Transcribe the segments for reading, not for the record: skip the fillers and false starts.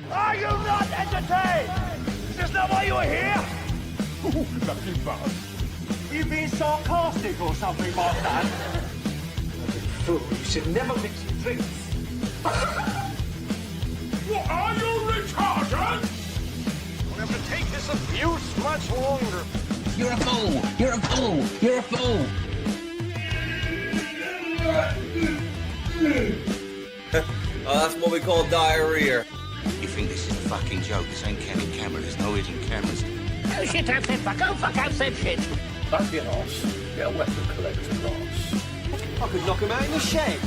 Are you not entertained? Is this not why you are here? Lucky bug. You being sarcastic or something like that? Fool, you should never mix your drinks. What are you retarded? We'll have to take this abuse much longer. You're a fool! You're a fool! You're a fool! Oh, that's what we call diarrhea. You think this is a fucking joke? This ain't Kenny camera. There's no hidden cameras. Oh shit, I've said fuck, oh fuck, I've said shit! Don't be an arse. Get a weapon collector class. I could knock him out in the shed.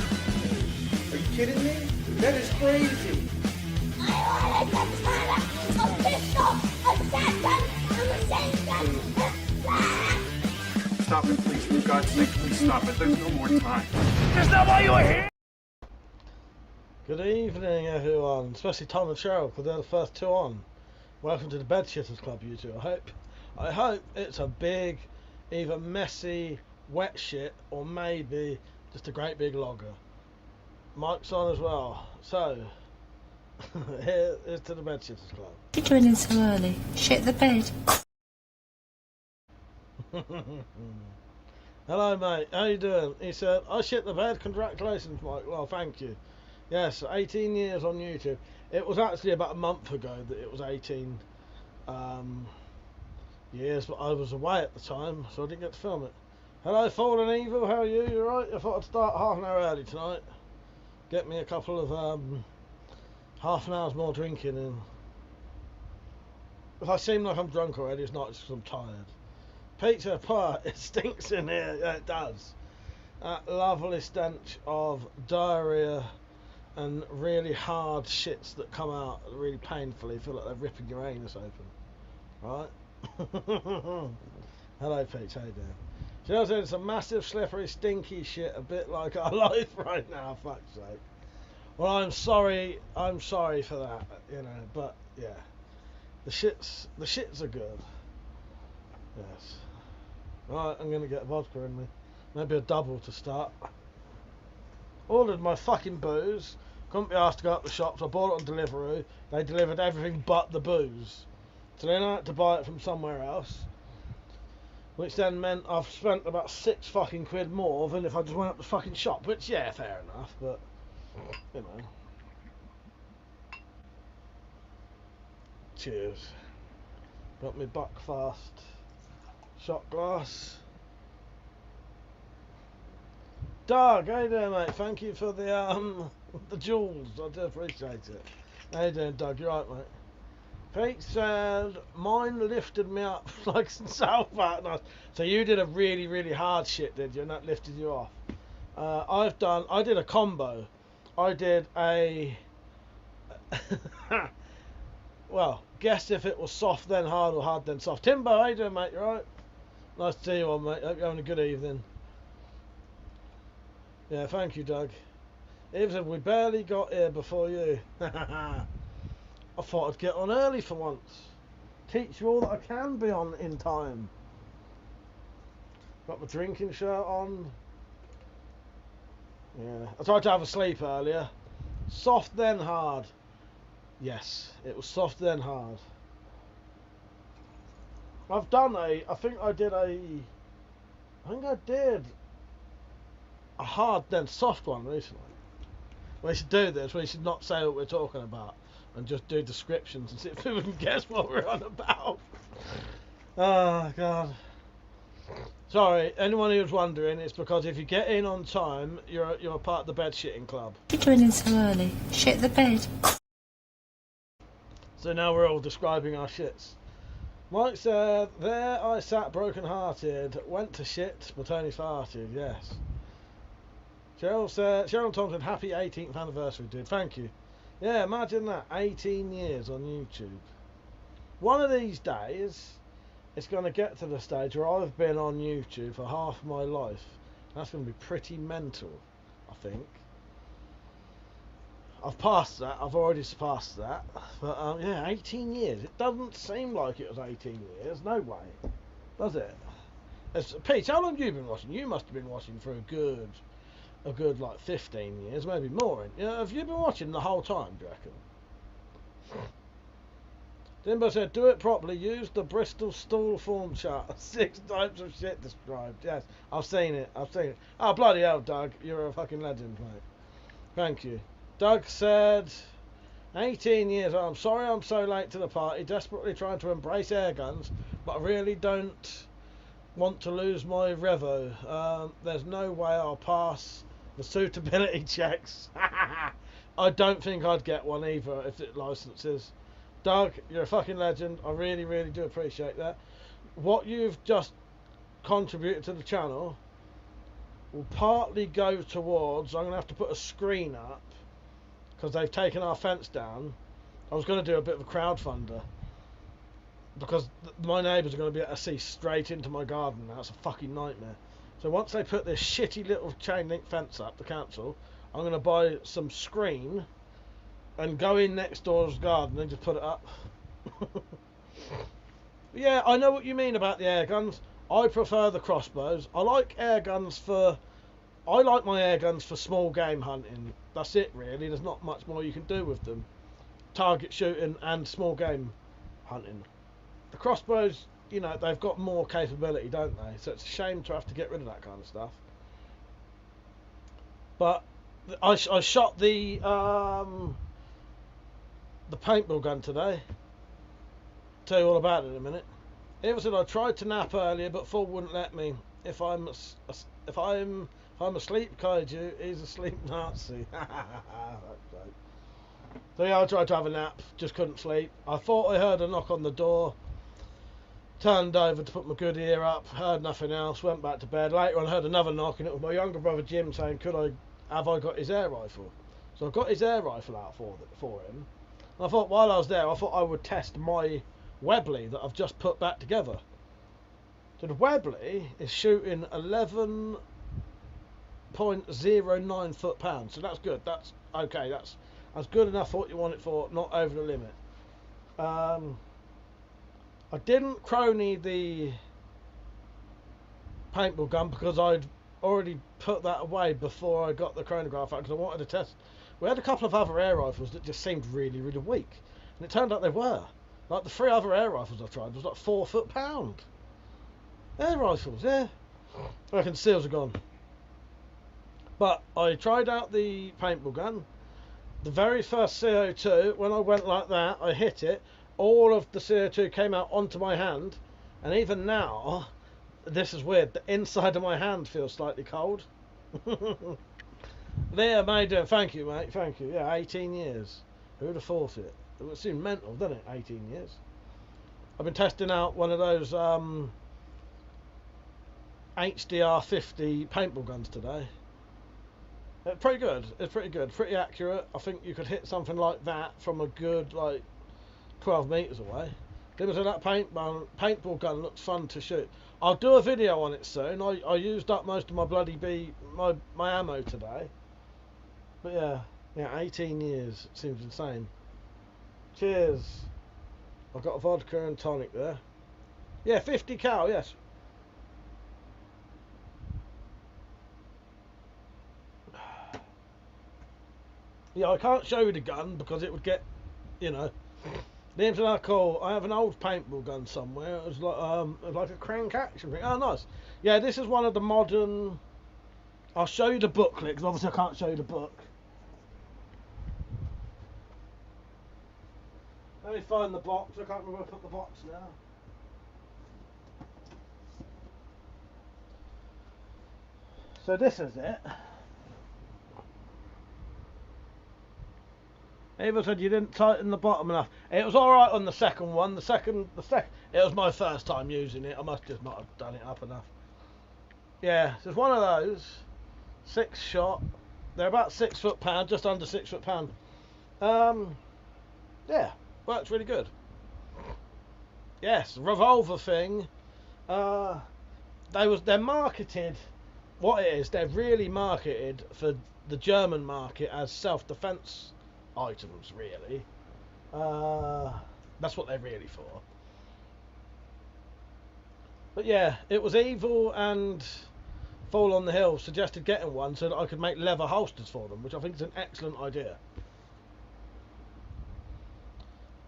Are you kidding me? That is crazy. Stop it, please. For God's sake, please stop it. There's no more time. Is this not why you are here? Good evening, everyone, especially Tom and Cheryl, because they're the first two on. Welcome to the Bed Shitters Club, you two. I hope it's a big, either messy, wet shit, or maybe just a great big logger. Mike's on as well. So, here's to the Bed Shitters Club. What are you doing in so early? Shit the bed. Hello, mate. How you doing? He said, I shit the bed. Congratulations, Mike. Well, thank you. Yes, 18 years on YouTube. It was actually about a month ago that it was 18 years, but I was away at the time, so I didn't get to film it. Hello, Fallen Evil. How are you? You alright? I thought I'd start half an hour early tonight. Get me a couple of half an hour's more drinking in. If I seem like I'm drunk already, it's not, it's because I'm tired. Pizza pie, it stinks in here. Yeah, it does. That lovely stench of diarrhea and really hard shits that come out really painfully. Feel like they're ripping your anus open. Right? Hello, Pete. How you doing? Jill said it's a massive, slippery, stinky shit, a bit like our life right now. Fuck's sake. Well, I'm sorry for that. You know, but yeah, the shits are good. Yes. Right, I'm gonna get vodka in me. Maybe a double to start. Ordered my fucking booze. Couldn't be asked to go up the shops. I bought it on Deliveroo. They delivered everything but the booze. So then I had to buy it from somewhere else. Which then meant I've spent about £6 more than if I just went up the fucking shop. Which, yeah, fair enough, but, you know. Cheers. Got me Buckfast shot glass. Doug, how you doing, mate? Thank you for the jewels. I do appreciate it. How you doing, Doug? You right, mate? Pete said, mine lifted me up like some South Park. Nice. So you did a really, really hard shit, did you? And that lifted you off. I did a combo. I did a, well, guess if it was soft then hard or hard then soft. Timbo, how you doing, mate? You right? Nice to see you on, mate. Hope you're having a good evening. Yeah, thank you, Doug. Eve said, we barely got here before you. I thought I'd get on early for once. Teach you all that I can be on in time. Got my drinking shirt on. Yeah, I tried to have a sleep earlier. Soft then hard. Yes, it was soft then hard. I've done I think I did a hard then soft one recently. We should do this. We should not say what we're talking about and just do descriptions and see if people can guess what we're on about. Oh God. Sorry, anyone who's wondering, it's because if you get in on time, you're a part of the bed shitting club. What are you doing in so early? Shit the bed. So now we're all describing our shits. Mike said, there I sat broken-hearted, went to shit, but only farted, yes. Cheryl Thompson, happy 18th anniversary, dude. Thank you. Yeah, imagine that. 18 years on YouTube. One of these days, it's going to get to the stage where I've been on YouTube for half my life. That's going to be pretty mental, I think. I've passed that. I've already surpassed that. But, yeah, 18 years. It doesn't seem like it was 18 years. No way. Does it? Pete, how long have you been watching? You must have been watching for a good like 15 years, maybe more. Have you been watching the whole time, do you reckon? Dimbo said, do it properly. Use the Bristol stool form chart. 6 types of shit described. Yes, I've seen it. I've seen it. Oh, bloody hell, Doug. You're a fucking legend, mate. Thank you. Doug said, 18 years old. I'm sorry I'm so late to the party. Desperately trying to embrace air guns, but I really don't want to lose my Revo. There's no way I'll pass the suitability checks. I don't think I'd get one either if it licenses. Doug, you're a fucking legend. I really, really do appreciate that. What you've just contributed to the channel will partly go towards, I'm going to have to put a screen up because they've taken our fence down. I was going to do a bit of a crowdfunder because my neighbours are going to be able to see straight into my garden now. It's a fucking nightmare. So once they put this shitty little chain link fence up, the council, I'm going to buy some screen and go in next door's garden and just put it up. Yeah, I know what you mean about the air guns. I prefer the crossbows. I like my air guns for small game hunting. That's it really. There's not much more you can do with them. Target shooting and small game hunting. The crossbows, you know, they've got more capability, don't they? So it's a shame to have to get rid of that kind of stuff. But I shot the paintball gun today. Tell you all about it in a minute. Eva said I tried to nap earlier, but Full wouldn't let me. If I'm asleep, kaiju, he's a sleep Nazi. So yeah, I tried to have a nap, just couldn't sleep. I thought I heard a knock on the door. Turned over to put my good ear up, heard nothing else, went back to bed. Later on, I heard another knock, and it was my younger brother Jim saying, have I got his air rifle? So I got his air rifle out for him. And I thought while I was there, I thought I would test my Webley that I've just put back together. So the Webley is shooting 11.09 foot-pounds. So that's good. That's okay. That's good enough for what you want it for, not over the limit. I didn't crony the paintball gun because I'd already put that away before I got the chronograph out because I wanted to test. We had a couple of other air rifles that just seemed really, really weak, and it turned out they were. Like the 3 other air rifles I tried was like 4 foot-pound air rifles. Yeah, I reckon seals are gone. But I tried out the paintball gun. The very first CO2, when I went like that, I hit it. All of the CO2 came out onto my hand, and even now, this is weird, the inside of my hand feels slightly cold. There, mate, thank you, mate, thank you. Yeah, 18 years. Who'd have thought it? It would seem mental, doesn't it, 18 years? I've been testing out one of those HDR 50 paintball guns today. Pretty good, it's pretty good, pretty accurate. I think you could hit something like that from a good, like, 12 metres away. That paintball gun looks fun to shoot. I'll do a video on it soon. I used up most of my bloody my ammo today. But yeah, 18 years. It seems insane. Cheers. I've got a vodka and tonic there. Yeah, 50 cal, yes. Yeah, I can't show you the gun because it would get, you know. The internet call. I have an old paintball gun somewhere. It was like a crank action thing. Oh, nice. Yeah, this is one of the modern. I'll show you the booklet because obviously I can't show you the book. Let me find the box. I can't remember where I put the box now. So this is it. Eva said you didn't tighten the bottom enough. It was alright on the second one. It was my first time using it. I must just not have done it up enough. Yeah, so it's one of those. 6 shot. They're about 6 foot-pound, just under 6 foot-pound. Yeah, works really good. Yes, revolver thing. They're marketed. What it is, they're really marketed for the German market as self-defense items, really. That's what they're really for. But yeah, it was Evil and Fall on the Hill suggested getting one so that I could make leather holsters for them, which I think is an excellent idea.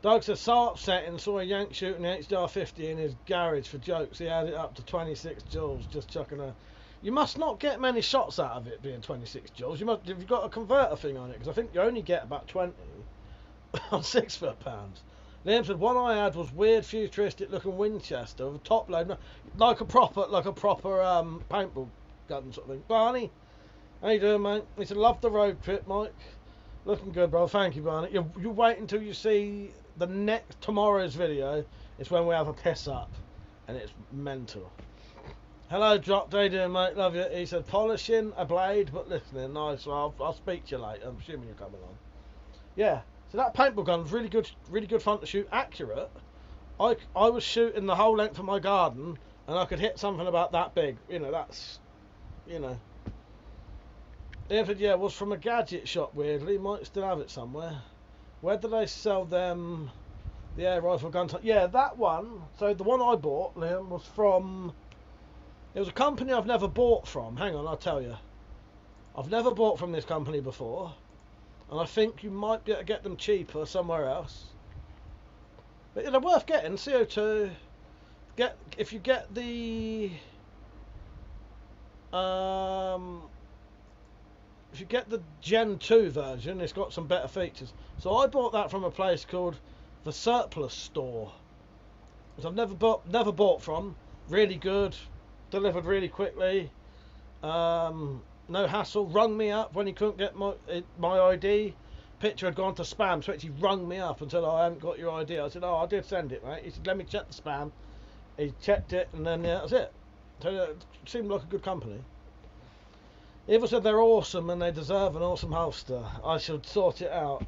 Doug says, so upsetting, saw a yank shooting the HDR50 in his garage for jokes. He had it up to 26 joules, just chucking a... You must not get many shots out of it being 26 joules. You must, have you got a converter thing on it? Because I think you only get about 20 on 6 foot-pounds. Liam said, one I had was weird, futuristic looking Winchester with a top load, like a proper paintball gun sort of thing. Barney, how you doing, mate? He said, love the road trip, Mike. Looking good, bro. Thank you, Barney. You wait until you see the next tomorrow's video. It's when we have a piss up, and it's mental. Hello, Drop. How you doing, mate? Love you. He said, polishing a blade, but listening. Nice. Well, I'll speak to you later. I'm assuming you're coming on. Yeah. So that paintball gun was really good fun to shoot. Accurate. I was shooting the whole length of my garden, and I could hit something about that big. You know, that's, you know. David, yeah, was from a gadget shop, weirdly. Might still have it somewhere. Where do they sell them? The air rifle gun. Yeah, that one. So the one I bought, Liam, was from... It was a company I've never bought from. Hang on, I'll tell you. I've never bought from this company before. And I think you might be able to get them cheaper somewhere else. But they're worth getting. CO2. If you get the... If you get the Gen 2 version, it's got some better features. So I bought that from a place called the Surplus Store, which I've never bought from. Really good, delivered really quickly, no hassle. Rung me up when he couldn't get my ID. Picture had gone to spam, so he rung me up and said, I haven't got your ID. I said, oh, I did send it, mate. He said, let me check the spam. He checked it, and then that was it. So it seemed like a good company. Eva said they're awesome and they deserve an awesome holster. I should sort it out.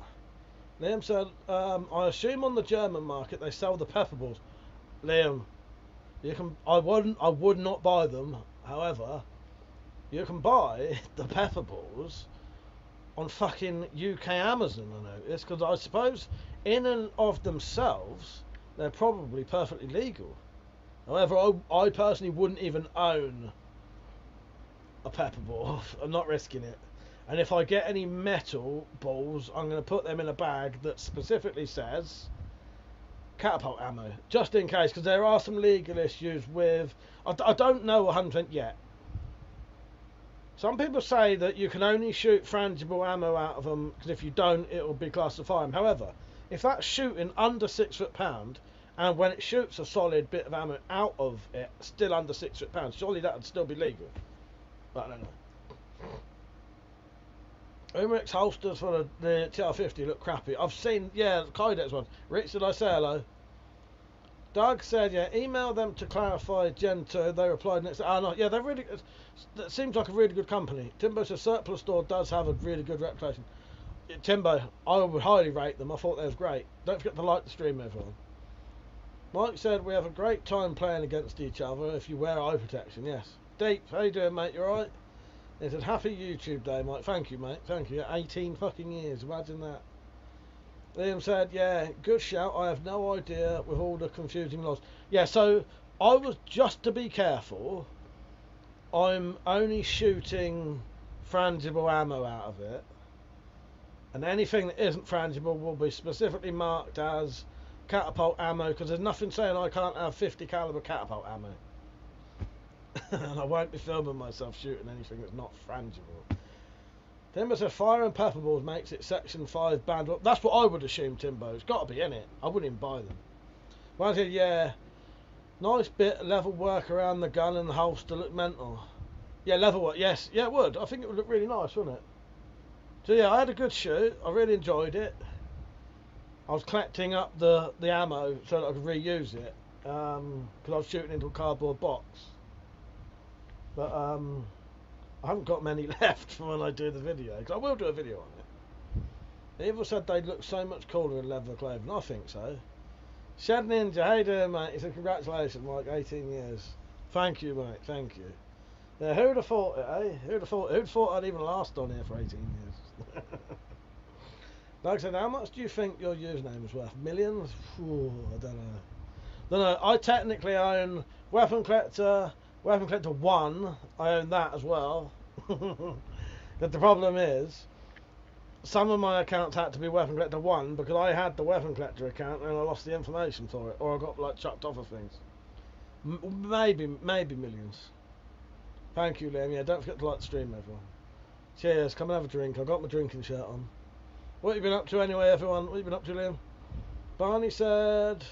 Liam said, I assume on the German market they sell the pepper balls. Liam, you can. I would not buy them. However, you can buy the pepper balls on fucking UK Amazon. I noticed, because I suppose in and of themselves they're probably perfectly legal. However, I personally wouldn't even own a pepper ball. I'm not risking it. And if I get any metal balls, I'm going to put them in a bag that specifically says catapult ammo, just in case, because there are some legal issues with... I don't know 100% yet. Some people say that you can only shoot frangible ammo out of them, because if you don't, it will be classed as a firearm. However, if that's shooting under 6 foot-pound, and when it shoots a solid bit of ammo out of it, still under 6 foot-pound, surely that would still be legal. But I don't know. Umerix holsters for the TR50 look crappy. I've seen, yeah, Kydex one. Rich, did I say hello? Doug said, yeah, email them to clarify Gen 2. They replied next. No, yeah, they're really. That seems like a really good company. Timbo says Surplus Store does have a really good reputation. Yeah, Timbo, I would highly rate them. I thought they was great. Don't forget to like the stream, everyone. Mike said we have a great time playing against each other if you wear eye protection. Yes. Deep, how you doing, mate? You alright? He said, happy YouTube day, Mike. Thank you, mate. Thank you. 18 fucking years. Imagine that. Liam said, yeah, good shout. I have no idea with all the confusing laws. Yeah, so I was, just to be careful, I'm only shooting frangible ammo out of it. And anything that isn't frangible will be specifically marked as catapult ammo, because there's nothing saying I can't have 50 caliber catapult ammo. And I won't be filming myself shooting anything that's not frangible. Timbo said fire and pepper balls makes it section 5 banned. That's what I would assume, Timbo. It's got to be in it. I wouldn't even buy them. One said, yeah, nice bit of level work around the gun and the holster look mental. Yeah, level work, yes. Yeah, it would. I think it would look really nice, wouldn't it? So yeah, I had a good shoot. I really enjoyed it. I was collecting up the ammo so that I could reuse it. Because I was shooting into a cardboard box. But I haven't got many left for when I do the video, because I will do a video on it. Evil said they'd look so much cooler in leather clothing. I think so. Shed Ninja, how you doing, mate? He said, congratulations, Mike, 18 years. Thank you, mate, thank you. Yeah, who'd have thought it, eh? Who'd have thought I'd even last on here for 18 years? Like I said, how much do you think your username is worth? Millions? Ooh, I don't know. I technically own WeaponCollector, WeaponCollector 1, I own that as well. But the problem is, some of my accounts had to be Weapon Collector 1 because I had the Weapon Collector account and I lost the information for it, or I got like chucked off of things. Maybe millions. Thank you, Liam. Yeah, don't forget to like the stream, everyone. Cheers. Come and have a drink. I got my drinking shirt on. What have you been up to anyway, everyone? What have you been up to, Liam? Barney said,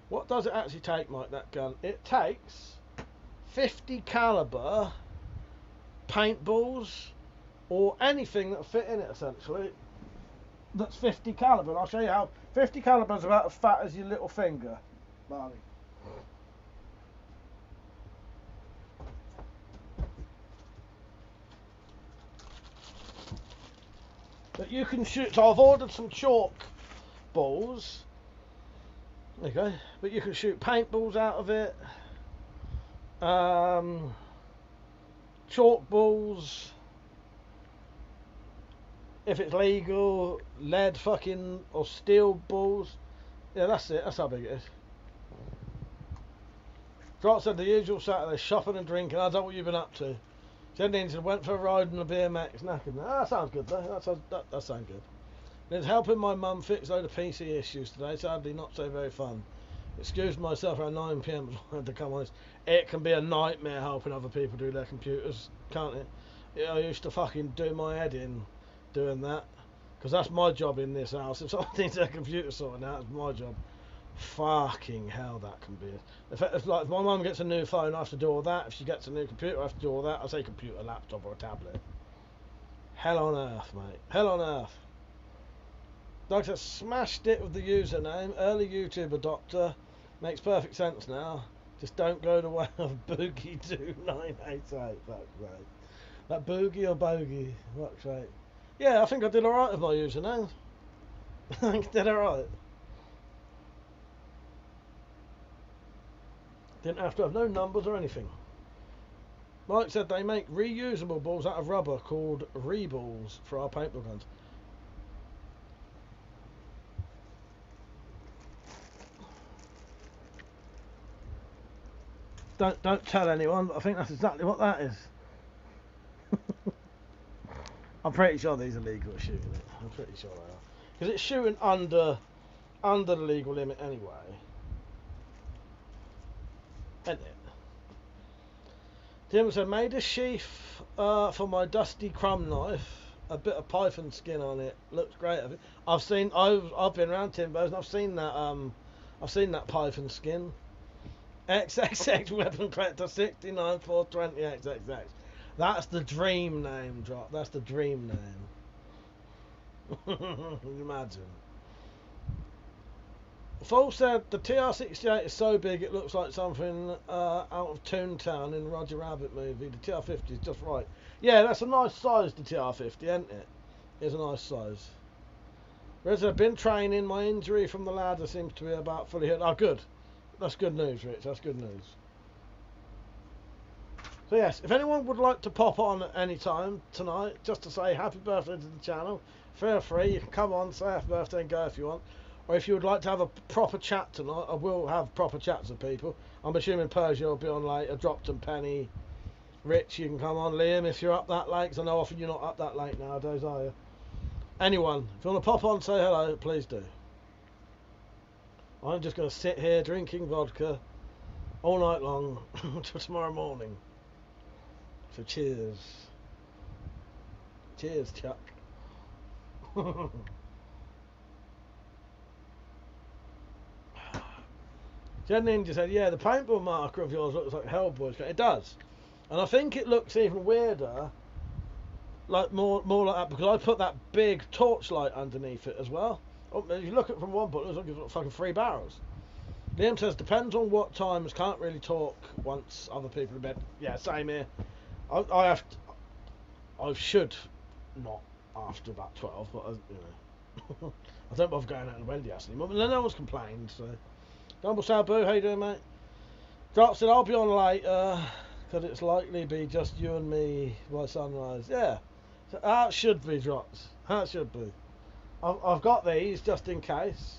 what does it actually take, Mike, that gun? It takes 50 caliber paintballs or anything that'll fit in it, essentially. That's 50 caliber. And I'll show you how. 50 caliber is about as fat as your little finger, Barney. But you can shoot. So I've ordered some chalk balls. Okay, but you can shoot paintballs out of it. Chalk balls. If it's legal, lead fucking or steel balls. Yeah, that's it. That's how big it is. Drop said the usual Saturday shopping and drinking. I don't know what you've been up to. Jenny said went for a ride on a BMX. Knackered. That sounds good though. That sounds good. It's helping my mum fix a load of PC issues today. Sadly, not so very fun. Excused myself around 9 PM, but I had to come honest. It can be a nightmare helping other people do their computers, can't it? Yeah, I used to fucking do my head in doing that, because that's my job in this house. If someone needs their computer sorted out, it's my job. Fucking hell, that can be. If my mum gets a new phone, I have to do all that. If she gets a new computer, I have to do all that. I say computer, laptop, or a tablet. Hell on earth, mate. Hell on earth. Like I said, smashed it with the username. Early YouTuber doctor. Makes perfect sense now. Just don't go the way of Boogie2988. That's right. That Boogie or Bogey. That's right. Yeah, I think I did alright with my username. I think I did alright. Didn't have to have no numbers or anything. Mike said they make reusable balls out of rubber called re-balls for our paintball guns. Don't tell anyone, but I think that's exactly what that is. I'm pretty sure these are legal at shooting it. I'm pretty sure they are. Because it's shooting under the legal limit anyway. Isn't it? Jim said, made a sheath for my dusty crumb knife. A bit of python skin on it. Looks great. I've been around Timbo's and I've seen that python skin. XXX Weapon Collector 69420 XXX. That's the dream name, Drop. That's the dream name. Imagine. Full said the TR-68 is so big it looks like something out of Toontown in the Roger Rabbit movie. The TR-50 is just right. Yeah, that's a nice size, the TR-50, isn't it? It's a nice size. Whereas I've been training, my injury from the ladder seems to be about fully healed. Oh, good. That's good news, Rich. That's good news. So yes, if anyone would like to pop on at any time tonight, just to say happy birthday to the channel, feel free. You can come on, say happy birthday and go if you want. Or if you would like to have a proper chat tonight, I will have proper chats with people. I'm assuming Persia will be on later. Dropton, Penny, Rich, you can come on. Liam, if you're up that late, because I know often you're not up that late nowadays, are you? Anyone, if you want to pop on, say hello, please do. I'm just going to sit here drinking vodka all night long until tomorrow morning. So cheers. Cheers, Chuck. Jen Ninja said, yeah, the paintball marker of yours looks like Hellboy's. It does. And I think it looks even weirder, like more like that, because I put that big torchlight underneath it as well. Oh, if you look at it from one point, it looks like it's got fucking 3 barrels. Liam says, depends on what times, can't really talk once other people are in bed. Yeah, same here. I should not after about 12, but you know, I don't bother going out on Wendy house anymore. But no one's complained, so. Dumble Sabu, how you doing, mate? Drop said, I'll be on later, because it's likely to be just you and me by sunrise. Yeah, so that should be, Drops. That should be. I've got these just in case.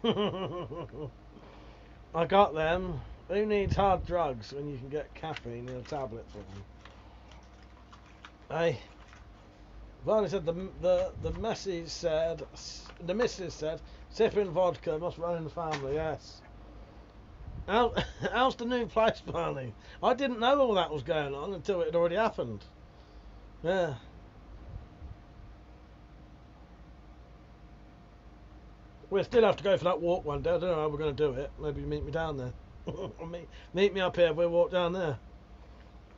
I got them. Who needs hard drugs when you can get caffeine in a tablet for them? Hey, Barney said the missus said sipping vodka must run in the family. Yes. How's the new place, Barney? I didn't know all that was going on until it had already happened. Yeah. We'll still have to go for that walk one day. I don't know how we're going to do it. Maybe you meet me down there. meet me up here. We'll walk down there.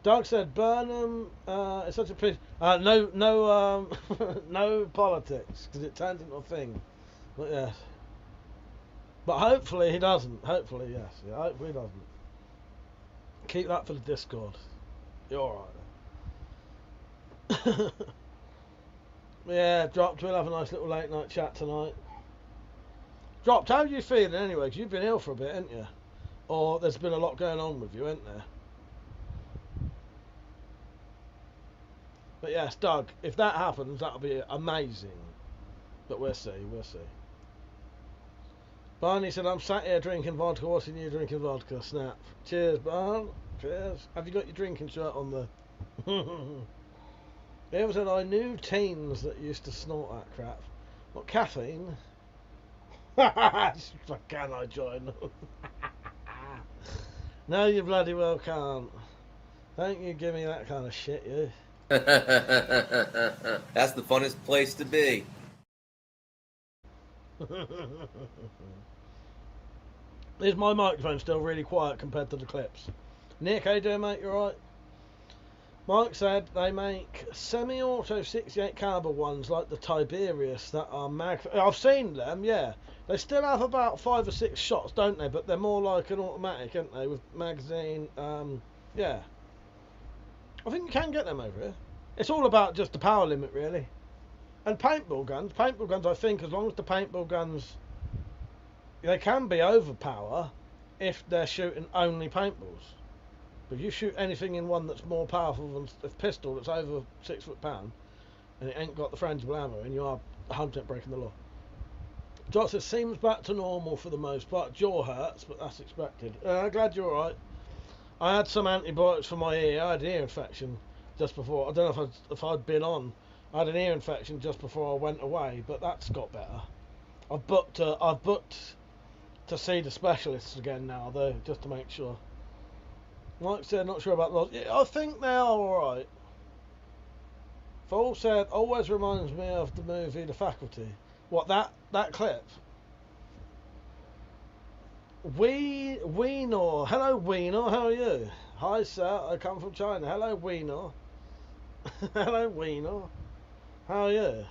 Doug said Burnham is such a pity. No politics because it turns into a thing. But yes. But hopefully he doesn't. Hopefully, yes. Yeah, hopefully he doesn't. Keep that for the Discord. You're alright. Yeah, Dropped. We'll have a nice little late night chat tonight. Dropped, how are you feeling anyway? Because you've been ill for a bit, haven't you? Or there's been a lot going on with you, hasn't there? But yes, Doug, if that happens, that'll be amazing. But we'll see, we'll see. Barney said, I'm sat here drinking vodka, watching you drinking vodka. Snap. Cheers, Barn. Cheers. Have you got your drinking shirt on there? It was said, I knew teens that used to snort that crap. What, caffeine? Can I join them? No, you bloody well can't. Don't you give me that kind of shit, you. That's the funnest place to be. Is my microphone still really quiet compared to the clips? Nick, how you doing, mate? You alright? Mike said they make semi-auto 68 caliber ones like the Tiberius that are mag. I've seen them, yeah. They still have about 5 or 6 shots, don't they? But they're more like an automatic, aren't they? With magazine, yeah. I think you can get them over here. It's all about just the power limit, really. And paintball guns, I think, as long as the paintball guns, they can be overpower if they're shooting only paintballs. But if you shoot anything in one that's more powerful than a pistol that's over 6 foot-pound, and it ain't got the frangible ammo, and you are 100% breaking the law. Josh says, seems back to normal for the most part. Jaw hurts, but that's expected. Glad you're alright. I had some antibiotics for my ear. I had an ear infection just before. I don't know if I'd been on. I had an ear infection just before I went away, but that's got better. I've booked to see the specialists again now, though, just to make sure. Mike said, not sure about those. Yeah, I think they are alright. Fall said, always reminds me of the movie The Faculty. What, that clip? Weenor. Hello, Weenor. How are you? Hi, sir. I come from China. Hello, Weenor. Hello, Weenor. How are you?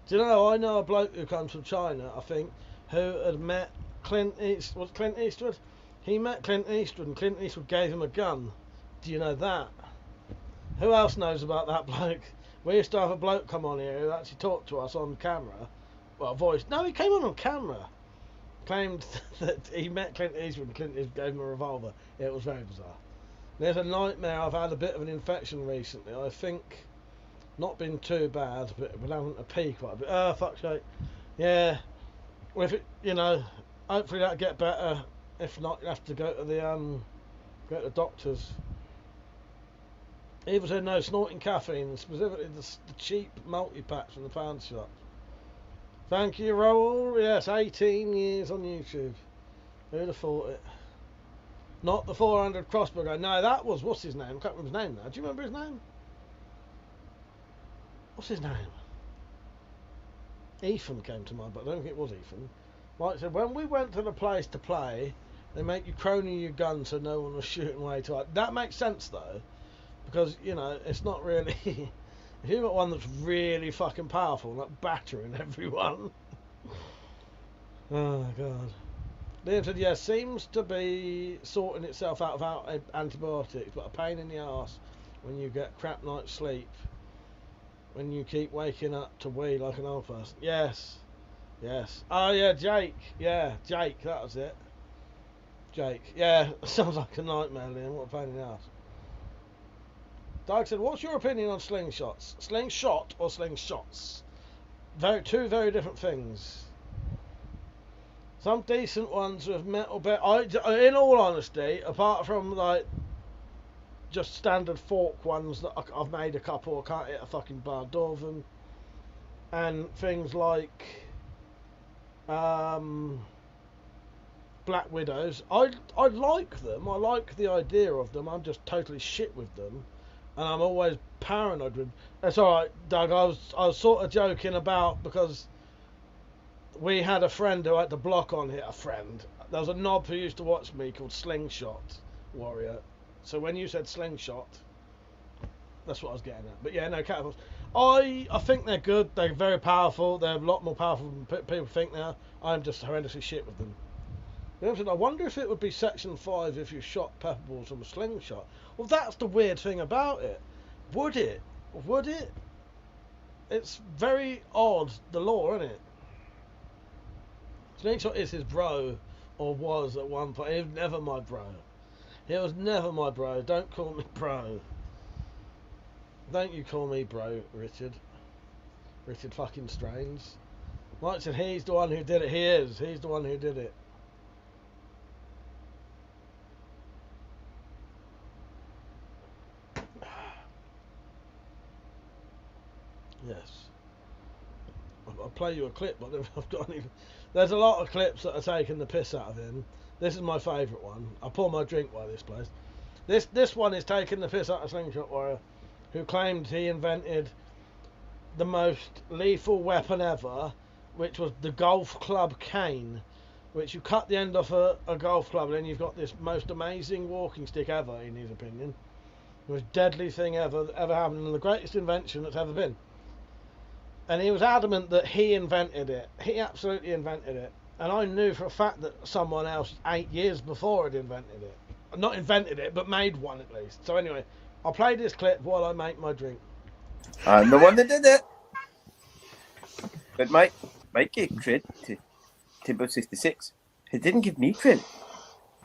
Do you know, I know a bloke who comes from China, I think, who had met Clint Eastwood. Was Clint Eastwood? He met Clint Eastwood and Clint Eastwood gave him a gun. Do you know that? Who else knows about that bloke? We used to have a bloke come on here who actually talked to us on camera. Well, voice. No, he came on camera. Claimed that he met Clint Eastwood and Clint Eastwood gave him a revolver. It was very bizarre. There's a nightmare. I've had a bit of an infection recently. I think not been too bad, but we're having to pee quite a bit. Oh, fuck's sake. Yeah. Well, if it, you know, hopefully that'll get better. If not, you'll have to go to the doctors. Eva said no snorting caffeine, specifically the cheap multi-packs from the pound shop. Thank you, Raoul. Yes, 18 years on YouTube. Who'd have thought it? Not the 400 crossbow guy. No, that was, what's his name? I can't remember his name now. Do you remember his name? What's his name? Ethan came to mind, but I don't think it was Ethan. Mike said, when we went to the place to play, they make you crony your gun so no one was shooting way too hard. That makes sense, though. Because, you know, it's not really... if you've got one that's really fucking powerful, like battering everyone... Oh, God. Liam said, yeah, seems to be sorting itself out without antibiotics, but a pain in the arse when you get crap night's sleep. When you keep waking up to wee like an old person. Yes. Yes. Oh, yeah, Jake. Yeah, Jake, that was it. Jake. Yeah, sounds like a nightmare, Liam. What a pain in the arse. Doug said, what's your opinion on slingshots? Slingshot or slingshots? Two very different things. Some decent ones with metal in all honesty, apart from like just standard fork ones that I've made a couple. I can't hit a fucking bar door of them. And things like Black Widows. I like them. I like the idea of them. I'm just totally shit with them, and I'm always paranoid with. That's all right, Doug. I was sort of joking about because we had a friend who had to block on here. A friend. There was a knob who used to watch me called Slingshot Warrior. So when you said Slingshot, that's what I was getting at. But yeah, no, catapults. I think they're good. They're very powerful. They're a lot more powerful than people think they are. I'm just horrendously shit with them. I wonder if it would be Section 5 if you shot pepper balls from a slingshot. Well, that's the weird thing about it. Would it? Would it? It's very odd, the law, isn't it? Slingshot is his bro, or was at one point. He was never my bro. He was never my bro. Don't call me bro. Don't you call me bro, Richard. Richard fucking Strains. Mike said he's the one who did it. He is. He's the one who did it. Yes. I'll play you a clip, but I've got any. There's a lot of clips that are taking the piss out of him. This is my favourite one. I'll pour my drink while this plays. This one is taking the piss out of Slingshot Warrior, who claimed he invented the most lethal weapon ever, which was the golf club cane, which you cut the end off a golf club and then you've got this most amazing walking stick ever, in his opinion. The most deadly thing ever happened, and the greatest invention that's ever been. And he was adamant that he invented it. He absolutely invented it. And I knew for a fact that someone else 8 years before had invented it. Not invented it, but made one at least. So anyway, I'll play this clip while I make my drink. I'm the one that did it. But Mike gave credit to Timbo 66. He didn't give me credit.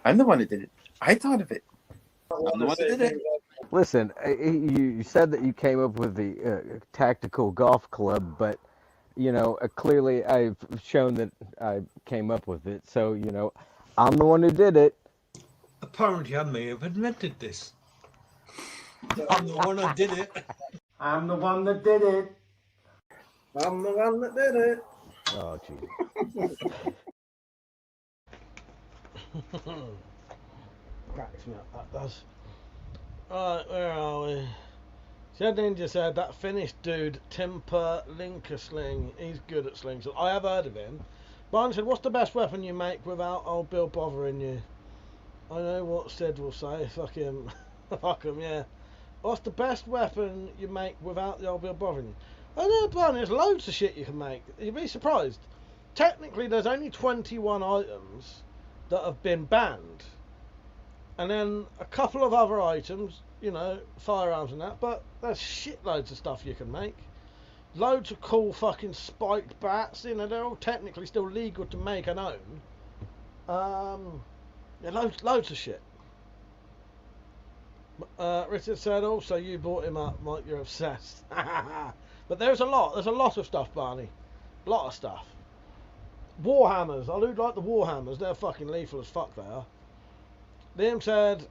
I'm the one that did it. I thought of it. I'm the one that did it. Listen, you said that you came up with the tactical golf club, but, you know, clearly I've shown that I came up with it. So, you know, I'm the one who did it. Apparently, I may have invented this. I'm the one that did it. I'm the one that did it. I'm the one that did it. Oh, gee. Cracks me up, that does. Right, where are we? Shed Ninja said that Finnish dude, Timper Linkersling, he's good at slings. I have heard of him. Barney said, what's the best weapon you make without old Bill bothering you? I know what Sid will say. Fuck him. Fuck him, yeah. What's the best weapon you make without the old Bill bothering you? I know, Barney, there's loads of shit you can make. You'd be surprised. Technically, there's only 21 items that have been banned. And then a couple of other items, you know, firearms and that, but there's shitloads of stuff you can make. Loads of cool fucking spiked bats, you know, they're all technically still legal to make and own. Yeah, loads of shit. Richard said also you brought him up, Mike, you're obsessed. But there's a lot of stuff, Barney. A lot of stuff. Warhammers, I do like the Warhammers, they're fucking lethal as fuck they are. Liam said,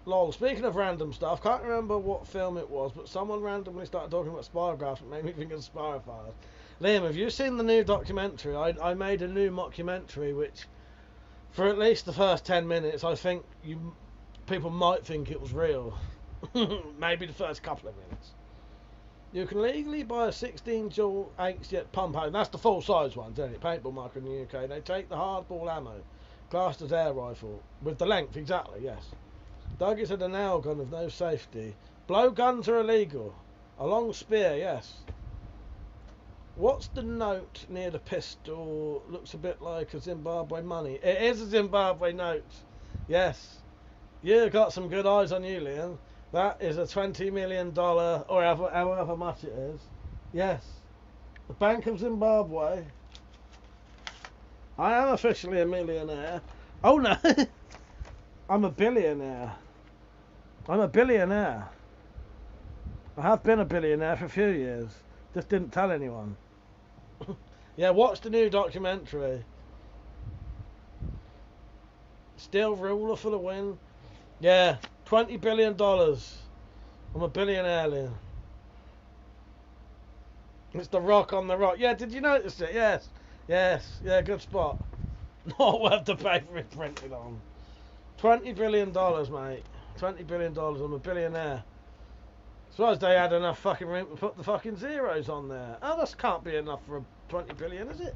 lol, speaking of random stuff, can't remember what film it was, but someone randomly started talking about spirographs and made me think of spirophiles. Liam, have you seen the new documentary? I made a new mockumentary which, for at least the first 10 minutes, I think people might think it was real. Maybe the first couple of minutes. You can legally buy a 16 dual 8-jet pump action. That's the full size ones, isn't it? Paintball market in the UK. They take the hardball ammo, classed as air rifle, with the length, exactly, yes. Doug said a nail gun with no safety. Blow guns are illegal. A long spear, yes. What's the note near the pistol? Looks a bit like a Zimbabwe money. It is a Zimbabwe note. Yes. You got some good eyes on you, Liam. That is a $20 million, or however much it is. Yes. The Bank of Zimbabwe. I am officially a millionaire. Oh no. I'm a billionaire. I'm a billionaire. I have been a billionaire for a few years. Just didn't tell anyone. Yeah, watch the new documentary. Still ruler for the win. Yeah, $20 billion. I'm a billionaire, Liam. It's the rock on the rock. Yeah, did you notice it? Yes. Yes. Yeah, good spot. Not worth the paper it's printed on. $20 billion, mate. $20 billion. I'm a billionaire. Suppose they had enough fucking room to put the fucking zeros on there. Oh, this can't be enough for a 20 billion, is it?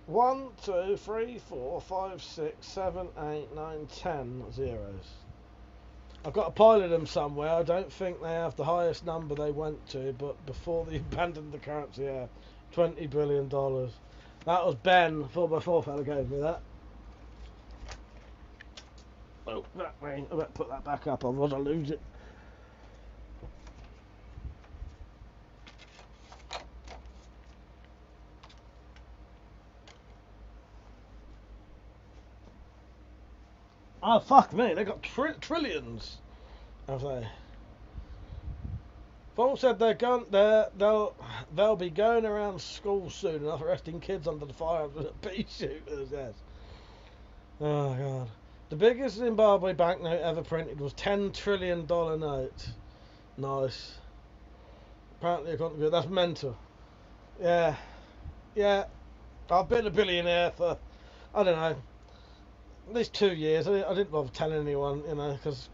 1, 2, 3, 4, 5, 6, 7, 8, 9, 10 zeros. I've got a pile of them somewhere. I don't think they have the highest number they went to, but before they abandoned the currency, yeah, $20 billion. That was Ben, 4x4 fella, gave me that. Oh, that rain. I better put that back up, otherwise I'll lose it. Oh, fuck me, they got trillions, have they? Paul said they'll be going around school soon enough, arresting kids under the firearms with pea shooters, yes. Oh, God. The biggest Zimbabwe banknote ever printed was $10 trillion note. Nice. Apparently, according to that's mental. Yeah. Yeah. I've been a billionaire for, I don't know, at least 2 years. I didn't bother telling anyone, you know, because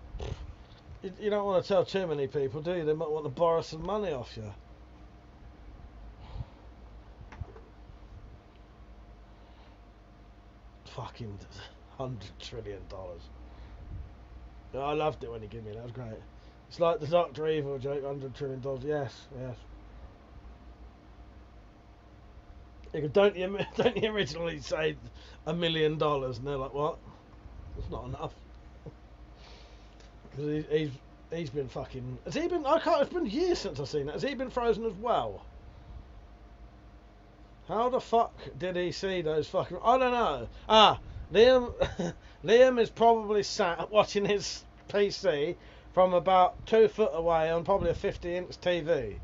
you don't want to tell too many people, do you? They might want to borrow some money off you. Fucking $100 trillion. I loved it when he gave me that. It was great. It's like the Dr. Evil joke, $100 trillion. Yes, yes. Don't you originally say $1 million? And they're like, what? That's not enough. Because he's been fucking. Has he been? It's been years since I've seen that. Has he been frozen as well? How the fuck did he see those fucking? I don't know. Liam is probably sat watching his PC from about 2 foot away on probably a 50-inch TV.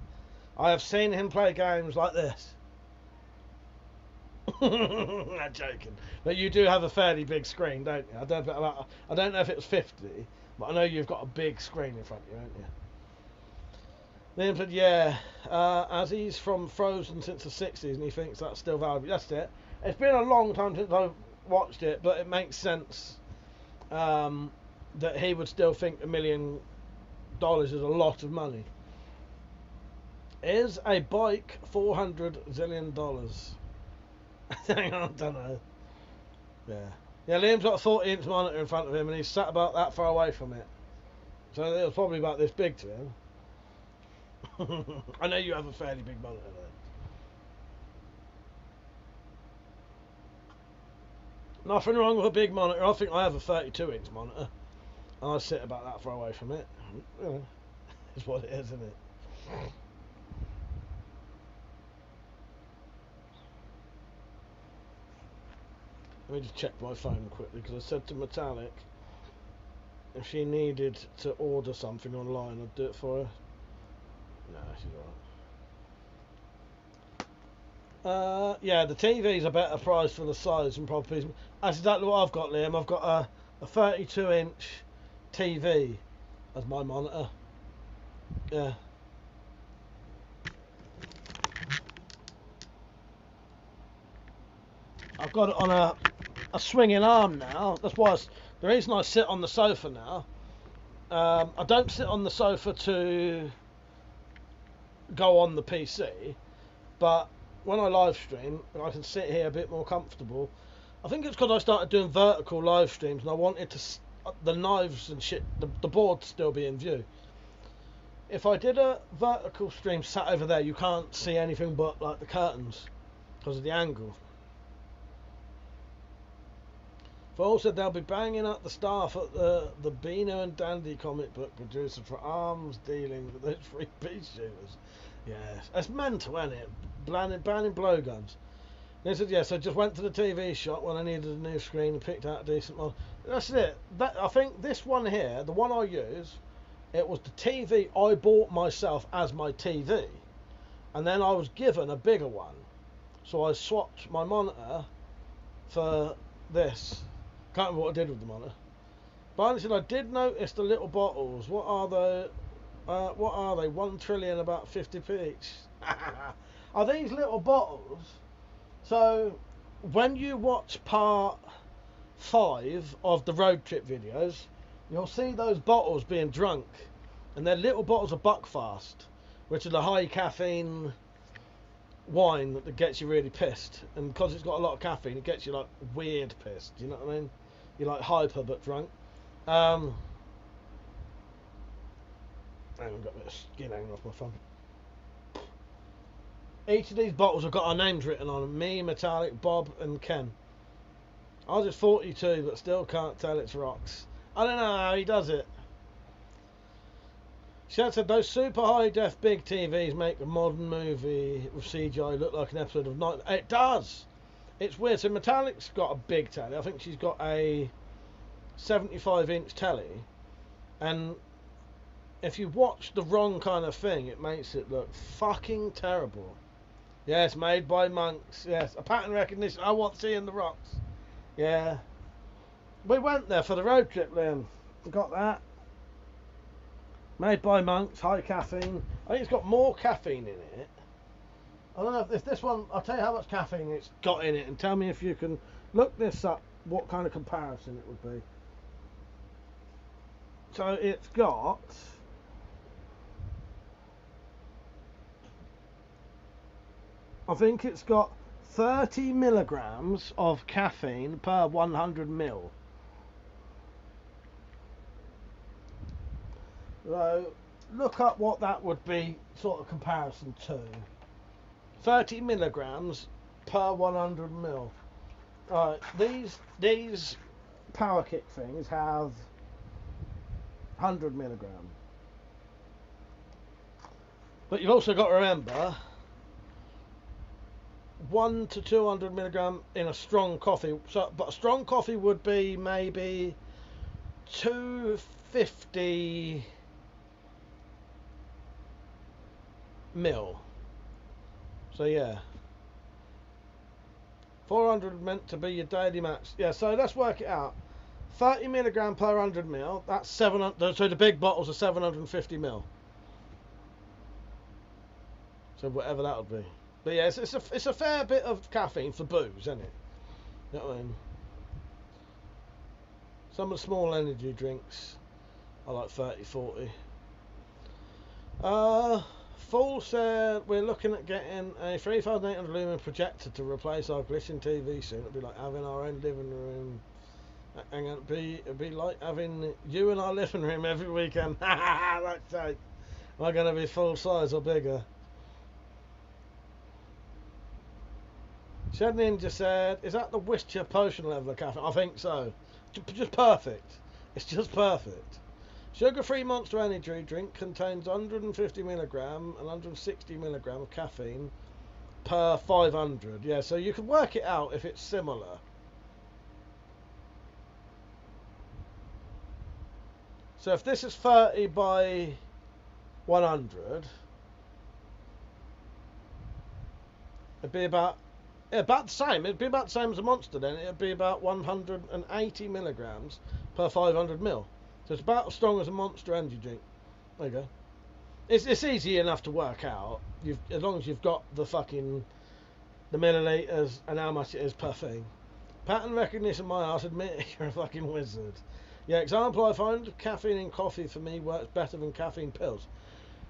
I have seen him play games like this. Not joking, but you do have a fairly big screen, don't you? I don't know if it was 50, but I know you've got a big screen in front of you, haven't you? Liam said, yeah, as he's from Frozen since the 60s and he thinks that's still valuable. That's it. It's been a long time since I've watched it, but it makes sense that he would still think $1 million is a lot of money. Is a bike $400 zillion? Hang on, I don't know. Yeah, Liam's got a 40-inch monitor in front of him and he's sat about that far away from it. So it was probably about this big to him. I know you have a fairly big monitor there. Nothing wrong with a big monitor. I think I have a 32-inch monitor. And I sit about that far away from it. You know, it's what it is, isn't it? Let me just check my phone quickly, because I said to Metallic if she needed to order something online, I'd do it for her. No, she's alright. Yeah, the TV's a better price for the size and proper piece. That's exactly what I've got, Liam. I've got a 32-inch TV as my monitor. Yeah. I've got it on a swinging arm now. That's why the reason I sit on the sofa now. I don't sit on the sofa to go on the PC, but when I live stream, I can sit here a bit more comfortable. I think it's because I started doing vertical live streams and I wanted the knives and shit, the board to still be in view. If I did a vertical stream sat over there, you can't see anything but like the curtains because of the angle. Paul said they'll be banging up the staff at the Beano and Dandy comic book producer for arms dealing with those free pea shooters. Yes, that's mental, isn't it? Banning blowguns. They said, yes, I just went to the TV shop when I needed a new screen and picked out a decent one. That's it. I think this one here, the one I use, it was the TV I bought myself as my TV. And then I was given a bigger one. So I swapped my monitor for this. Can't remember what I did with the monitor. Barney said, I did notice the little bottles. What are they? What are they? 1 trillion, about 50p each. Are these little bottles? So, when you watch part 5 of the road trip videos, you'll see those bottles being drunk. And they're little bottles of Buckfast, which are the high caffeine wine that gets you really pissed. And because it's got a lot of caffeine, it gets you like weird pissed. Do you know what I mean? You're like hyper but drunk. I haven't got a bit of skin hanging off my phone. Each of these bottles have got our names written on them. Me, Metallic, Bob and Ken. I was at 42 but still can't tell it's rocks. I don't know how he does it. Shad said those super high def big TVs make a modern movie with CGI look like an episode of Night. It does! It's weird. So Metallic's got a big telly. I think she's got a 75-inch telly. And if you watch the wrong kind of thing, it makes it look fucking terrible. Yes, made by monks. Yes, a pattern recognition. I want seeing the rocks. Yeah. We went there for the road trip, Liam. Got that. Made by monks, high caffeine. I think it's got more caffeine in it. I don't know if this one, I'll tell you how much caffeine it's got in it and tell me if you can look this up, what kind of comparison it would be. So it's got... I think it's got 30 milligrams of caffeine per 100 mil. So look up what that would be sort of comparison to. 30 milligrams per 100 mil. Right, these power kick things have 100 milligram. But you've also got to remember 1 to 200 milligram in a strong coffee. So, but a strong coffee would be maybe 250 mil. So yeah, 400 meant to be your daily max. Yeah, so let's work it out. 30 milligram per 100 mil. That's 700. So the big bottles are 750 mil. So whatever that would be. But yeah, it's a fair bit of caffeine for booze, isn't it? You know what I mean? Some of the small energy drinks are like 30, 40. Full said we're looking at getting a 3,800 lumen projector to replace our glitching TV soon. It'll be like having our own living room. And it'll be like having you in our living room every weekend. That's it. Am I going to be full size or bigger? Shed Ninja said, is that the Wischer potion level of caffeine? I think so. Just perfect. It's just perfect. Sugar-free Monster Energy drink contains 150 milligram and 160 milligram of caffeine per 500. Yeah, so you can work it out if it's similar. So if this is 30 by 100, it'd be about the same. It'd be about the same as a Monster then. It'd be about 180 milligrams per 500 mil. So it's about as strong as a Monster Energy drink. There you go. It's easy enough to work out. As long as you've got the milliliters and how much it is per thing. Pattern recognition, my ass. Admit it, you're a fucking wizard. Yeah, example, I find caffeine in coffee for me works better than caffeine pills.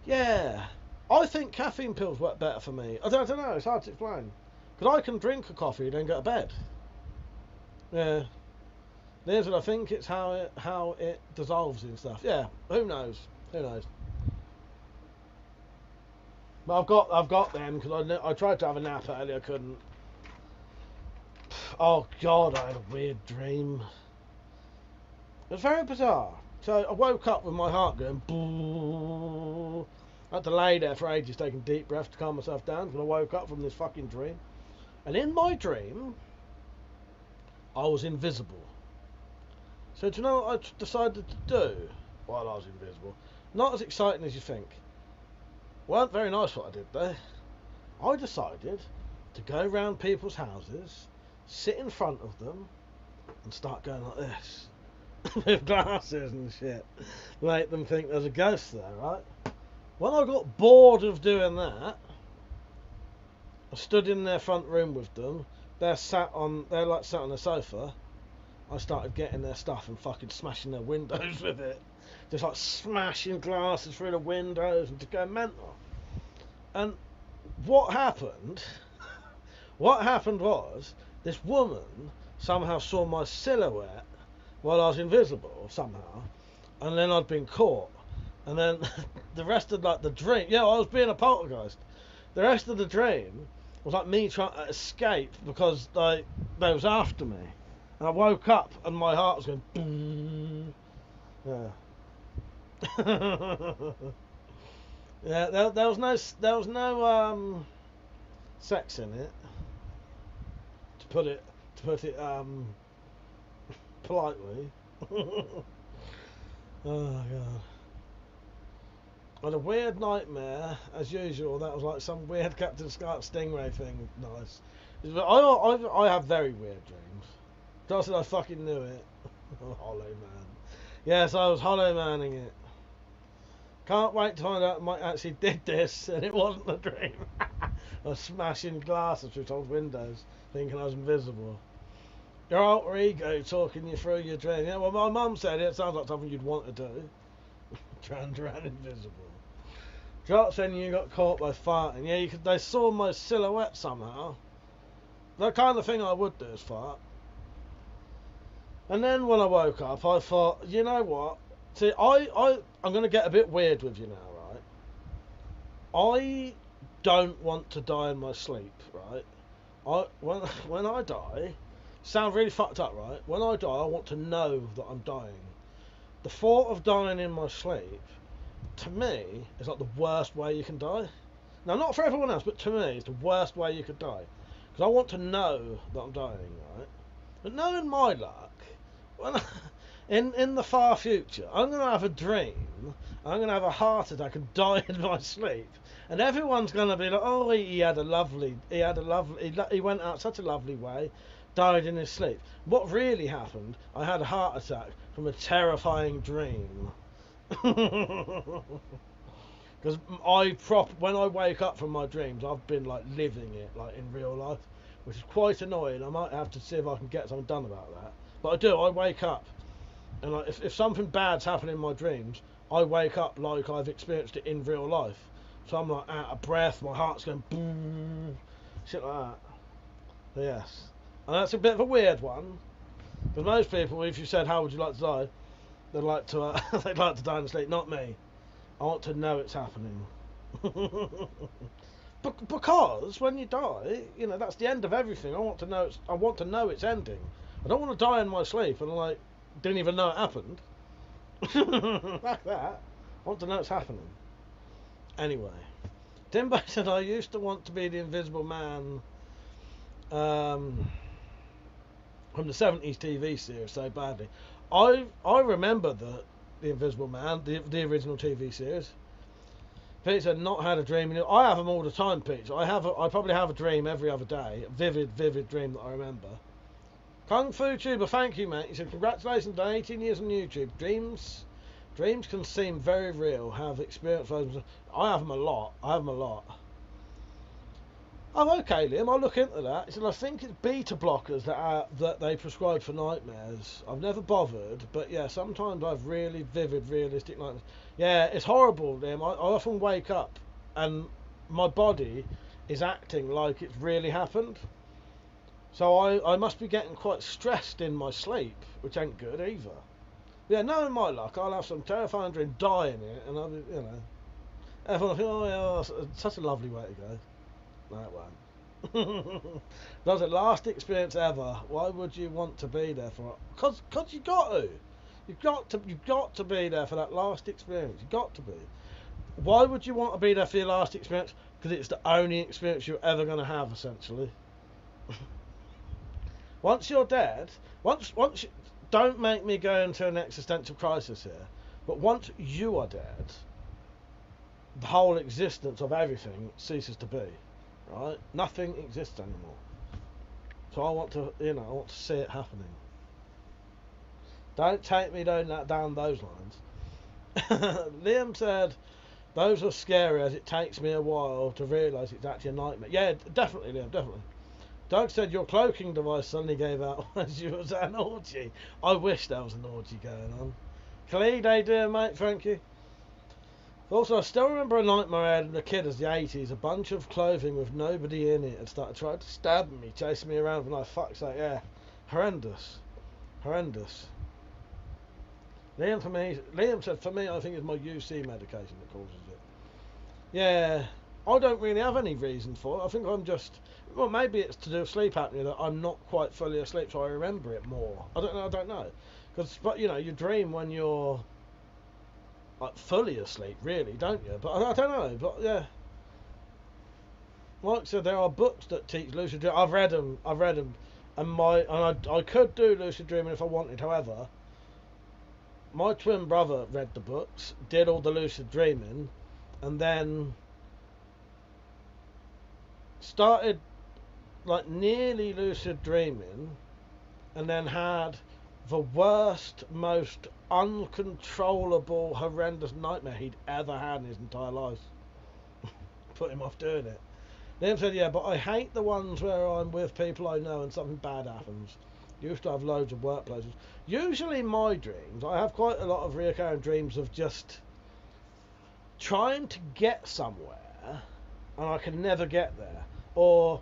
Yeah, I think caffeine pills work better for me. I don't know, it's hard to explain. Because I can drink a coffee and then go to bed. Yeah. There's what I think it's how it dissolves and stuff. Yeah, who knows? Who knows? But I've got them because I tried to have a nap earlier, I couldn't. Oh God, I had a weird dream. It was very bizarre. So I woke up with my heart going boo. I had to lay there for ages taking deep breaths to calm myself down because I woke up from this fucking dream. And in my dream, I was invisible. So do you know what I decided to do while I was invisible? Not as exciting as you think. Weren't very nice what I did there. I decided to go around people's houses, sit in front of them, and start going like this. with glasses and shit, make them think there's a ghost there, right? When I got bored of doing that, I stood in their front room with them. They're sat on the sofa. I started getting their stuff and fucking smashing their windows with it. Just like smashing glasses through the windows and just going mental. And what happened was this woman somehow saw my silhouette while I was invisible somehow, and then I'd been caught. And then the rest of like the dream, I was being a poltergeist. The rest of the dream was like me trying to escape because like they was after me. And I woke up and my heart was going boom. Yeah. Yeah, there was no sex in it. To put it politely. Oh god. I had a weird nightmare, as usual. That was like some weird Captain Scott Stingray thing. Nice. I have very weird dreams. Just that I fucking knew it. Hollow Man. Yes, I was Hollow Manning it. Can't wait to find out Mike actually did this and it wasn't a dream. I was smashing glasses through old windows, thinking I was invisible. Your alter ego talking you through your dream. Yeah, well, my mum said it sounds like something you'd want to do. Turned around invisible. Jot saying you got caught by farting. Yeah, they saw my silhouette somehow. The kind of thing I would do is fart. And then when I woke up, I thought, you know what? See, I'm going to get a bit weird with you now, right? I don't want to die in my sleep, right? When I die, sound really fucked up, right? When I die, I want to know that I'm dying. The thought of dying in my sleep, to me, is like the worst way you can die. Now, not for everyone else, but to me, it's the worst way you could die. Because I want to know that I'm dying, right? But knowing my luck, in the far future, I'm going to have a dream, I'm going to have a heart attack and die in my sleep. And everyone's going to be like, oh, he went out such a lovely way, died in his sleep. What really happened, I had a heart attack from a terrifying dream. Because when I wake up from my dreams, I've been like living it like in real life, which is quite annoying. I might have to see if I can get something done about that. But I do. I wake up, and like, if something bad's happening in my dreams, I wake up like I've experienced it in real life. So I'm like out of breath, my heart's going boom, shit like that. But yes, and that's a bit of a weird one, because most people, if you said how would you like to die, they'd like to die in the sleep. Not me. I want to know it's happening. Because when you die, that's the end of everything. I want to know it's ending. I don't want to die in my sleep and like didn't even know it happened. Like that. I want to know it's happening. Anyway, Timbo said I used to want to be the Invisible Man from the 70s TV series so badly. I remember the Invisible Man, the original TV series. Pete said not had a dream. I have them all the time, Pete. I probably have a dream every other day. A vivid dream that I remember. Kung Fu Tuber, thank you, mate. He said congratulations on 18 years on YouTube. Dreams can seem very real. Have experienced those. I have them a lot. Oh, okay, Liam. I'll look into that. He said I think it's beta blockers that they prescribe for nightmares. I've never bothered, but yeah, sometimes I've really vivid, realistic nightmares. Yeah, it's horrible, Liam. I often wake up and my body is acting like it's really happened. So I must be getting quite stressed in my sleep, which ain't good either. Yeah, knowing my luck, I'll have some terrifying dream, die in it, and I'll be, everyone will think, oh yeah, it's such a lovely way to go. No, it won't. That was the last experience ever. Why would you want to be there for it? Cause you got to. You've got to be there for that last experience. You've got to be. Why would you want to be there for your last experience? Because it's the only experience you're ever going to have, essentially. Once you're dead, don't make me go into an existential crisis here, but once you are dead, the whole existence of everything ceases to be, right? Nothing exists anymore. So I want to see it happening. Don't take me down those lines. Liam said, those are scary as it takes me a while to realise it's actually a nightmare. Yeah, definitely, Liam, definitely. Doug said your cloaking device suddenly gave out as you was at an orgy. I wish there was an orgy going on. Khalid, how you doing, mate? Thank you. Also, I still remember a nightmare I had as a kid as the 80s. A bunch of clothing with nobody in it had started trying to stab me, chasing me around, and I fuck's sake, yeah. Horrendous. Horrendous. Liam said, for me, I think it's my UC medication that causes it. Yeah, I don't really have any reason for it. I think I'm just, well, maybe it's to do with sleep apnea that I'm not quite fully asleep, so I remember it more. I don't know. Because, but you know, you dream when you're like fully asleep, really, don't you? But I don't know. But yeah, like I said, there are books that teach lucid dreaming. I've read them, and I could do lucid dreaming if I wanted. However, my twin brother read the books, did all the lucid dreaming, and then started like nearly lucid dreaming, and then had the worst, most uncontrollable, horrendous nightmare he'd ever had in his entire life. Put him off doing it. Liam said, yeah, but I hate the ones where I'm with people I know and something bad happens. Used to have loads of workplaces. Usually my dreams, I have quite a lot of recurring dreams of just trying to get somewhere and I can never get there. Or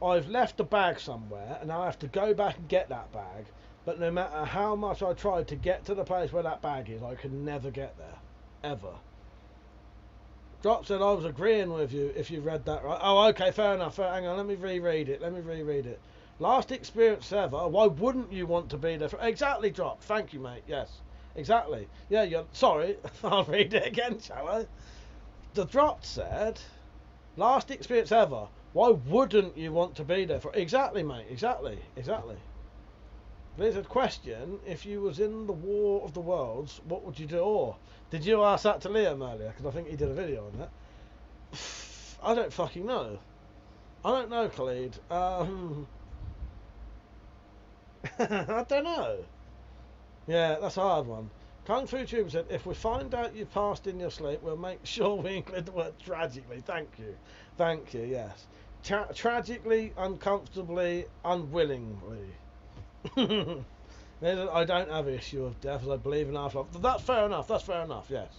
I've left a bag somewhere and I have to go back and get that bag, but no matter how much I try to get to the place where that bag is, I can never get there. Ever. Drop said I was agreeing with you if you read that right. Oh, okay, fair enough. Hang on, let me reread it. Last experience ever. Why wouldn't you want to be there? Exactly, Drop. Thank you, mate. Yes, exactly. Yeah, you're sorry. I'll read it again, shall I? The Drop said, last experience ever. Why wouldn't you want to be there for? Exactly, mate. Exactly. There's a question. If you was in the War of the Worlds, what would you do? Or did you ask that to Liam earlier? Because I think he did a video on that. I don't fucking know. I don't know, Khalid. I don't know. Yeah, that's a hard one. Kung Fu Tube said, if we find out you passed in your sleep, we'll make sure we include the word tragically. Thank you, yes. Tragically, uncomfortably, unwillingly. I don't have an issue of death, as I believe in afterlife. That's fair enough, yes.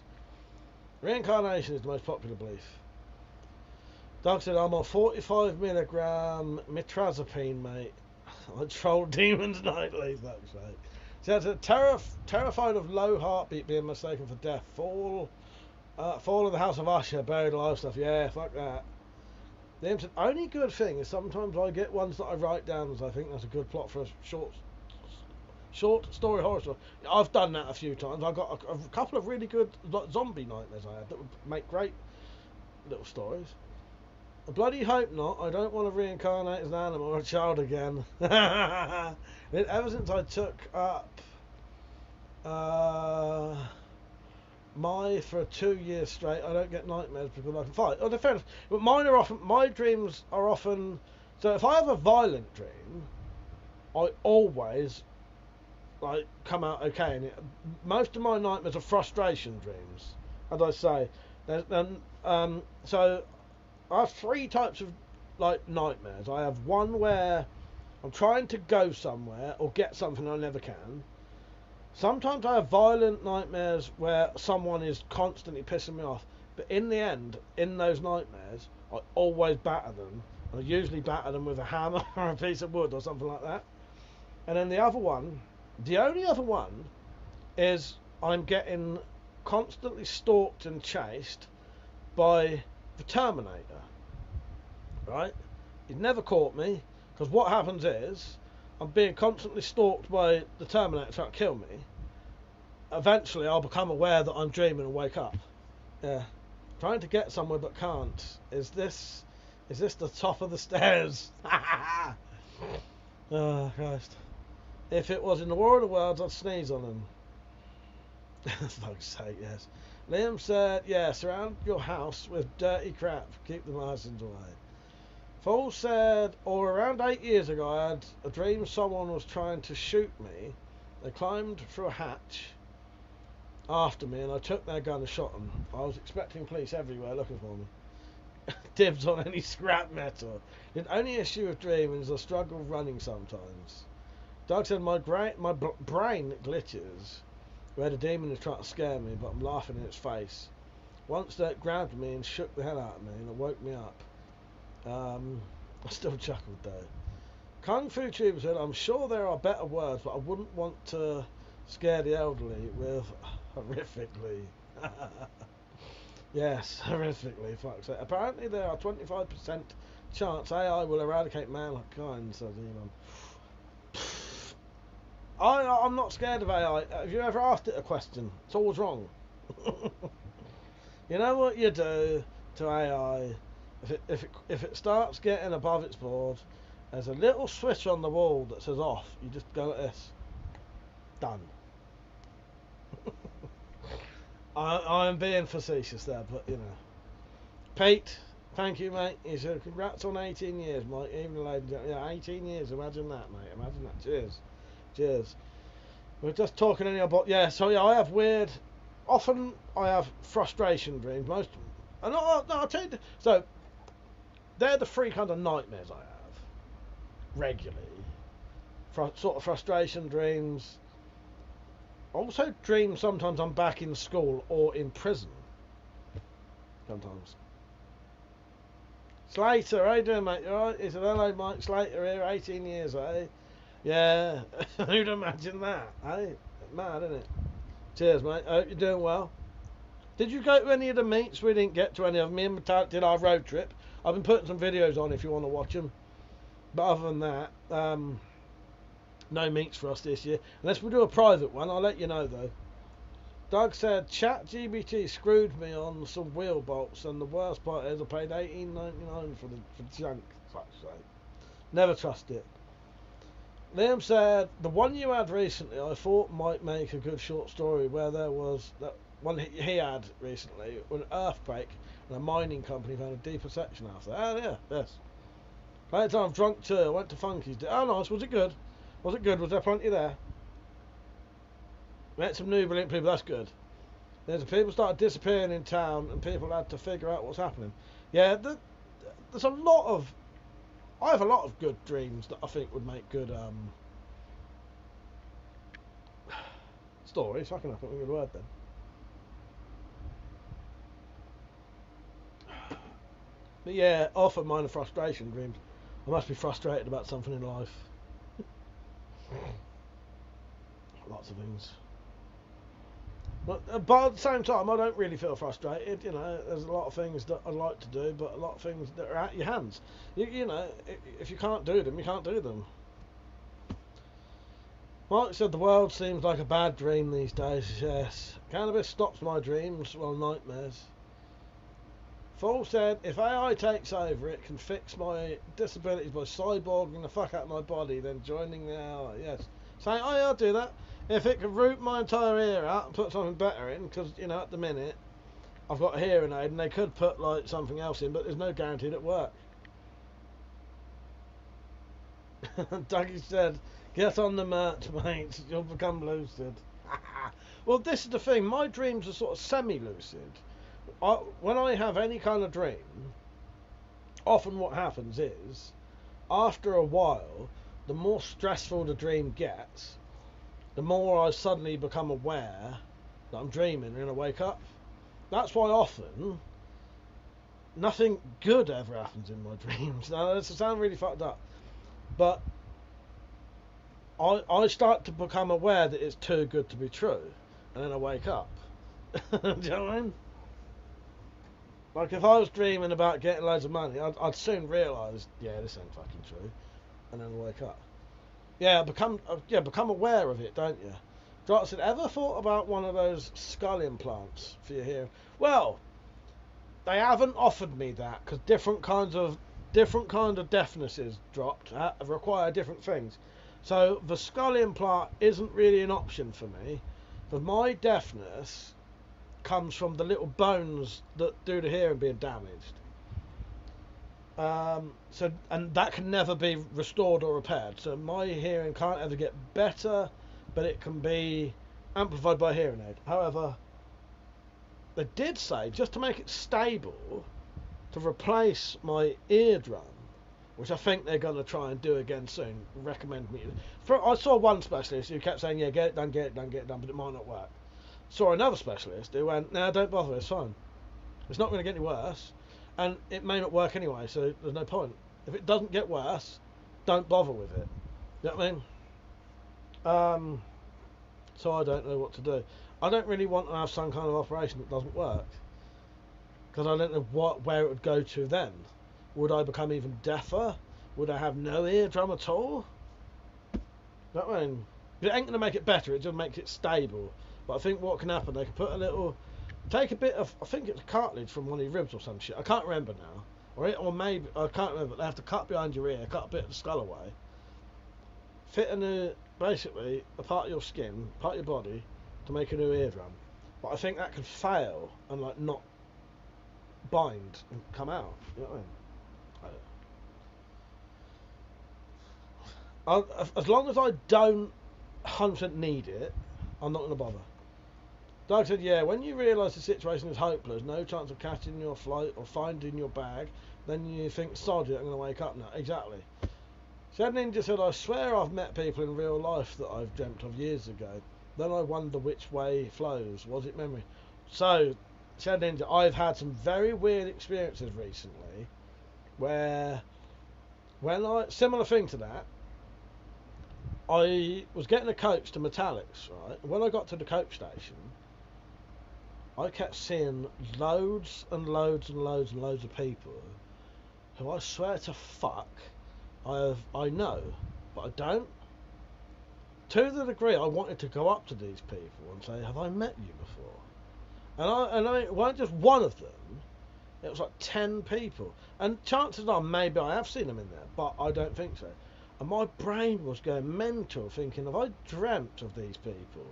Reincarnation is the most popular belief. Doug said, I'm on 45 milligram mitrazapine, mate. I troll demons nightly, that's right. So it's terrified of low heartbeat being mistaken for death. Fall of the House of Usher, buried alive stuff. Yeah, fuck that. Liam said, only good thing is sometimes I get ones that I write down as I think that's a good plot for a short story horror story. I've done that a few times. I've got a couple of really good zombie nightmares I had that would make great little stories. I bloody hope not. I don't want to reincarnate as an animal or a child again. Ever since I took up for 2 years straight, I don't get nightmares because I can fight. Oh, fair enough. But my dreams are often, so if I have a violent dream, I always like come out okay. And most of my nightmares are frustration dreams, as I say. So I have 3 types of like nightmares. I have one where I'm trying to go somewhere or get something I never can. Sometimes I have violent nightmares where someone is constantly pissing me off, but in the end, in those nightmares, I always batter them. I usually batter them with a hammer or a piece of wood or something like that. And then the only other one, is I'm getting constantly stalked and chased by the Terminator. Right? He's never caught me, because what happens is, I'm being constantly stalked by the Terminator trying to kill me. Eventually I'll become aware that I'm dreaming and wake up. Yeah. Trying to get somewhere but can't. Is this the top of the stairs? Oh Christ. If it was in the War of the Worlds, I'd sneeze on them. Fuck's sake, yes. Liam said, yeah, surround your house with dirty crap. Keep the Martians away. Fool said, around 8 years ago, I had a dream someone was trying to shoot me They climbed through a hatch after me, and I took their gun and shot them. I was expecting police everywhere looking for me. Dibs on any scrap metal. The only issue with dreaming is I struggle running sometimes. Doug said my brain glitches where the demon is trying to scare me, but I'm laughing in its face. Once that grabbed me and shook the hell out of me, and it woke me up. I still chuckled though. Kung Fu Tuber said, I'm sure there are better words, but I wouldn't want to scare the elderly with horrifically. Yes, horrifically, fuck's sake. Apparently there are 25% chance AI will eradicate mankind, says Elon. I'm not scared of AI. Have you ever asked it a question? It's always wrong. You know what you do to AI? If it starts getting above its board, there's a little switch on the wall that says off. You just go like this. Done. I'm being facetious there, but you know. Pete, thank you, mate. He said, congrats on 18 years, mate. Even the lady, yeah, 18 years. Imagine that, mate. Imagine that. Cheers. Cheers. We're just talking anyhow, but yeah, so yeah, I have weird. Often I have frustration dreams. Most, and no, I'll tell you. So they're the three kind of nightmares I have regularly. Sort of frustration dreams. Also dream sometimes I'm back in school or in prison. Sometimes. Slater, how you doing, mate? You alright? He said, hello, Mike Slater here, 18 years, eh? Yeah, who'd imagine that, eh? Mad, isn't it? Cheers, mate. I hope you're doing well. Did you go to any of the meets? We didn't get to any of them. Me and Metallic did our road trip. I've been putting some videos on if you want to watch them. But other than that, no meets for us this year. Unless we do a private one, I'll let you know though. Doug said, ChatGPT screwed me on some wheel bolts, and the worst part is I paid $18.99 for the junk. Fuck's sake. Never trust it. Liam said, the one you had recently I thought might make a good short story, where there was that one he had recently, an earthquake and a mining company found a deeper section after. Oh yeah, yes. Later I'm drunk too, I went to Funky's. Oh nice, was it good? Was it good? Was there plenty there? Met some new brilliant people, that's good. There's people started disappearing in town and people had to figure out what's happening. Yeah, there's a lot of... I have a lot of good dreams that I think would make good stories. Fucking up, a good word then. But yeah, often mine are frustration dreams. I must be frustrated about something in life. Lots of things. But at the same time, I don't really feel frustrated. You know, there's a lot of things that I'd like to do, but a lot of things that are out your hands. You know, if you can't do them, you can't do them. Mike said the world seems like a bad dream these days. Yes. Cannabis stops my dreams, well, nightmares. Fool said, if AI takes over, it can fix my disabilities by cyborging the fuck out of my body, then joining the AI. Yes. Saying, oh yeah, I'll do that. If it could root my entire ear out and put something better in, because, you know, at the minute, I've got a hearing aid and they could put, like, something else in, but there's no guarantee it'll work. Dougie said, get on the merch, mate, you'll become lucid. Well, this is the thing, my dreams are sort of semi-lucid. When I have any kind of dream, often what happens is, after a while, the more stressful the dream gets, the more I suddenly become aware that I'm dreaming and I wake up. That's why often nothing good ever happens in my dreams. Now, this sounds really fucked up, but I start to become aware that it's too good to be true, and then I wake up. Do you know what I mean? Like if I was dreaming about getting loads of money, I'd soon realise, yeah, this ain't fucking true, and then I wake up. Yeah, become aware of it, don't you? Drop said, ever thought about one of those skull implants for your hearing? Well, they haven't offered me that because different kind of deafnesses dropped require different things. So the skull implant isn't really an option for me. But my deafness comes from the little bones that do the hearing being damaged. And that can never be restored or repaired. So my hearing can't ever get better but it can be amplified by hearing aid. However, they did say, just to make it stable, to replace my eardrum, which I think they're going to try and do again soon, recommend me. I saw one specialist who kept saying, yeah, get it done, but it might not work. Saw another specialist who went, no, don't bother, it's fine. It's not going to get any worse, and it may not work anyway, so there's no point. If it doesn't get worse, don't bother with it. You know what I mean? So I don't know what to do. I don't really want to have some kind of operation that doesn't work, because I don't know where it would go to then. Would I become even deafer? Would I have no eardrum at all? You know what I mean? It ain't going to make it better, it just makes it stable. But I think what can happen, they can put a little, take a bit of, I think it's cartilage from one of your ribs or some shit, I can't remember now. Or maybe, I can't remember, they have to cut behind your ear, cut a bit of the skull away. Fit a new, basically, a part of your skin, part of your body, to make a new eardrum. But I think that could fail and like not bind and come out. You know what I mean? As long as I don't 100% need it, I'm not going to bother. Doug said, yeah, when you realise the situation is hopeless, no chance of catching your flight or finding your bag, then you think, sod it, I'm going to wake up now. Exactly. Shad Ninja said, I swear I've met people in real life that I've dreamt of years ago. Then I wonder which way flows. Was it memory? So, Shad Ninja, I've had some very weird experiences recently where, similar thing to that, I was getting a coach to Metallics, right? And when I got to the coach station, I kept seeing loads and loads and loads and loads of people who I swear to fuck I know, but I don't. To the degree I wanted to go up to these people and say, have I met you before? And it weren't just one of them, it was like 10 people. And chances are maybe I have seen them in there, but I don't think so. And my brain was going mental thinking, have I dreamt of these people?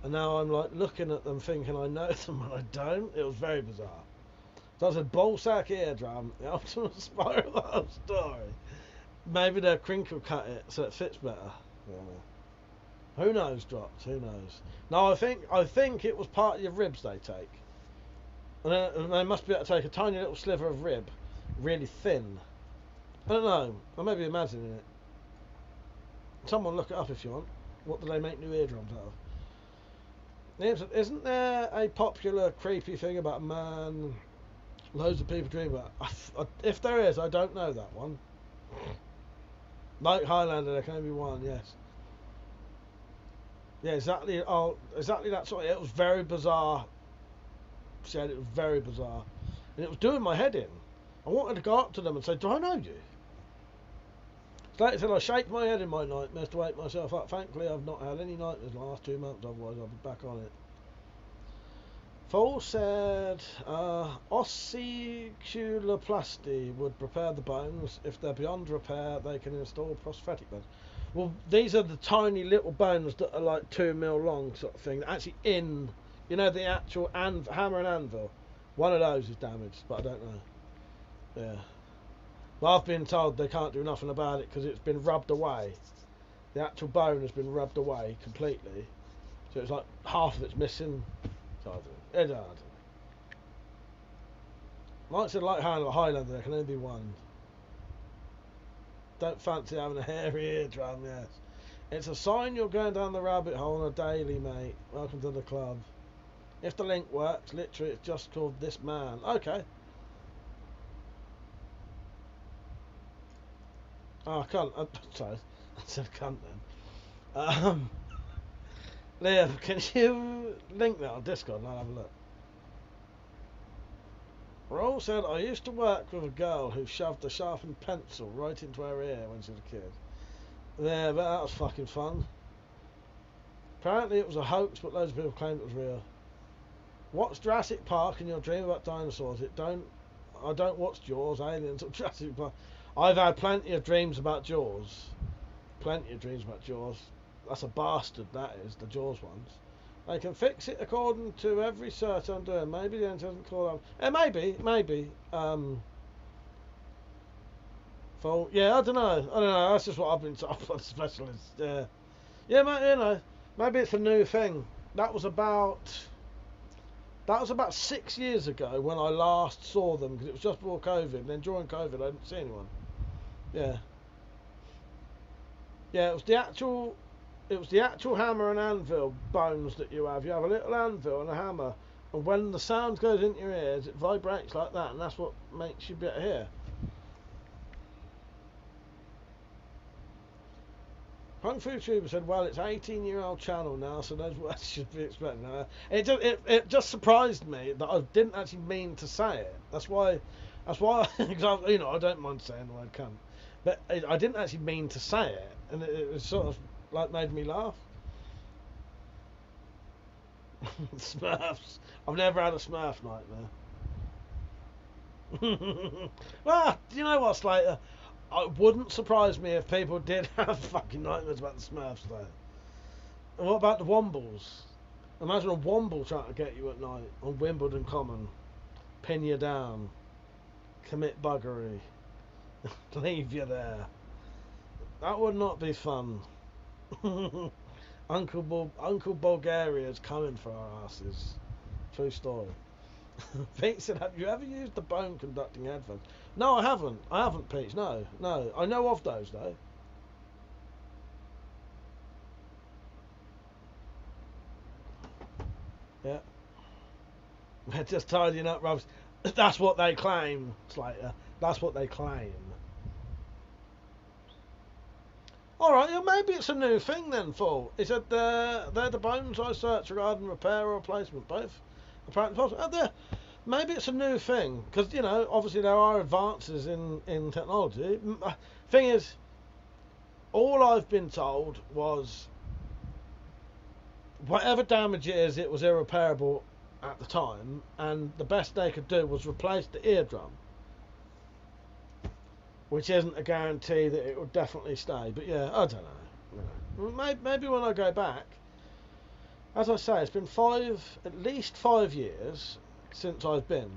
And now I'm like looking at them thinking I know them and I don't. It was very bizarre. So I said, ballsack eardrum, the ultimate spiral of the whole story. Maybe they'll crinkle cut it so it fits better. Yeah. Who knows, Drops? Who knows? No, I think it was part of your ribs they take. And they must be able to take a tiny little sliver of rib, really thin. I don't know. I may be imagining it. Someone look it up if you want. What do they make new eardrums out of? Isn't there a popular creepy thing about a man loads of people dream about? If there is, I don't know that one. Like Highlander, there can only be one, yes. Yeah, exactly. Oh, exactly that sort of, it was very bizarre. Said it was very bizarre. And it was doing my head in. I wanted to go up to them and say, do I know you? Like I said, I shake my head in my nightmares to wake myself up. Thankfully, I've not had any nightmares in the last 2 months, otherwise I'll be back on it. Foal said, ossiculoplasty would prepare the bones. If they're beyond repair, they can install prosthetic bones. Well, these are the tiny little bones that are like 2 mil long sort of thing. Actually in, you know, the actual hammer and anvil. One of those is damaged, but I don't know. Yeah. But I've been told they can't do nothing about it because it's been rubbed away. The actual bone has been rubbed away completely. So it's like half of it's missing. So I don't know. Like I said, like Highlander, there can only be one. Don't fancy having a hairy eardrum, yes. It's a sign you're going down the rabbit hole on a daily, mate. Welcome to the club. If the link works, literally it's just called This Man. Okay. Oh, I can't. Sorry, I said cunt then. Liam, can you link that on Discord and I'll have a look? Roll said, I used to work with a girl who shoved a sharpened pencil right into her ear when she was a kid. Yeah, but that was fucking fun. Apparently it was a hoax, but loads of people claimed it was real. Watch Jurassic Park and you'll dream about dinosaurs. I don't watch Jaws, Aliens, or Jurassic Park. I've had plenty of dreams about Jaws. Plenty of dreams about Jaws. That's a bastard, that is, the Jaws ones. They can fix it according to every search I'm doing. Maybe the answer doesn't call out. Maybe. Yeah, I don't know. That's just what I've been told by the specialists. Yeah, mate, you know. Maybe it's a new thing. That was about 6 years ago when I last saw them, because it was just before COVID. And then during COVID, I didn't see anyone. Yeah. Yeah, it was the actual hammer and anvil bones that you have. You have a little anvil and a hammer, and when the sound goes into your ears, it vibrates like that, and that's what makes you be able to hear. Kung Fu Tuber said, "Well, it's an 18-year-old channel now, so those words should be expected." It just surprised me that I didn't actually mean to say it. That's why, example, you know, I don't mind saying the word cunt, but I didn't actually mean to say it, and it was sort of like made me laugh. Smurfs. I've never had a Smurf nightmare. Well, you know what, Slater? It wouldn't surprise me if people did have fucking nightmares about the Smurfs, though. And what about the Wombles? Imagine a Womble trying to get you at night on Wimbledon Common, pin you down, commit buggery, leave you there. That would not be fun. Uncle Bulgaria's coming for our asses. True story. Pete said, "Have you ever used the bone conducting headphones?" No, I haven't. I haven't, Pete. No. I know of those, though. Yeah. They're just tidying up rubs. That's what they claim, Slater. That's what they claim. Alright, yeah, maybe it's a new thing then, Full. Is it they're the bones I search regarding repair or replacement? Both? Apparently possible. Maybe it's a new thing, because, you know, obviously there are advances in technology. Thing is, all I've been told was whatever damage it is, it was irreparable at the time, and the best they could do was replace the eardrum, which isn't a guarantee that it will definitely stay. But yeah, I don't know. Maybe when I go back, as I say, it's been at least 5 years since I've been.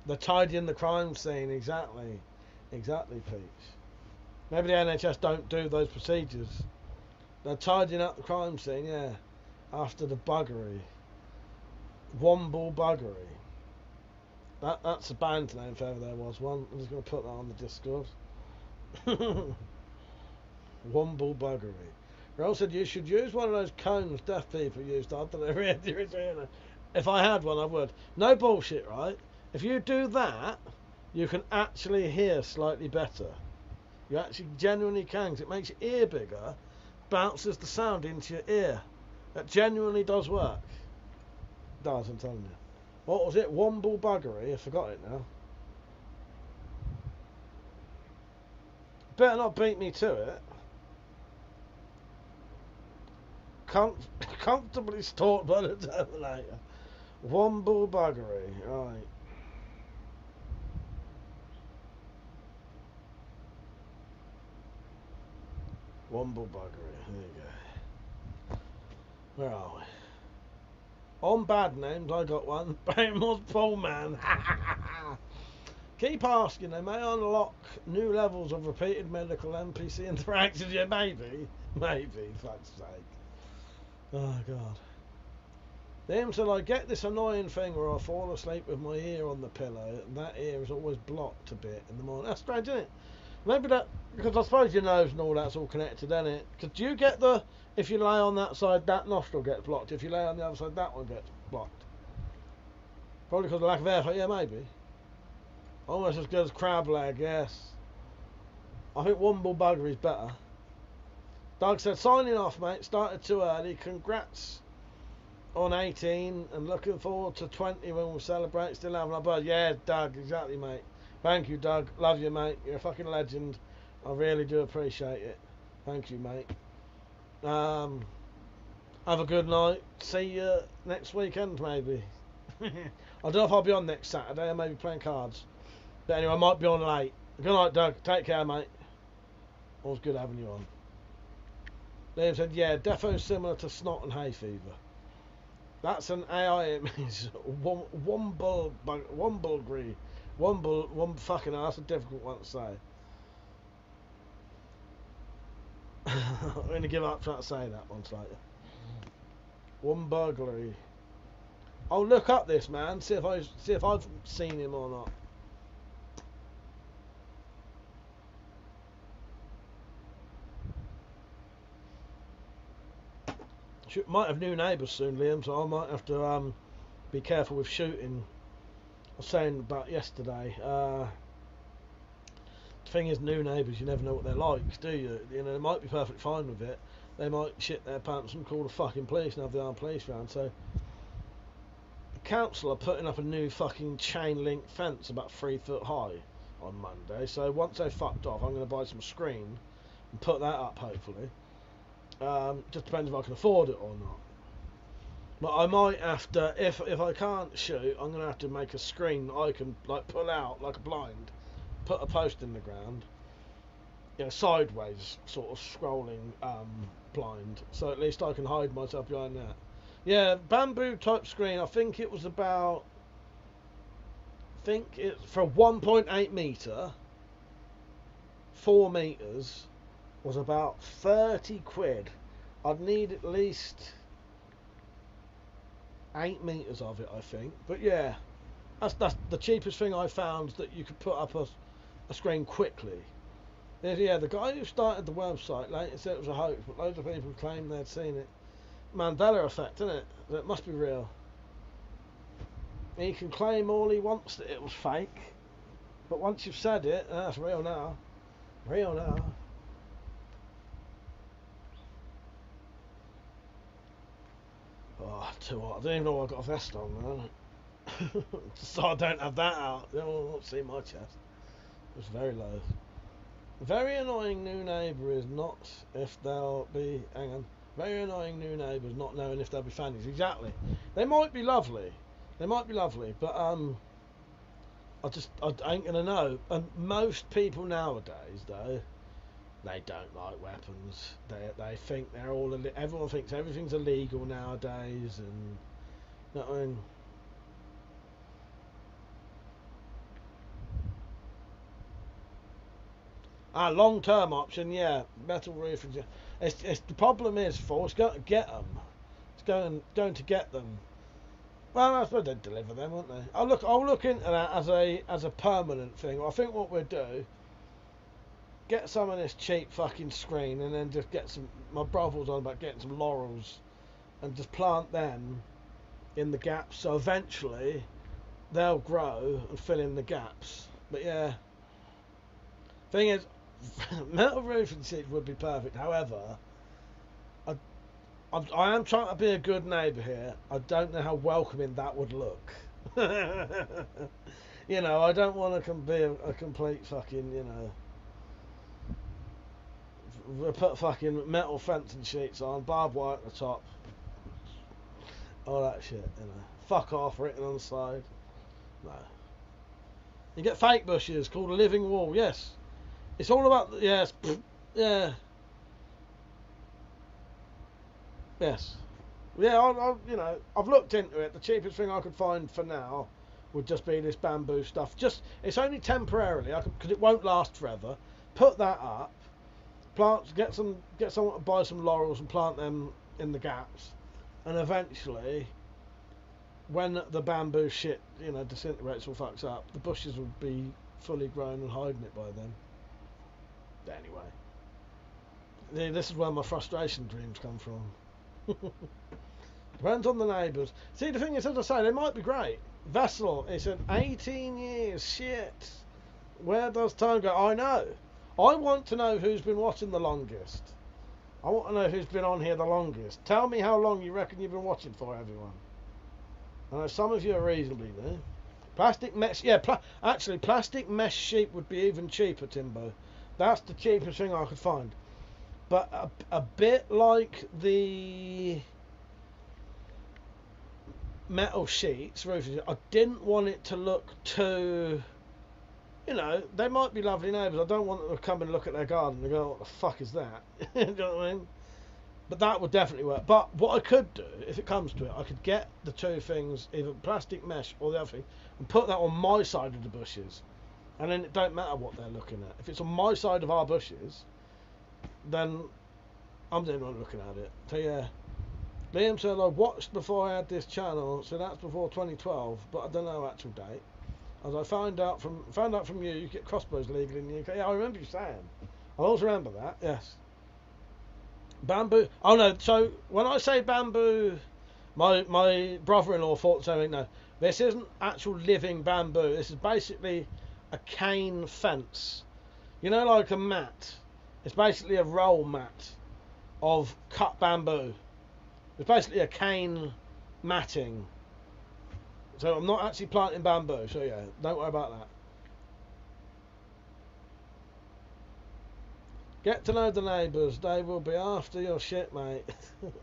They're tidying the crime scene, exactly, Pete. Maybe the NHS don't do those procedures. They're tidying up the crime scene, yeah, after the buggery. Womble buggery. That's a band name if ever there was one. I'm just going to put that on the Discord. Womble buggery. Earl said you should use one of those cones deaf people used after they read the original. If I had one, I would. No bullshit, right? If you do that, you can actually hear slightly better. You actually genuinely can, because it makes your ear bigger, bounces the sound into your ear. That genuinely does work. It does, I'm telling you. What was it? Womble buggery? I forgot it now. Better not beat me to it. Comfortably stalked by the Terminator. Womble buggery. Right. Womble buggery. There you go. Where are we? On bad names, I got one. Brainless Bull Man. Keep asking, they may unlock new levels of repeated medical NPC interactions. Yeah, maybe. Maybe, fuck's sake. Oh, God. Then said, I get this annoying thing where I fall asleep with my ear on the pillow, and that ear is always blocked a bit in the morning. That's strange, isn't it? Maybe that, because I suppose your nose and all that's all connected, isn't it? Because do you get if you lay on that side, that nostril gets blocked. If you lay on the other side, that one gets blocked. Probably because of lack of air. Yeah, maybe. Almost as good as crab leg, yes. I think Womble buggery is better. Doug said, signing off, mate. Started too early. Congrats on 18 and looking forward to 20 when we celebrate. Still having our birthday. Yeah, Doug, exactly, mate. Thank you, Doug. Love you, mate. You're a fucking legend. I really do appreciate it. Thank you, mate. Have a good night. See you next weekend, maybe. I don't know if I'll be on next Saturday. I may be playing cards. But anyway, I might be on late. Good night, Doug. Take care, mate. Always good having you on. Liam said, yeah, defo's similar to snot and hay fever. That's an AI image. Womblegree. Fucking hell, that's a difficult one to say. I'm going to give up trying to say that one later. One burglary. I'll look up this man, see if I've seen him or not. Might have new neighbours soon, Liam, so I might have to be careful with shooting. I was saying about yesterday. The thing is, new neighbours, you never know what they're like, do you? You know, they might be perfectly fine with it. They might shit their pants and call the fucking police and have the armed police round. So the council are putting up a new fucking chain link fence about 3 foot high on Monday. So once they've fucked off, I'm going to buy some screen and put that up, hopefully. Just depends if I can afford it or not. But I might have to, if I can't shoot, I'm going to have to make a screen that I can like pull out like a blind, put a post in the ground, you know, sideways sort of scrolling blind, so at least I can hide myself behind that. Yeah, bamboo type screen. I think it was about, for 1.8 meter, 4 meters. Was about 30 quid. I'd need at least 8 meters of it, I think. But yeah, that's the cheapest thing I found that you could put up a screen quickly. Yeah, the guy who started the website later said it was a hoax, but loads of people claimed they'd seen it. Mandela effect, isn't it? It must be real. He can claim all he wants that it was fake, but once you've said it, that's real now. Real now. Oh, too hot. I don't even know I've got a vest on, man. So I don't have that out. They won't see my chest. It's very low. Very annoying new neighbour is not if they'll be... Hang on. Very annoying new neighbours not knowing if they'll be fannies. Exactly. They might be lovely. They might be lovely, but I ain't gonna know. And most people nowadays, though, they don't like weapons. They think they're all... Everyone thinks everything's illegal nowadays, and... You know what I mean? Long-term option, yeah. Metal roofing. It's the problem is, it's going to get them. It's going to get them. Well, I suppose they'd deliver them, won't they? I'll look into that as a permanent thing. I think what we'll do, get some of this cheap fucking screen, and then just get some... My brother was on about getting some laurels and just plant them in the gaps, so eventually they'll grow and fill in the gaps. But yeah, thing is, metal roofing sheets would be perfect. However, I am trying to be a good neighbour here. I don't know how welcoming that would look. You know, I don't want to be a complete fucking, you know... Put fucking metal fencing sheets on, barbed wire at the top, all that shit, you know. Fuck off written on the side. No. You get fake bushes called a living wall. Yes, it's all about... Yes. Yeah. Yes. Yeah, you know, I've looked into it. The cheapest thing I could find for now would just be this bamboo stuff. It's only temporarily, because it won't last forever. Put that up. Get someone to buy some laurels and plant them in the gaps, and eventually, when the bamboo shit, you know, disintegrates or fucks up, the bushes will be fully grown and hiding it by then. Anyway, this is where my frustration dreams come from. Depends on the neighbours. See, the thing is, as I say, they might be great. Vessel, he said 18 years. Shit. Where does time go? I know. I want to know who's been watching the longest. I want to know who's been on here the longest. Tell me how long you reckon you've been watching for, everyone. I know some of you are reasonably new. Plastic mesh, yeah, actually plastic mesh sheet would be even cheaper, Timbo. That's the cheapest thing I could find. But a bit like the metal sheets, I didn't want it to look too... You know, they might be lovely neighbours. I don't want them to come and look at their garden and go, what the fuck is that? You know what I mean? But that would definitely work. But what I could do, if it comes to it, I could get the two things, either plastic mesh or the other thing, and put that on my side of the bushes. And then it don't matter what they're looking at. If it's on my side of our bushes, then I'm the only one looking at it. So yeah, Liam said, I watched before I had this channel, so that's before 2012, but I don't know actual date. As I found out from you get crossbows legal in the UK. Yeah, I remember you saying. I also remember that, yes. Bamboo. Oh no, so when I say bamboo, my brother-in-law thought something. No, this isn't actual living bamboo. This is basically a cane fence. You know, like a mat. It's basically a roll mat of cut bamboo. It's basically a cane matting. So I'm not actually planting bamboo. So yeah, don't worry about that. Get to know the neighbours. They will be after your shit, mate.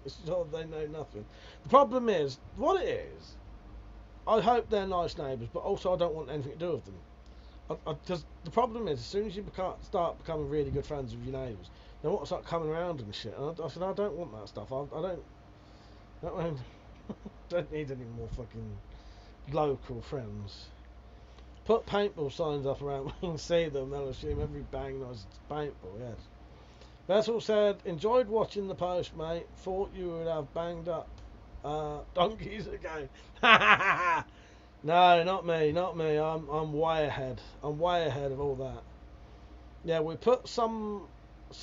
It's sure they know nothing. The problem is, what it is, I hope they're nice neighbours, but also I don't want anything to do with them. Because the problem is, as soon as you start becoming really good friends with your neighbours, they want to start coming around and shit. And I said, I don't want that stuff. I don't need any more fucking local friends. Put paintball signs up around where you can see them. They'll assume every bang knows it's paintball, yes. Vessel said, enjoyed watching the post, mate. Thought you would have banged up donkeys again. No, not me. I'm way ahead. I'm way ahead of all that. Yeah, we put some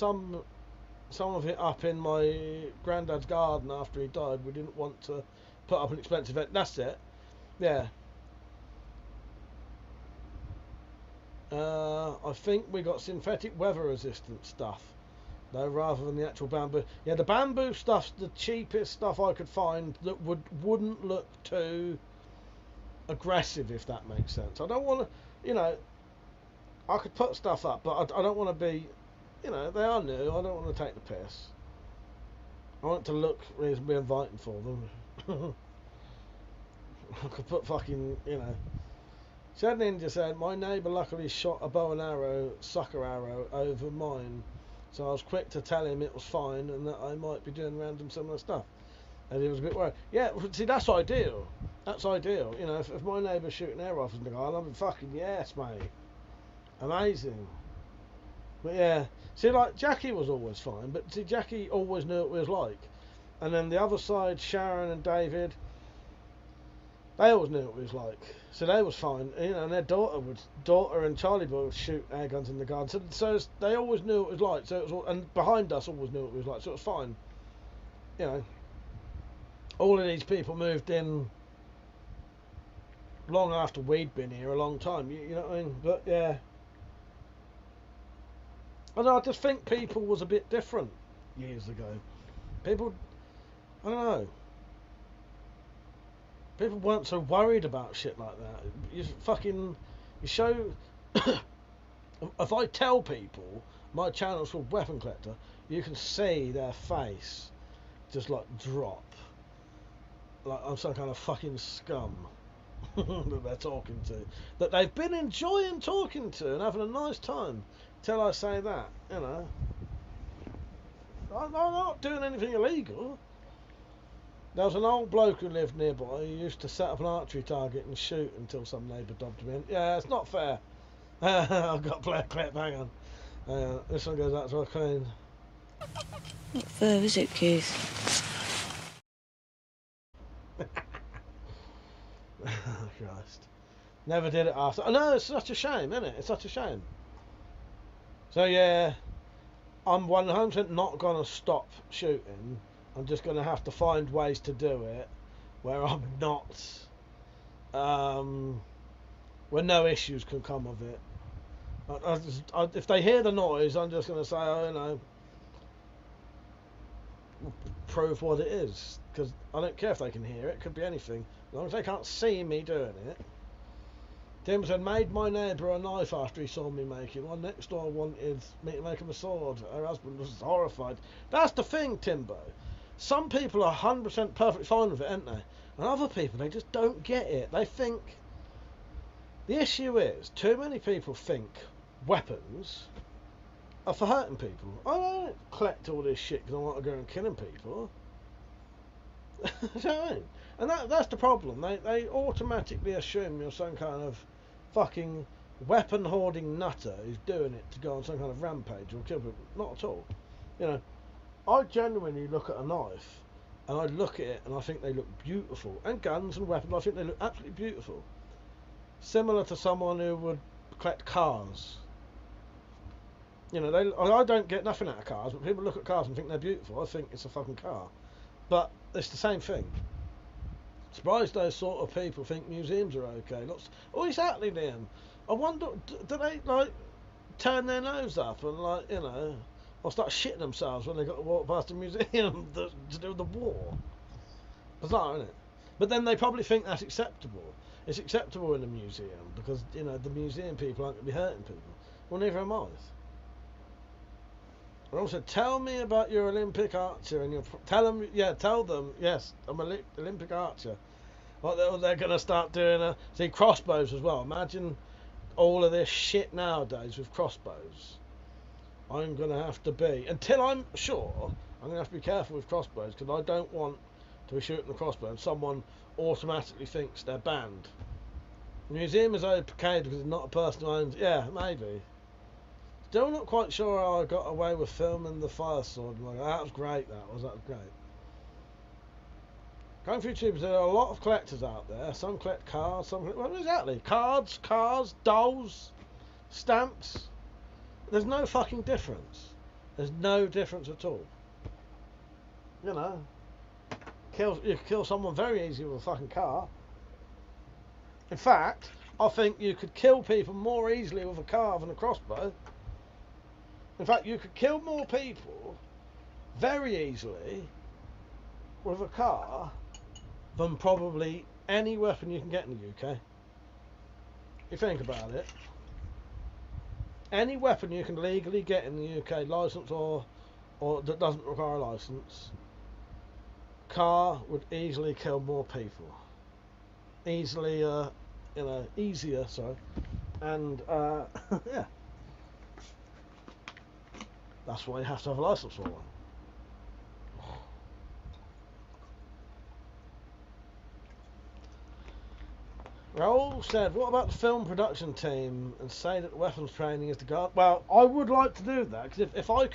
of it up in my granddad's garden after he died. We didn't want to put up an expensive event. That's it. Yeah. I think we got synthetic weather resistant stuff though, rather than the actual bamboo. Yeah, the bamboo stuff's the cheapest stuff I could find that wouldn't look too aggressive, if that makes sense. I don't want to, you know, I could put stuff up, but I don't want to be, you know, they are new. I don't want to take the piss. I want it to look reasonably inviting for them. I could put fucking, you know. Shed Ninja said, my neighbour luckily shot a bow and arrow, sucker arrow, over mine, so I was quick to tell him it was fine and that I might be doing random similar stuff. And he was a bit worried. Yeah, see, that's ideal. That's ideal. You know, if my neighbour's shooting air rifles in the garden, I'm fucking yes, mate. Amazing. But yeah, see, like, Jackie was always fine, but see, Jackie always knew what it was like. And then the other side, Sharon and David, they always knew what it was like, so they was fine. You know, and their daughter and Charlie Boy would shoot air guns in the garden. So they always knew what it was like. So it was all, and behind us always knew what it was like. So it was fine. You know, all of these people moved in long after we'd been here a long time. You know what I mean? But yeah, I just think people was a bit different years ago. People, I don't know. People weren't so worried about shit like that. You show. If I tell people my channel's called Weapon Collector, you can see their face just like drop. Like I'm some kind of fucking scum that they're talking to. That they've been enjoying talking to and having a nice time till I say that, you know. I'm not doing anything illegal. There was an old bloke who lived nearby who used to set up an archery target and shoot until some neighbour dobbed him in. Yeah, it's not fair. I've got to play a clip, hang on. This one goes out to our queen. Not fair, is it, Keith? Oh, Christ. Never did it after. Oh, no, it's such a shame, isn't it? It's such a shame. So, yeah, I'm 100% not going to stop shooting. I'm just going to have to find ways to do it where I'm not, where no issues can come of it. If they hear the noise, I'm just going to say, oh, you know, prove what it is. Because I don't care if they can hear it. It could be anything. As long as they can't see me doing it. Tim said, made my neighbour a knife after he saw me making one. Next door wanted me to make him a sword. Her husband was horrified. That's the thing, Timbo. Some people are 100% perfectly fine with it, aren't they? And other people, they just don't get it. They think... The issue is, too many people think weapons are for hurting people. I don't collect all this shit because I want to go and killing people. You know what I mean? And that's the problem. They automatically assume you're some kind of fucking weapon hoarding nutter who's doing it to go on some kind of rampage or kill people. Not at all. You know, I genuinely look at a knife and I look at it and I think they look beautiful. And guns and weapons, I think they look absolutely beautiful. Similar to someone who would collect cars. You know, I don't get nothing out of cars, but people look at cars and think they're beautiful. I think it's a fucking car. But it's the same thing. Surprised those sort of people think museums are okay. Oh, exactly, Liam. I wonder, do they, like, turn their nose up and, like, you know, or start shitting themselves when they got to walk past a museum to do the war? Bizarre, isn't it? But then they probably think that's acceptable. It's acceptable in a museum because, you know, the museum people aren't going to be hurting people. Well, neither am I. And also, tell me about your Olympic archer and tell them, yes, I'm an Olympic archer. Like they're going to start doing crossbows as well. Imagine all of this shit nowadays with crossbows. I'm going to have to be, until I'm sure, I'm going to have to be careful with crossbows because I don't want to be shooting a crossbow and someone automatically thinks they're banned. The museum is okay because it's not a person who owns. Yeah, maybe. Still not quite sure how I got away with filming the fire sword. That was great. That was great. Going through tubes, there are a lot of collectors out there. Some collect cards, well, exactly. Cards, cars, dolls, stamps. There's no fucking difference. There's no difference at all. You know, you can kill someone very easily with a fucking car. In fact, I think you could kill people more easily with a car than a crossbow. In fact, you could kill more people very easily with a car than probably any weapon you can get in the UK. You think about it. Any weapon you can legally get in the UK, licensed or that doesn't require a license, car would easily kill more people. Easier, sorry. And, yeah. That's why you have to have a license for one. Raoul said, what about the film production team and say that weapons training is the guard? Well, I would like to do that because if I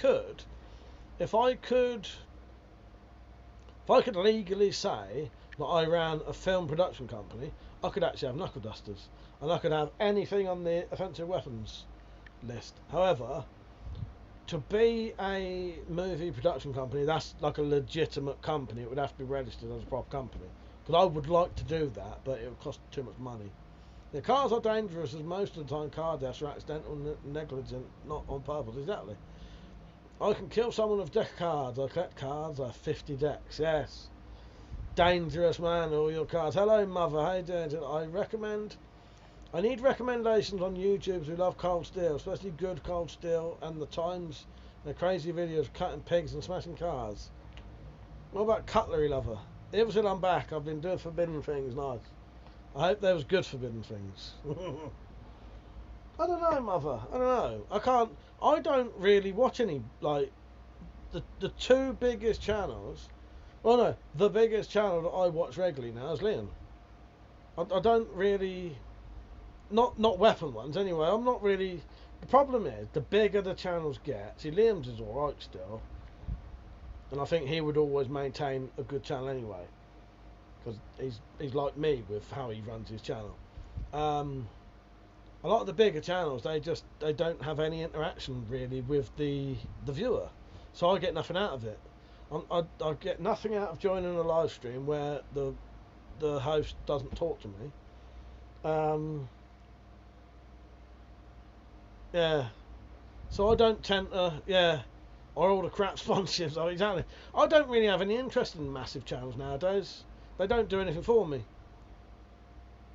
could legally say that I ran a film production company, I could actually have knuckle dusters and I could have anything on the offensive weapons list. However, to be a movie production company, that's like a legitimate company. It would have to be registered as a proper company. Because I would like to do that, but it would cost too much money. The cars are dangerous, as most of the time car deaths are accidental and negligent, not on purpose. Exactly. I can kill someone with deck of cards. I collect cards. I have 50 decks. Yes. Dangerous, man. All your cards. Hello, mother. How you doing? I need recommendations on YouTubers who love Cold Steel, especially good Cold Steel, and the times the crazy videos cutting pigs and smashing cars. What about Cutlery Lover? Ever since I'm back, I've been doing forbidden things. Nice. I hope there was good forbidden things. I don't know, mother. I don't know. I don't really watch any, like, the two biggest channels. Well, no, the biggest channel that I watch regularly now is Liam. I don't really, not weapon ones anyway. I'm not really. The problem is, the bigger the channels get. See, Liam's is alright still. And I think he would always maintain a good channel anyway, because he's like me with how he runs his channel. A lot of the bigger channels, they don't have any interaction really with the viewer, so I get nothing out of it. I get nothing out of joining a live stream where the host doesn't talk to me. Yeah, so I don't tend to or all the crap sponsorships. Oh, exactly. I don't really have any interest in massive channels nowadays. They don't do anything for me.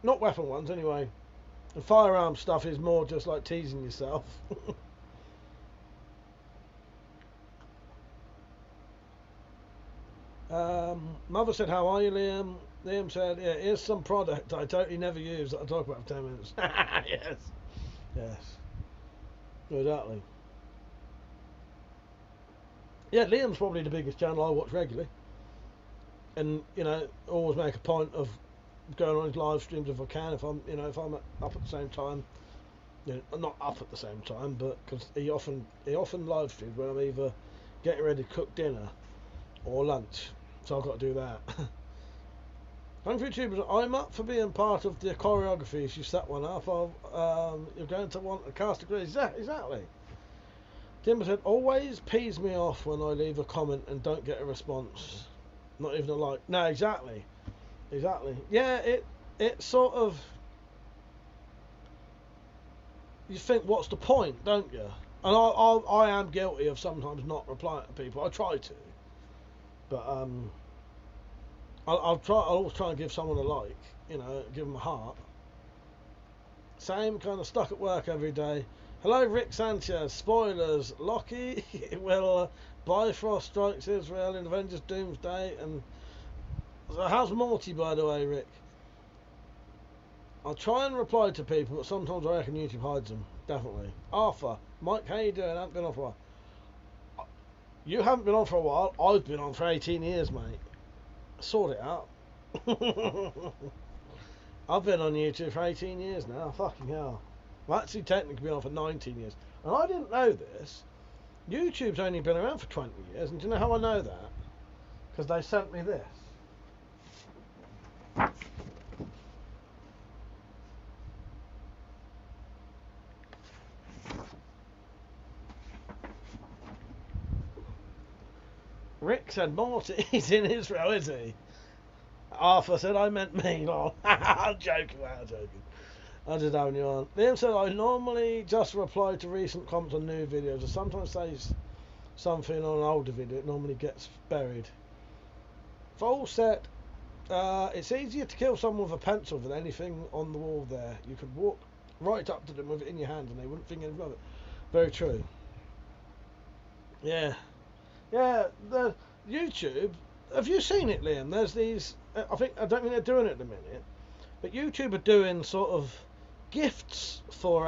Not weapon ones, anyway. And firearm stuff is more just like teasing yourself. Mother said, how are you, Liam? Liam said, yeah, here's some product I totally never use that I'll talk about for 10 minutes. Yes. Yes. Exactly. Yeah, Liam's probably the biggest channel I watch regularly, and always make a point of going on his live streams if I can. If I'm up at the same time, not up at the same time, but because he often live streams when I'm either getting ready to cook dinner or lunch. So I've got to do that. Thank you, YouTubers. I'm up for being part of the choreography. If you set one up, you're going to want a cast of grills. Exactly. Timber said, always pees me off when I leave a comment and don't get a response. Not even a like. No, exactly. Exactly. Yeah, it sort of... You think, what's the point, don't you? And I am guilty of sometimes not replying to people. I try to. But, I'll always try and give someone a like. You know, give them a heart. Same kind of stuck at work every day. Hello, Rick Sanchez. Spoilers. Loki will Bifrost strikes Israel in Avengers Doomsday. And so how's Morty, by the way, Rick? I'll try and reply to people, but sometimes I reckon YouTube hides them. Definitely. Arthur. Mike, how you doing? I haven't been on for a while. You haven't been on for a while. I've been on for 18 years, mate. Sort it out. I've been on YouTube for 18 years now. Fucking hell. I've actually technically been on for 19 years. And I didn't know this. YouTube's only been around for 20 years. And do you know how I know that? Because they sent me this. Rick said, Morty, he's in Israel, is he? Arthur said, I meant me, lol. I'm joking, man, I'm joking. I'm just having you on. Liam said, I normally just reply to recent comments on new videos. I sometimes say something on an older video. It normally gets buried. Full set. It's easier to kill someone with a pencil than anything on the wall there. You could walk right up to them with it in your hand and they wouldn't think anything of it. Very true. Yeah. Yeah, the YouTube. Have you seen it, Liam? There's these. I don't think they're doing it at the minute, but YouTube are doing sort of gifts for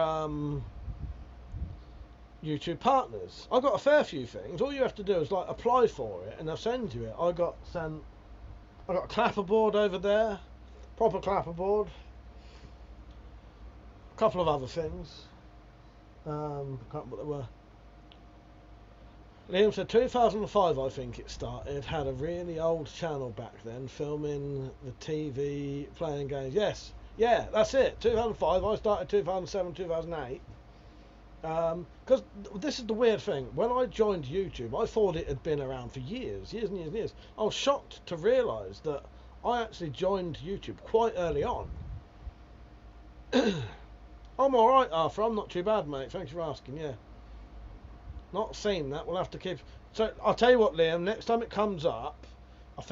YouTube partners. I got a fair few things. All you have to do is like apply for it, and they'll send you it. I got a clapperboard over there, proper clapperboard. A couple of other things. I can't remember what they were. Liam said 2005 I think it started, had a really old channel back then, filming the TV, playing games. Yes, yeah, that's it, 2005, I started 2007, 2008. Because this is the weird thing, when I joined YouTube, I thought it had been around for years and years and years. I was shocked to realise that I actually joined YouTube quite early on. I'm alright, Arthur, I'm not too bad, mate, thanks for asking, yeah. Not seen that. We'll have to keep. So I'll tell you what, Liam. Next time it comes up, I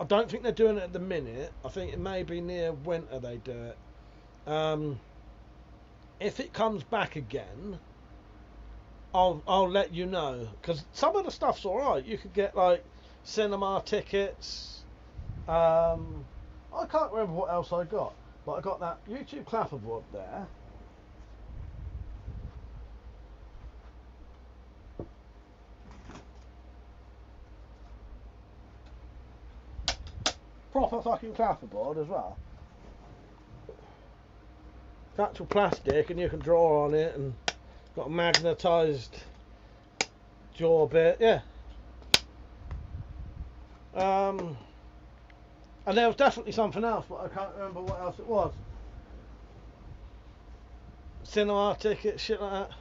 don't think they're doing it at the minute. I think it may be near winter they do it. If it comes back again, I'll let you know. Because some of the stuff's all right. You could get like cinema tickets. I can't remember what else I got, but I got that YouTube clapperboard there. Proper fucking clapperboard as well. It's actual plastic and you can draw on it and got a magnetised jaw bit, yeah. And there was definitely something else, but I can't remember what else it was. Cinema tickets, shit like that.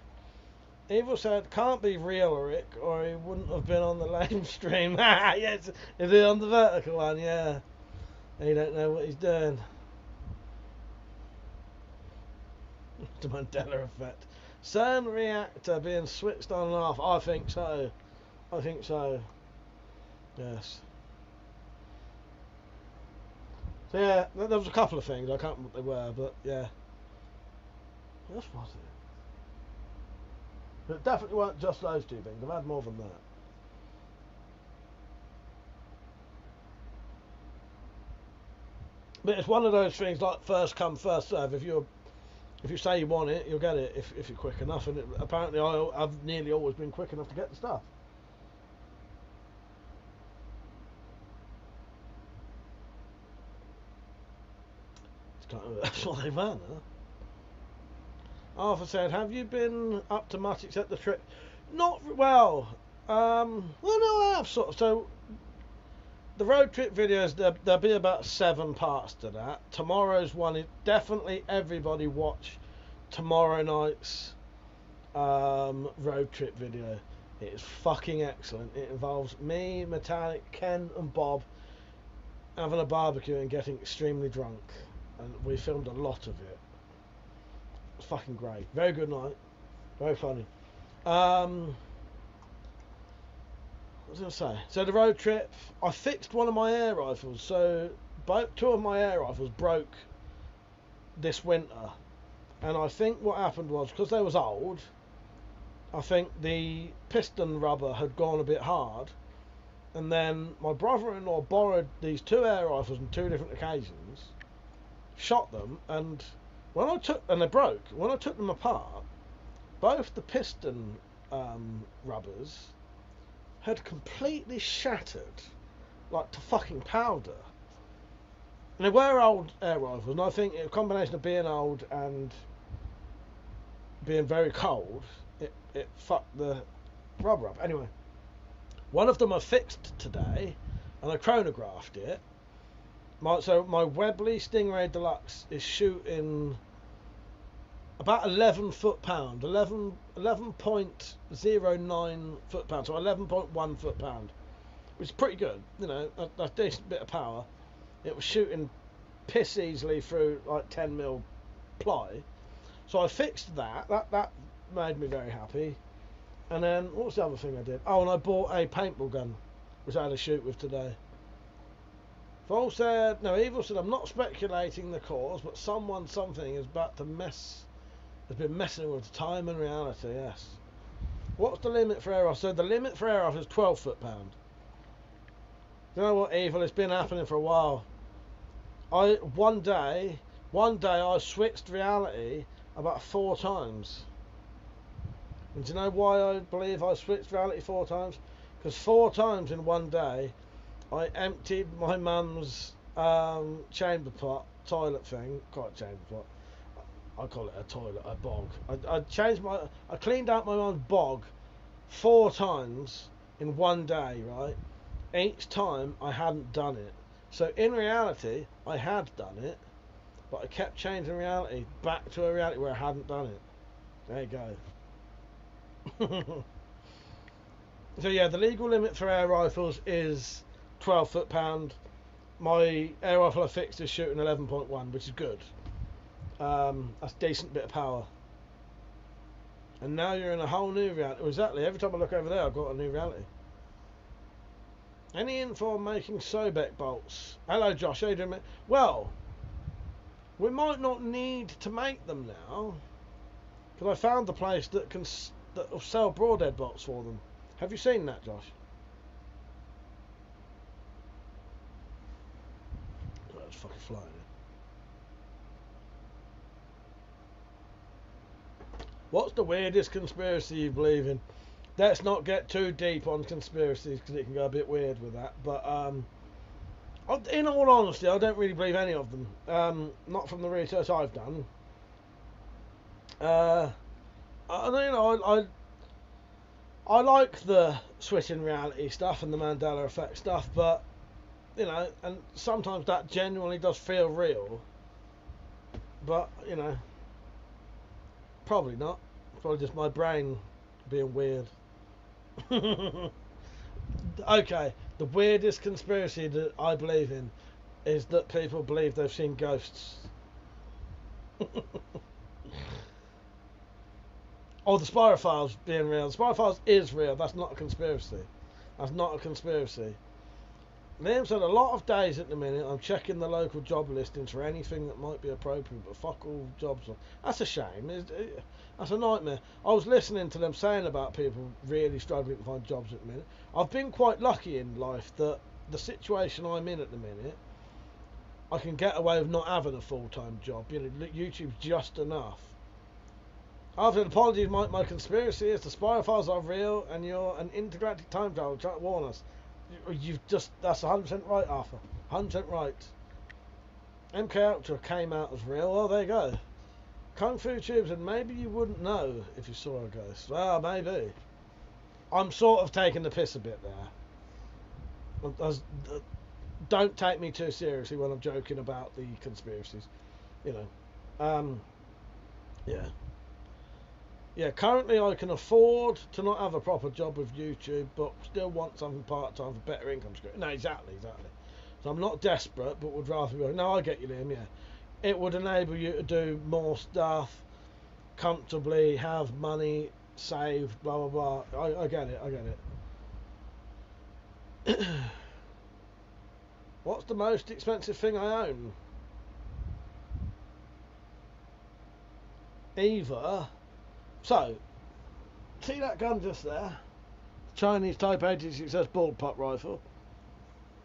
Evil said, can't be real, Rick, or he wouldn't have been on the live stream. Yes, is he on the vertical one? Yeah. He don't know what he's doing. The Mandela effect. CERN reactor being switched on and off. I think so. I think so. Yes. So yeah, there was a couple of things. I can't remember what they were, but yeah. What else was it? But it definitely weren't just those two things. I've had more than that. But it's one of those things like first come, first serve. If you say you want it, you'll get it if you're quick enough. And apparently I've nearly always been quick enough to get the stuff. That's what they ran, huh? Arthur said, have you been up to much except the trip? Not well. Well, no, I have sort of. So the road trip videos, there'll be about 7 parts to that. Tomorrow's one is definitely everybody watch tomorrow night's road trip video. It is fucking excellent. It involves me, Metallic, Ken and Bob having a barbecue and getting extremely drunk, and we filmed a lot of it. It's fucking great. Very good night. Very funny. What was I going to say? So the road trip, I fixed one of my air rifles. So two of my air rifles broke this winter, and I think what happened was, because they was old, I think the piston rubber had gone a bit hard, and then my brother-in-law borrowed these 2 air rifles on 2 different occasions, shot them, and they broke. When I took them apart, both the piston rubbers had completely shattered, like to fucking powder. And they were old air rifles, and I think a combination of being old and being very cold, it fucked the rubber up. Anyway, one of them I fixed today, and I chronographed it. So my Webley Stingray Deluxe is shooting about 11 foot-pound, 11.09 foot-pound, so 11.1 foot-pound, which is pretty good, you know, a decent bit of power. It was shooting piss easily through like 10mm ply, so I fixed that. That made me very happy. And then, what was the other thing I did? Oh, and I bought a paintball gun, which I had to shoot with today. Evil said, I'm not speculating the cause, but something is about to has been messing with time and reality, yes. What's the limit for air rifle? So the limit for air rifle is 12 foot-pound. You know what, Evil? It's been happening for a while. One day I switched reality about 4 times. And do you know why I believe I switched reality 4 times? Because 4 times in one day, I emptied my mum's chamber pot toilet thing. Call it chamber pot. I call it a toilet, a bog. I cleaned out my mum's bog 4 times in one day, right? Each time I hadn't done it. So in reality, I had done it, but I kept changing reality back to a reality where I hadn't done it. There you go. So yeah, the legal limit for air rifles is 12 foot-pound. My air rifle I fixed is shooting 11.1, which is good. That's a decent bit of power. And now you're in a whole new reality. Exactly, every time I look over there I've got a new reality. Any info on making Sobek bolts? Hello Josh, how you doing, mate? Well, we might not need to make them now, because I found the place that will sell broadhead bolts for them. Have you seen that, Josh? Oh, it's fucking flying. What's the weirdest conspiracy you believe in? Let's not get too deep on conspiracies because it can go a bit weird with that. But in all honesty, I don't really believe any of them. Not from the research I've done. I like the switching reality stuff and the Mandela effect stuff, but you know, and sometimes that genuinely does feel real. But you know, probably not. It's probably just my brain being weird. Okay, the weirdest conspiracy that I believe in is that people believe they've seen ghosts. Or the Spirophiles being real. The Spirophiles is real. That's not a conspiracy. That's not a conspiracy. Liam said, a lot of days at the minute I'm checking the local job listings for anything that might be appropriate, but fuck all jobs. That's a shame. That's a nightmare. I was listening to them saying about people really struggling to find jobs at the minute. I've been quite lucky in life that the situation I'm in at the minute, I can get away with not having a full-time job. You know, YouTube's just enough. After apologies, my conspiracy is the Spirophiles are real and you're an intergalactic time traveler trying to warn us. That's 100% right, Arthur. 100% right. MK Ultra came out as real. Well, there you go. Kung Fu Tubes, and maybe you wouldn't know if you saw a ghost. Well, maybe. I'm sort of taking the piss a bit there. don't take me too seriously when I'm joking about the conspiracies. You know. Yeah. Yeah, currently I can afford to not have a proper job with YouTube, but still want something part-time for better income. No, exactly. So I'm not desperate, but would rather be... No, I get you, Liam, yeah. It would enable you to do more stuff comfortably, have money saved, blah, blah, blah. I get it. What's the most expensive thing I own? Either... So, see that gun just there? Chinese Type 86 bullpup rifle.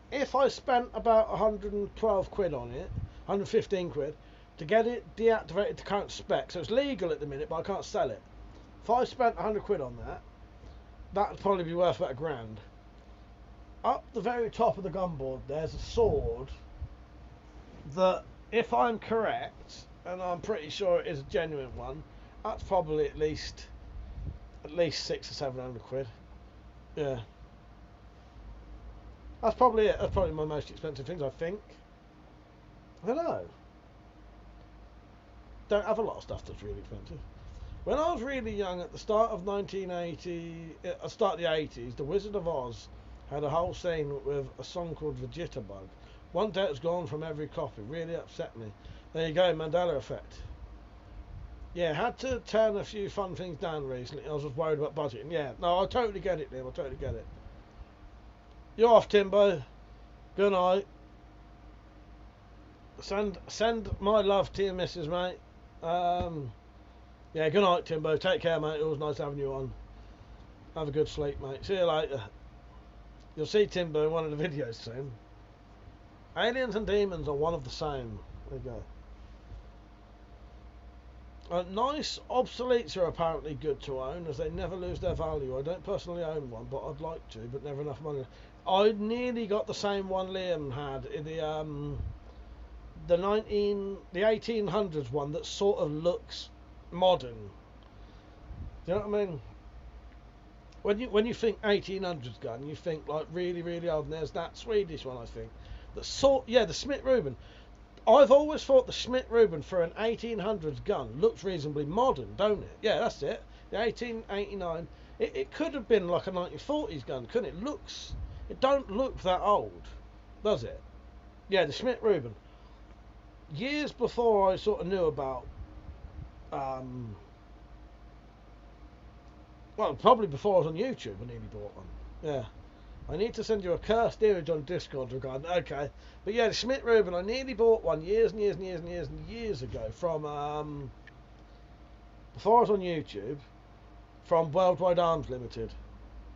If I spent about 112 quid on it, 115 quid, to get it deactivated to current spec, so it's legal at the minute, but I can't sell it. If I spent 100 quid on that, that'd probably be worth about £1,000. Up the very top of the gun board, there's a sword that, if I'm correct, and I'm pretty sure it is a genuine one, that's probably at least 600 or 700 quid. Yeah. That's probably it. That's probably my most expensive things, I think. I don't know. Don't have a lot of stuff that's really expensive. When I was really young, at the start of 1980, start of the 80s, The Wizard of Oz had a whole scene with a song called The Jitterbug. One day it was gone from every copy. Really upset me. There you go, Mandela effect. Yeah, had to turn a few fun things down recently. I was just worried about budgeting. Yeah, no, I totally get it, Liam. I totally get it. You're off, Timbo. Good night. Send my love to your missus, mate. Yeah, good night, Timbo. Take care, mate. It was nice having you on. Have a good sleep, mate. See you later. You'll see Timbo in one of the videos soon. Aliens and demons are one of the same. There you go. Nice obsoletes are apparently good to own, as they never lose their value. I don't personally own one, but I'd like to, but never enough money. I nearly got the same one Liam had in the 1800s one that sort of looks modern. Do you know what I mean? When you think 1800s gun, you think like really, really old. And there's that Swedish one, I think. The Smith-Reuben. I've always thought the Smith-Reuben for an 1800s gun looks reasonably modern, don't it? Yeah, that's it. The 1889. It could have been like a 1940s gun, couldn't it? It don't look that old, does it? Yeah, the Smith-Reuben. Years before I sort of knew about, well, probably before I was on YouTube, I nearly bought one. Yeah. I need to send you a cursed image on Discord regarding. Okay, but yeah, the Smith-Reuben. I nearly bought one years ago from before I was on YouTube, from Worldwide Arms Limited,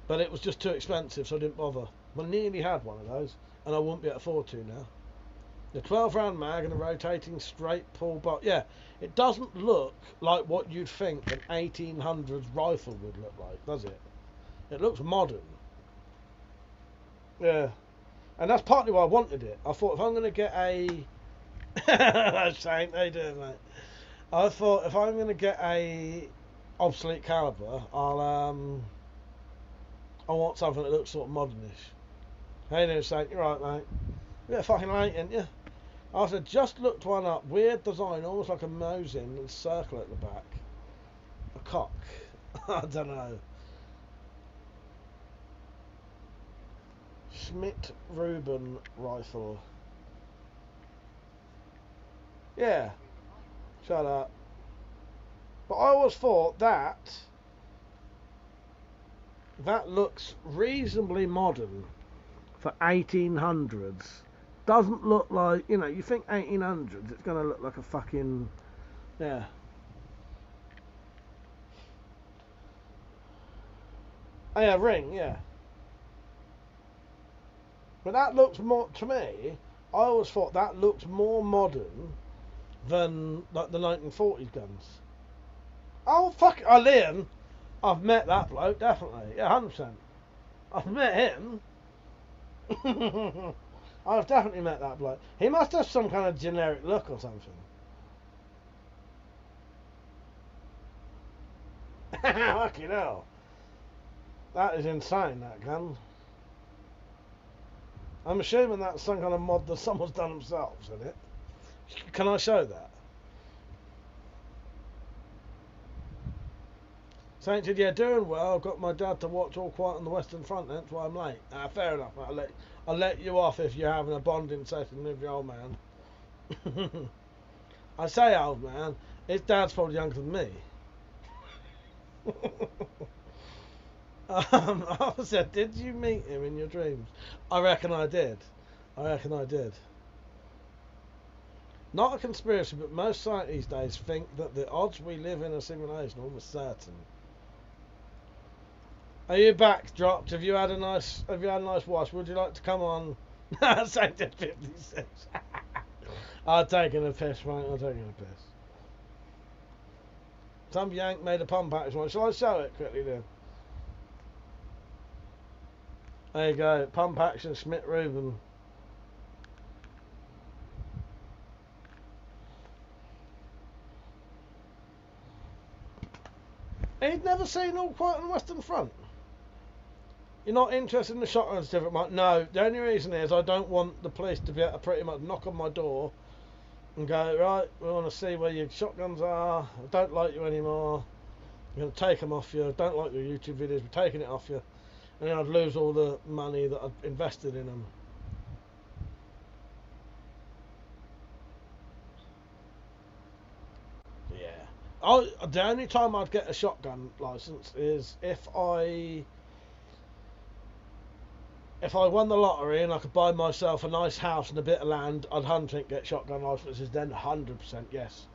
but it was just too expensive, so I didn't bother. I nearly had one of those, and I wouldn't be able to afford to now. The 12-round mag and a rotating straight pull bolt. Yeah, it doesn't look like what you'd think an 1800s rifle would look like, does it? It looks modern. Yeah, and that's partly why I wanted it. I thought if I'm going to get a... Shane, how you doing, mate? I thought if I'm going to get a obsolete caliber, I want something that looks sort of modernish. How you doing, Shane? You're right, mate. You're fucking late, ain't you? I said, just looked one up. Weird design, almost like a Mosin and circle at the back. A cock. I don't know. Smith-Reuben rifle. Yeah. Shut up. But I always thought that looks reasonably modern for 1800s. Doesn't look like, you know, you think 1800s, it's going to look like a fucking, yeah. Oh yeah, ring, yeah. But that looks more, to me, I always thought that looks more modern than like the 1940s guns. Oh, fuck, Liam, I've met that bloke, definitely. Yeah, 100%. I've met him. I've definitely met that bloke. He must have some kind of generic look or something. Fucking hell. That is insane, that gun. I'm assuming that's some kind of mod that someone's done themselves, isn't it? Can I show that? Saint said, yeah, doing well. I've got my dad to watch All Quiet on the Western Front, that's why I'm late. Fair enough, mate. I'll let you off if you're having a bonding session with your old man. I say old man, his dad's probably younger than me. I said, did you meet him in your dreams? I reckon I did. Not a conspiracy, but most scientists these days think that the odds we live in a simulation are almost certain. Are you back, Dropped? Have you had a nice wash? Would you like to come on? Sainted 56. I'm taking a piss, mate. I'm taking a piss. Some yank made a pump action one. Shall I show it quickly then? There you go. Pump action Schmidt Reuben. He'd never seen All Quiet on the Western Front. You're not interested in the shotgun certificate, Mike? No, the only reason is I don't want the police to be able to pretty much knock on my door and go, right, we want to see where your shotguns are, I don't like you anymore, I'm going to take them off you, I don't like your YouTube videos, we're taking it off you, and then I'd lose all the money that I've invested in them. Yeah. The only time I'd get a shotgun license is if I won the lottery and I could buy myself a nice house and a bit of land, I'd 100% get shotgun licenses then, 100% yes.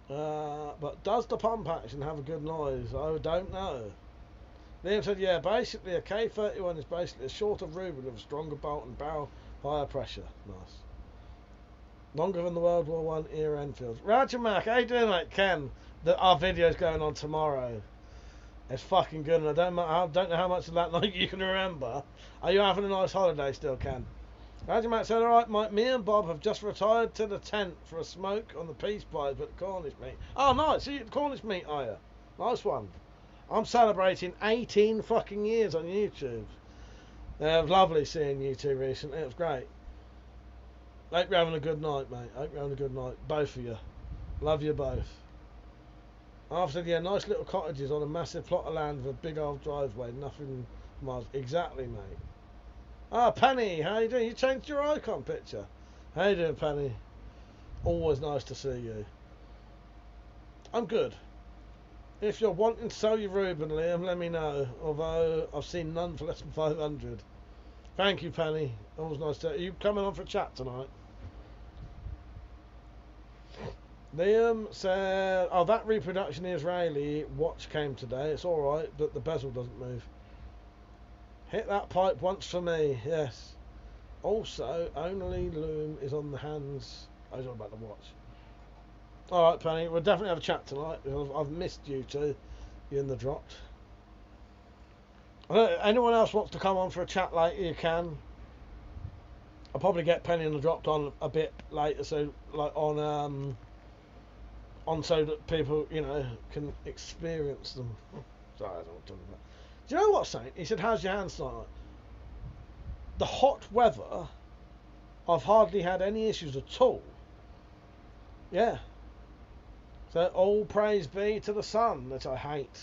But does the pump action have a good noise? I don't know. Liam said, yeah, basically a K31 is basically a shorter Ruben with a stronger bolt and barrel, higher pressure. Nice. Longer than the World War One era Enfields. Roger Mac, how you doing, mate? Ken, our video's going on tomorrow. It's fucking good, and I don't know how much of that night you can remember. Are you having a nice holiday still, Ken? Roger Matt said, alright, Mike, me and Bob have just retired to the tent for a smoke on the peace pipe at the Cornish meat. Oh, nice, so you at the Cornish meat, are you? Nice one. I'm celebrating 18 fucking years on YouTube. It was lovely seeing you two recently, it was great. Hope you're having a good night, mate. Hope you're having a good night. Both of you. Love you both. After, yeah, nice little cottages on a massive plot of land with a big old driveway. Nothing miles. Exactly, mate. Ah, Penny, how you doing? You changed your icon picture. How you doing, Penny? Always nice to see you. I'm good. If you're wanting to sell your Reuben, Liam, let me know. Although I've seen none for less than 500. Thank you, Penny. Always nice to... Are you coming on for a chat tonight? Liam said, oh, that reproduction Israeli watch came today. It's alright, but the bezel doesn't move. Hit that pipe once for me, yes. Also, only loom is on the hands. I was all about the watch. Alright, Penny, we'll definitely have a chat tonight. I've missed you two. You and the Dropped. Anyone else wants to come on for a chat later, you can. I'll probably get Penny and the Dropped on a bit later, so like on so that people, you know, can experience them. Sorry, I don't know what I'm talking about. Do you know what, Saint? He said, how's your hands tonight? The hot weather, I've hardly had any issues at all. Yeah. So all praise be to the sun, that I hate.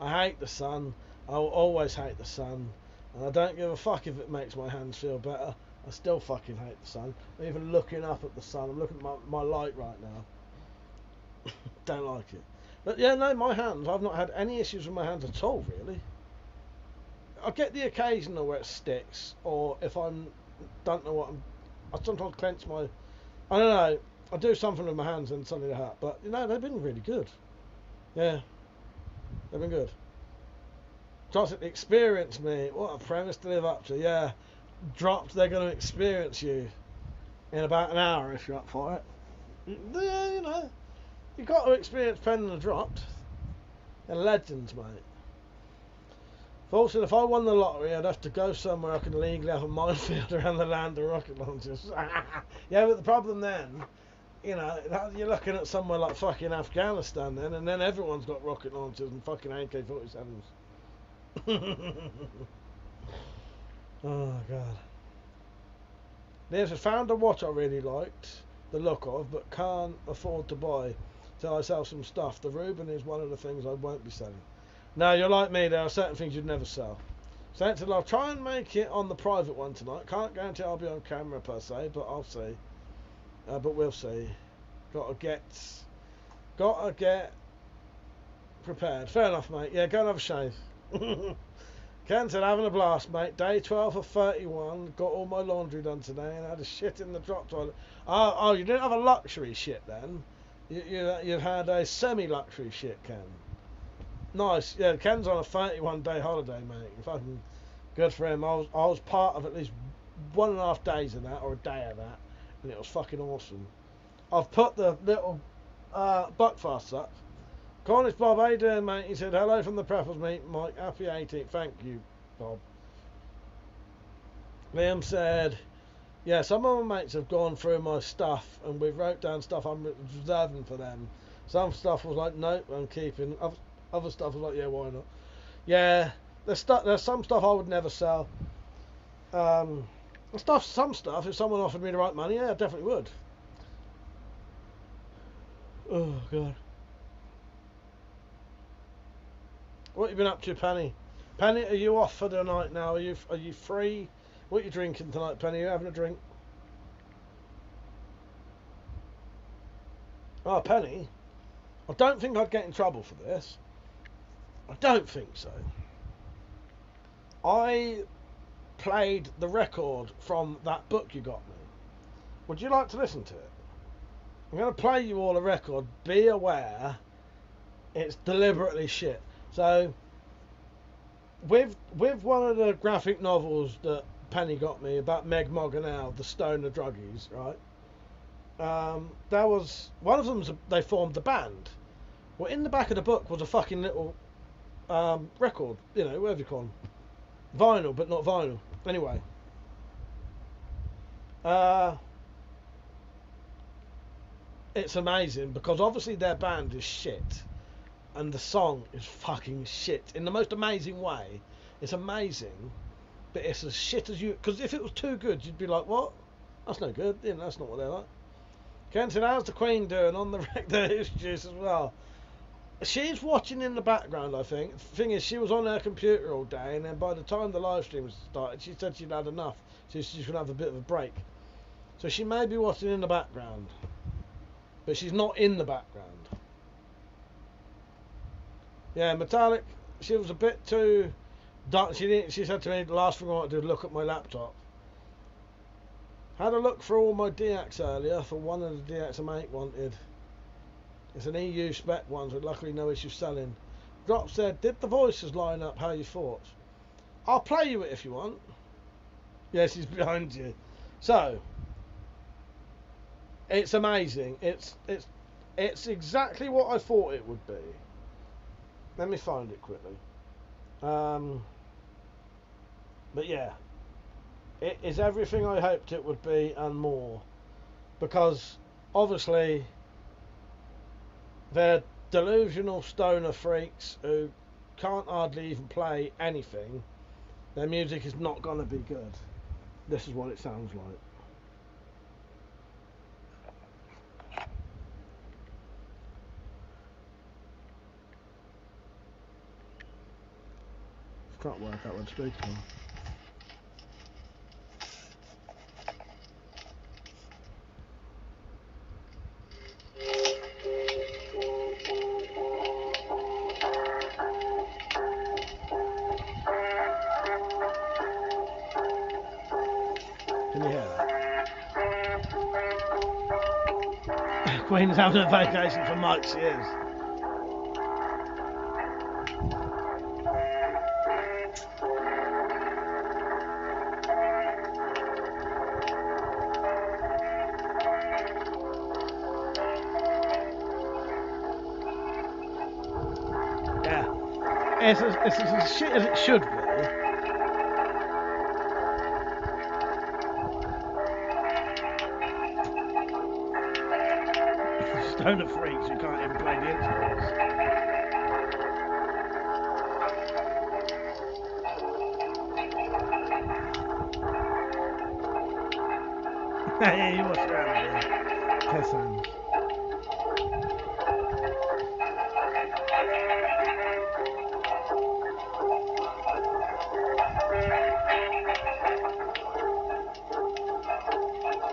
I hate the sun. I will always hate the sun. And I don't give a fuck if it makes my hands feel better. I still fucking hate the sun. I'm even looking up at the sun. I'm looking at my light right now. Don't like it. But yeah, no, my hands, I've not had any issues with my hands at all, really. I get the occasional where it sticks, or if I don't know what I sometimes clench my, I don't know, I do something with my hands and suddenly they hurt. But, you know, they've been really good. Yeah. They've been good. Just experience me. What a premise to live up to. Yeah. Dropped, they're going to experience you in about an hour if you're up for it. Yeah, you know. You've got to experience Penn and the Dropped. They're legends, mate. Also, if I won the lottery, I'd have to go somewhere I can legally have a minefield around the land of rocket launchers. Yeah, but the problem then, you know, you're looking at somewhere like fucking Afghanistan then, and then everyone's got rocket launchers and fucking AK-47s. Oh god. There's a found a watch I really liked the look of, but can't afford to buy till I sell some stuff. The Reuben is one of the things I won't be selling. No, you're like me. There are certain things you'd never sell. So I'll try and make it on the private one tonight. Can't guarantee I'll be on camera per se, but I'll see. But we'll see. Gotta get prepared. Fair enough, mate. Yeah, go and have a shave. Ken said, having a blast, mate. Day 12 of 31. Got all my laundry done today and had a shit in the drop toilet. Oh, you didn't have a luxury shit then? You've had a semi-luxury shit, Ken. Nice. Yeah, Ken's on a 31-day holiday, mate. Fucking good for him. I was part of at least 1.5 days of that, or a day of that, and it was fucking awesome. I've put the little buckfast up. Cornish Bob, how you doing, mate? He said, hello from the Preppers, mate. Mike, happy 18th. Thank you, Bob. Liam said, yeah, some of my mates have gone through my stuff and we wrote down stuff I'm reserving for them. Some stuff was like, nope, I'm keeping. Other stuff was like, yeah, why not? Yeah, there's some stuff I would never sell. Some stuff, if someone offered me the right money, yeah, I definitely would. Oh, God. What have you been up to, Penny? Penny, are you off for the night now? Are you free? What are you drinking tonight, Penny? Are you having a drink? Oh, Penny, I don't think I'd get in trouble for this. I don't think so. I played the record from that book you got me. Would you like to listen to it? I'm going to play you all a record. Be aware, it's deliberately shit. So, with one of the graphic novels that Penny got me about Meg Moganell, the Stoner Druggies, right? There was one of them. They formed the band. Well, in the back of the book was a fucking little record, whatever you call them, vinyl, but not vinyl. Anyway, it's amazing because obviously their band is shit. And the song is fucking shit in the most amazing way. It's amazing, but it's as shit as you. Because if it was too good, you'd be like, "What? That's no good." That's not what they're like. Kenton, how's the Queen doing on the wreck? There is juice as well. She's watching in the background, I think. The thing is, she was on her computer all day, and then by the time the live stream started, she said she'd had enough, so she's gonna have a bit of a break. So she may be watching in the background, but she's not in the background. Yeah, Metallic, she was a bit too dark. She said to me, the last thing I want to do is look at my laptop. Had a look for all my DX earlier for one of the DX a mate wanted. It's an EU spec one, with luckily no issue selling. Drop said, did the voices line up how you thought? I'll play you it if you want. Yes, he's behind you. So, it's amazing. It's exactly what I thought it would be. Let me find it quickly. But yeah, it is everything I hoped it would be and more. Because obviously they're delusional stoner freaks who can't hardly even play anything. Their music is not going to be good. This is what it sounds like. Can't work out where to speak from. Can you hear that? Queen's having a vacation for Mike, she is. It's as shit as it should be. Stoner freaks who can't even play the instruments. Yeah, you wash your hands, dude. Piss hands.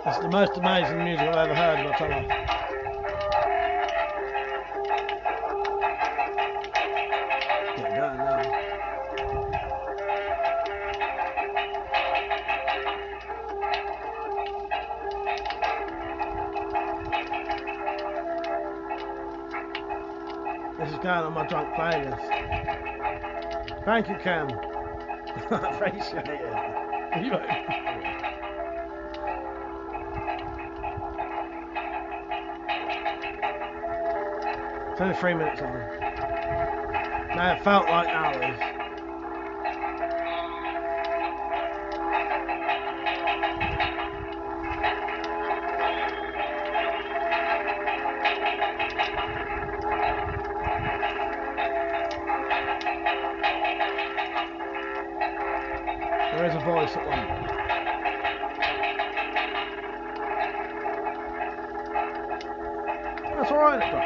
It's the most amazing music I've ever heard in my life. Get going now. This is going on my drunk playlist. Thank you, Cam. I appreciate it. You It's only 3 minutes on. Now it felt like hours. There is a voice at one. That's alright, it does.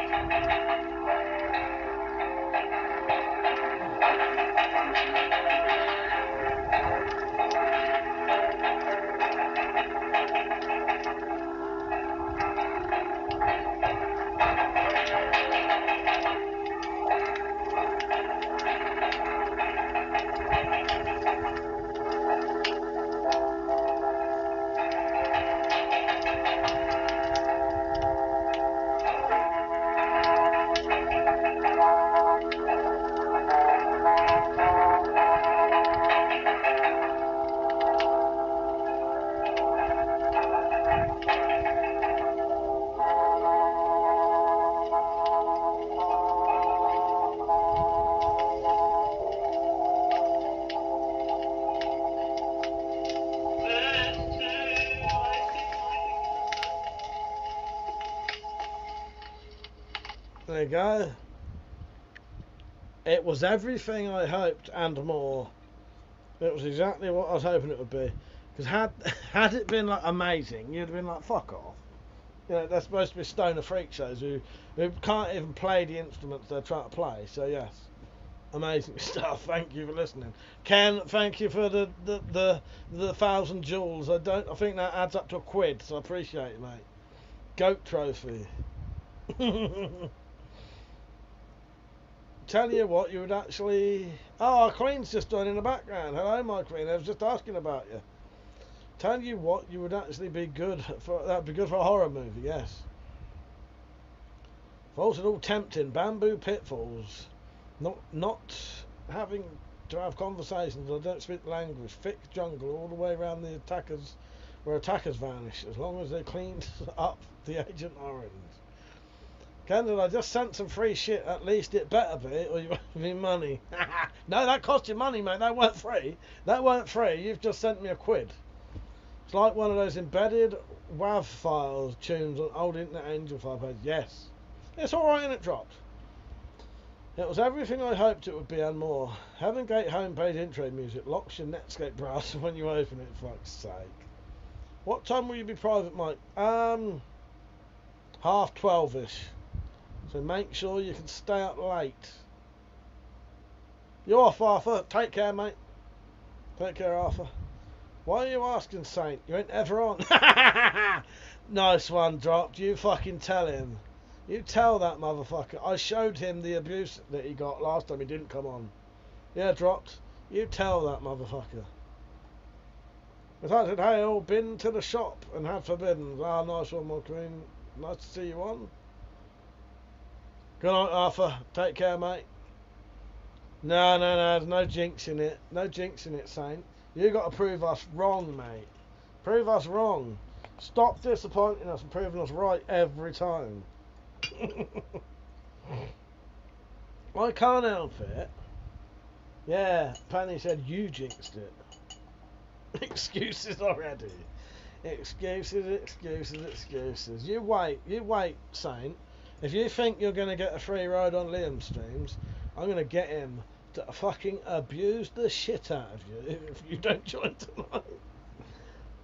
There you go. It was everything I hoped and more. It was exactly what I was hoping it would be. Because had it been like amazing, you'd have been like, fuck off. You know, they're supposed to be stoner freak shows who can't even play the instruments they're trying to play. So yes, amazing stuff. Thank you for listening, Ken. Thank you for the 1,000 jewels. I think that adds up to £1, so I appreciate it, mate. Goat trophy. Tell you what, you would actually... Oh, our Queen's just joined in the background. Hello, my Queen. I was just asking about you. Tell you what, you would actually be good for... That'd be good for a horror movie, yes. False and all tempting. Bamboo pitfalls. Not having to have conversations. I don't speak the language. Thick jungle all the way around the attackers... Where attackers vanish. As long as they cleaned up the Agent Orange. Kendall, I just sent some free shit. At least it better be, or you owe me money. No, that cost you money, mate. That weren't free. That weren't free. You've just sent me £1. It's like one of those embedded WAV files tunes on old Internet Angel file page. Yes. It's alright and it dropped. It was everything I hoped it would be and more. Heaven Gate homepage intro music locks your Netscape browser when you open it, for fuck's sake. What time will you be private, Mike? 12:30ish. So make sure you can stay up late. You're off, Arthur. Take care, mate. Take care, Arthur. Why are you asking, Saint? You ain't ever on. Nice one, dropped. You fucking tell him. You tell that motherfucker. I showed him the abuse that he got last time he didn't come on. Yeah, dropped. You tell that motherfucker. If I said, hey, all been to the shop and had forbidden. Ah, nice one, my Queen. Nice to see you on. Good night, Arthur. Take care, mate. No, there's no jinx in it. No jinx in it, Saint. You got to prove us wrong, mate. Prove us wrong. Stop disappointing us and proving us right every time. I can't help it. Yeah, Penny said you jinxed it. Excuses already. Excuses. You wait, Saint. If you think you're going to get a free ride on Liam's streams, I'm going to get him to fucking abuse the shit out of you if you don't join tonight.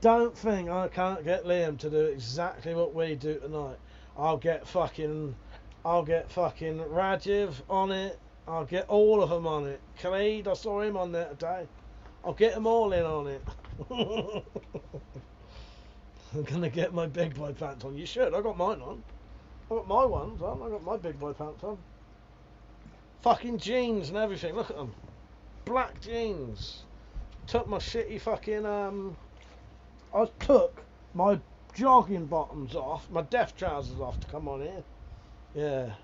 don't think I can't get Liam to do exactly what we do tonight. I'll get fucking Rajiv on it. I'll get all of them on it. Khalid, I saw him on there today. I'll get them all in on it. I'm gonna get my big boy pants on. You should. I got mine on. I got my ones on. I got my big boy pants on. Fucking jeans and everything. Look at them. Black jeans. Took my shitty fucking I took my jogging bottoms off, my death trousers off to come on here. Yeah.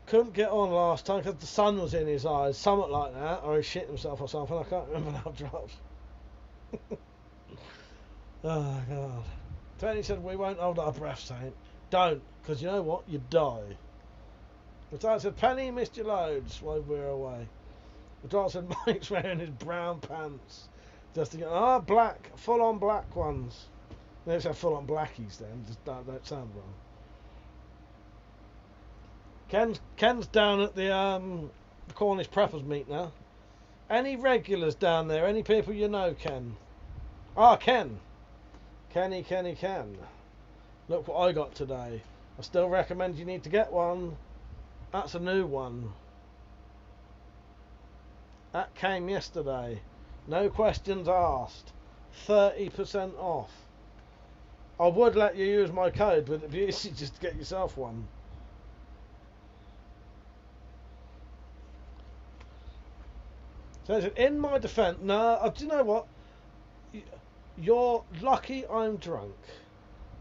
Couldn't get on last time because the sun was in his eyes, something like that, or he shit himself or something. I can't remember now, drops. Oh God. Tony said we won't hold our breath, Saint. Don't, because you know what? You die. But I said, Penny, missed your loads while we were away. But I said, Mike's wearing his brown pants. Just to get, black, full on black ones. Let's have full on blackies then, just don't sound wrong. Ken's down at the Cornish Preppers meet now. Any regulars down there? Any people you know, Ken? Ken. Kenny. Look what I got today. I still recommend you need to get one. That's a new one. That came yesterday. No questions asked. 30% off. I would let you use my code, but it'd be easy just to get yourself one. So in my defence, no, do you know what? You're lucky I'm drunk.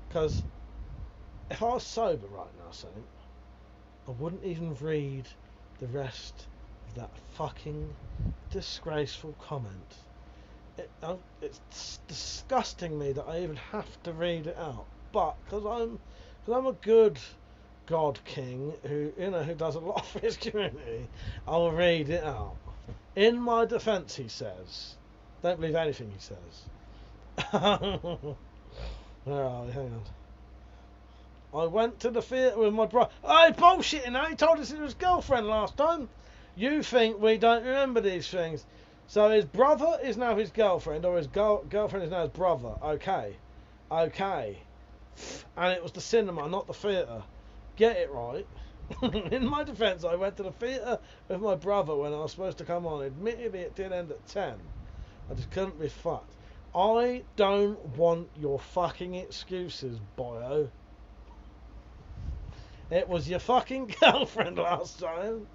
Because if I was sober right now, Saint, I wouldn't even read the rest of that fucking disgraceful comment. It's disgusting me that I even have to read it out. But because I'm a good God King who does a lot for his community, I'll read it out. In my defence, he says, don't believe anything he says. Where are we? Hang on. I went to the theatre with my brother. Hey, bullshitting! He told us it was his girlfriend last time. You think we don't remember these things? So his brother is now his girlfriend, or his girlfriend is now his brother. Okay. And it was the cinema, not the theatre. Get it right. In my defence, I went to the theatre with my brother when I was supposed to come on. Admittedly, it did end at 10. I just couldn't be fucked. I don't want your fucking excuses, boyo. It was your fucking girlfriend last time.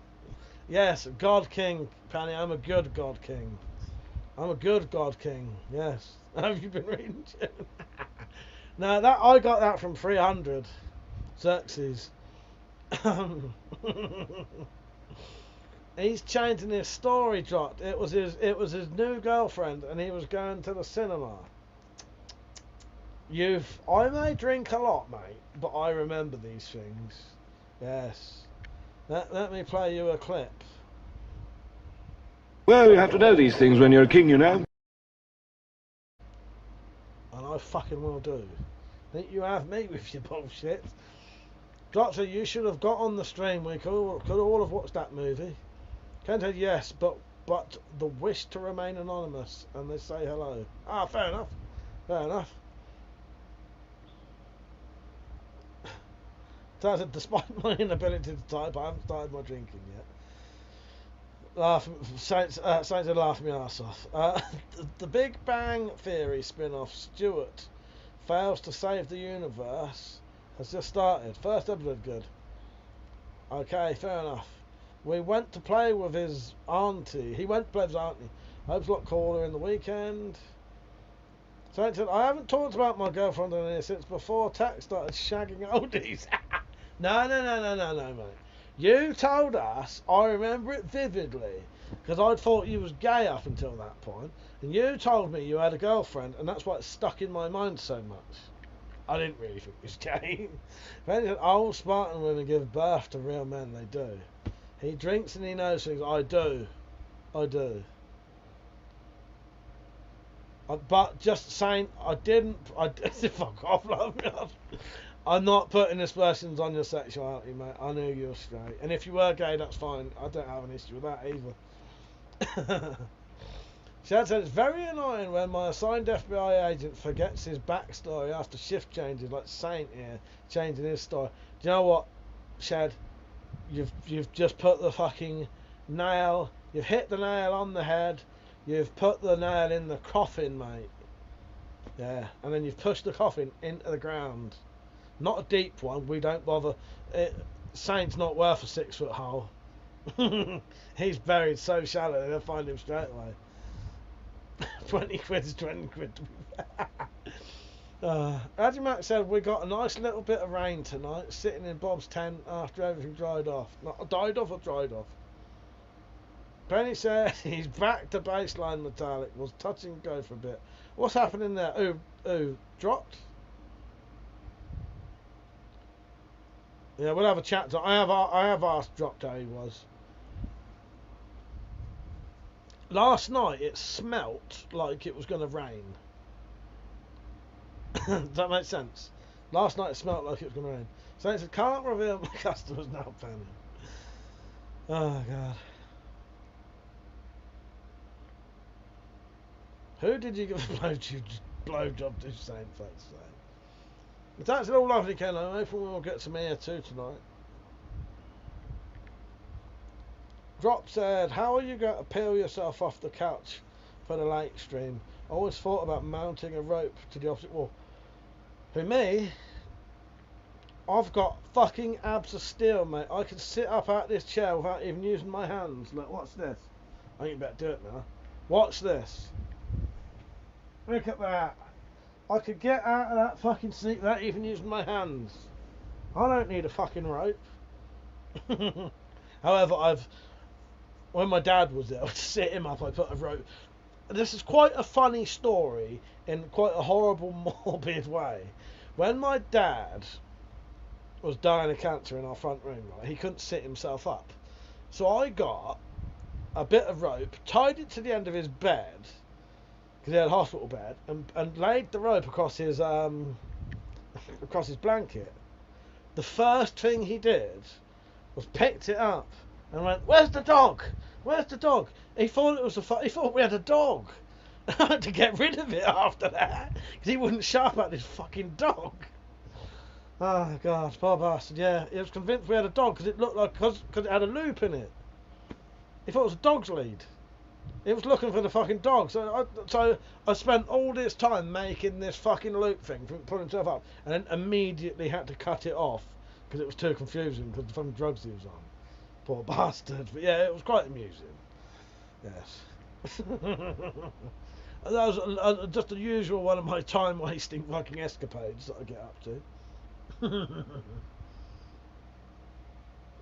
Yes, God King, Penny. I'm a good God King. I'm a good God King. Yes. Have you been reading? No, I got that from 300. Xerxes. He's changing his story. Dropped. It was his new girlfriend, and he was going to the cinema. I may drink a lot, mate, but I remember these things. Yes. Let me play you a clip. Well, you have to know these things when you're a king, you know. And I fucking will do. Think you have me with your bullshit. Doctor, you should have got on the stream. We could all have watched that movie. Ken said yes, but the wish to remain anonymous, and they say hello. Fair enough. Fair enough. So I said, despite my inability to type, I haven't started my drinking yet. Saints would laugh me ass off. The Big Bang Theory spin-off, Stuart, fails to save the universe, has just started. First episode good. Okay, fair enough. We went to play with his auntie. He went to play with his auntie. Hope's a lot cooler in the weekend. Saint said, I haven't talked about my girlfriend on here since before Tech started shagging oldies. No, mate. You told us, I remember it vividly, because I thought you was gay up until that point, and you told me you had a girlfriend, and that's why it stuck in my mind so much. I didn't really think it was gay. But old Spartan women give birth to real men, they do. He drinks and he knows things. I do. But just saying, fuck off, love me off. I'm not putting aspersions on your sexuality, mate. I knew you were straight. And if you were gay, that's fine. I don't have an issue with that either. Chad said it's very annoying when my assigned FBI agent forgets his backstory after shift changes, like Saint here changing his story. Do you know what, Chad? You've just put the fucking nail. You've hit the nail on the head. You've put the nail in the coffin, mate. Yeah, and then you've pushed the coffin into the ground. Not a deep one. We don't bother. Saint's not worth a 6 foot hole. He's buried so shallow they'll find him straight away. 20 quid is 20 quid. Addy Mac said we got a nice little bit of rain tonight, sitting in Bob's tent after everything dried off. Not died off or dried off. Penny said he's back to baseline metallic. Was touch and go for a bit. What's happening there? Ooh, dropped. Yeah, we'll have a chat. I have asked Dropped how he was. Last night it smelt like it was going to rain. Does that make sense? Last night it smelt like it was going to rain. So it said, can't reveal my customers now, Penny. Oh, God. Who did you give a blowjob to, Saint, folks? But that's all lovely, Ken. I'm hoping we'll get some air too tonight. Drop said, how are you going to peel yourself off the couch for the late stream? I always thought about mounting a rope to the opposite wall. For me, I've got fucking abs of steel, mate. I can sit up out this chair without even using my hands. Look, what's this? I think you better do it now. Watch this. Look at that. I could get out of that fucking seat without even using my hands. I don't need a fucking rope. However, when my dad was there, I would sit him up, I put a rope. This is quite a funny story in quite a horrible, morbid way. When my dad was dying of cancer in our front room, right, he couldn't sit himself up. So I got a bit of rope, tied it to the end of his bed, because he had a hospital bed, and laid the rope across his blanket. The first thing he did was picked it up and went, "Where's the dog? Where's the dog?" He thought he thought we had a dog. I had to get rid of it after that because he wouldn't shut up at this fucking dog. Oh God, poor bastard. Yeah, he was convinced we had a dog because it looked like because it had a loop in it. He thought it was a dog's lead. He was looking for the fucking dog. So I spent all this time making this fucking loop thing for putting himself up, and then immediately had to cut it off because it was too confusing because the fucking drugs he was on. Poor bastard. But yeah, it was quite amusing. Yes. That was just the usual one of my time-wasting fucking escapades that I get up to.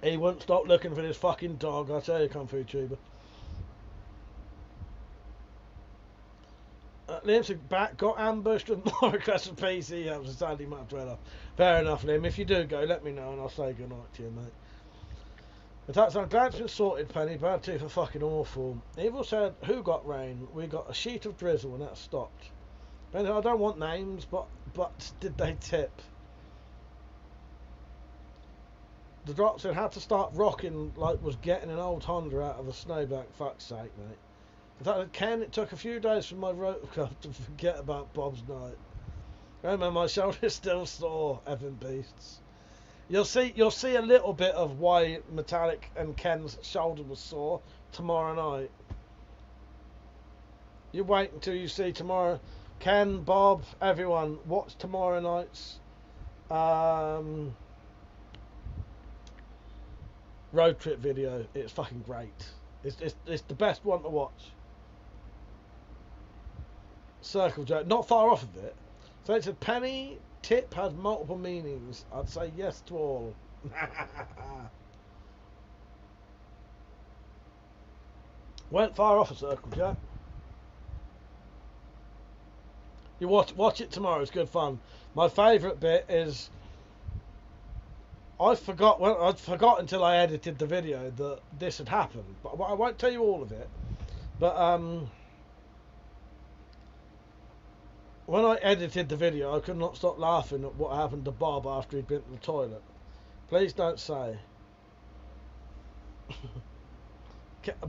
He wouldn't stop looking for this fucking dog, I tell you, Kung Fu Tuber. Liam said, back, got ambushed with more requests for PC. That was a Sandy Map trailer. Fair enough, Liam. If you do go, let me know and I'll say goodnight to you, mate. But that's, I'm glad it's been sorted, Penny. Bad tooth are fucking awful. Evil said, who got rain? We got a sheet of drizzle and that stopped. Penny, I don't want names, but did they tip? The drop said, had to start rocking like was getting an old Honda out of a snowbank. Fuck's sake, mate. In fact, Ken, it took a few days for my rope cuff to forget about Bob's night. Remember, my shoulder's still sore, Evan Beasts. You'll see a little bit of why Metallic and Ken's shoulder was sore tomorrow night. You wait until you see tomorrow. Ken, Bob, everyone, watch tomorrow night's road trip video. It's fucking great. It's the best one to watch. Circle joke, not far off of it. So it's a penny tip has multiple meanings. I'd say yes to all. Went far off a circle joke. You watch it tomorrow. It's good fun. My favourite bit is I forgot until I edited the video that this had happened. But I won't tell you all of it. But when I edited the video, I could not stop laughing at what happened to Bob after he'd been to the toilet. Please don't say.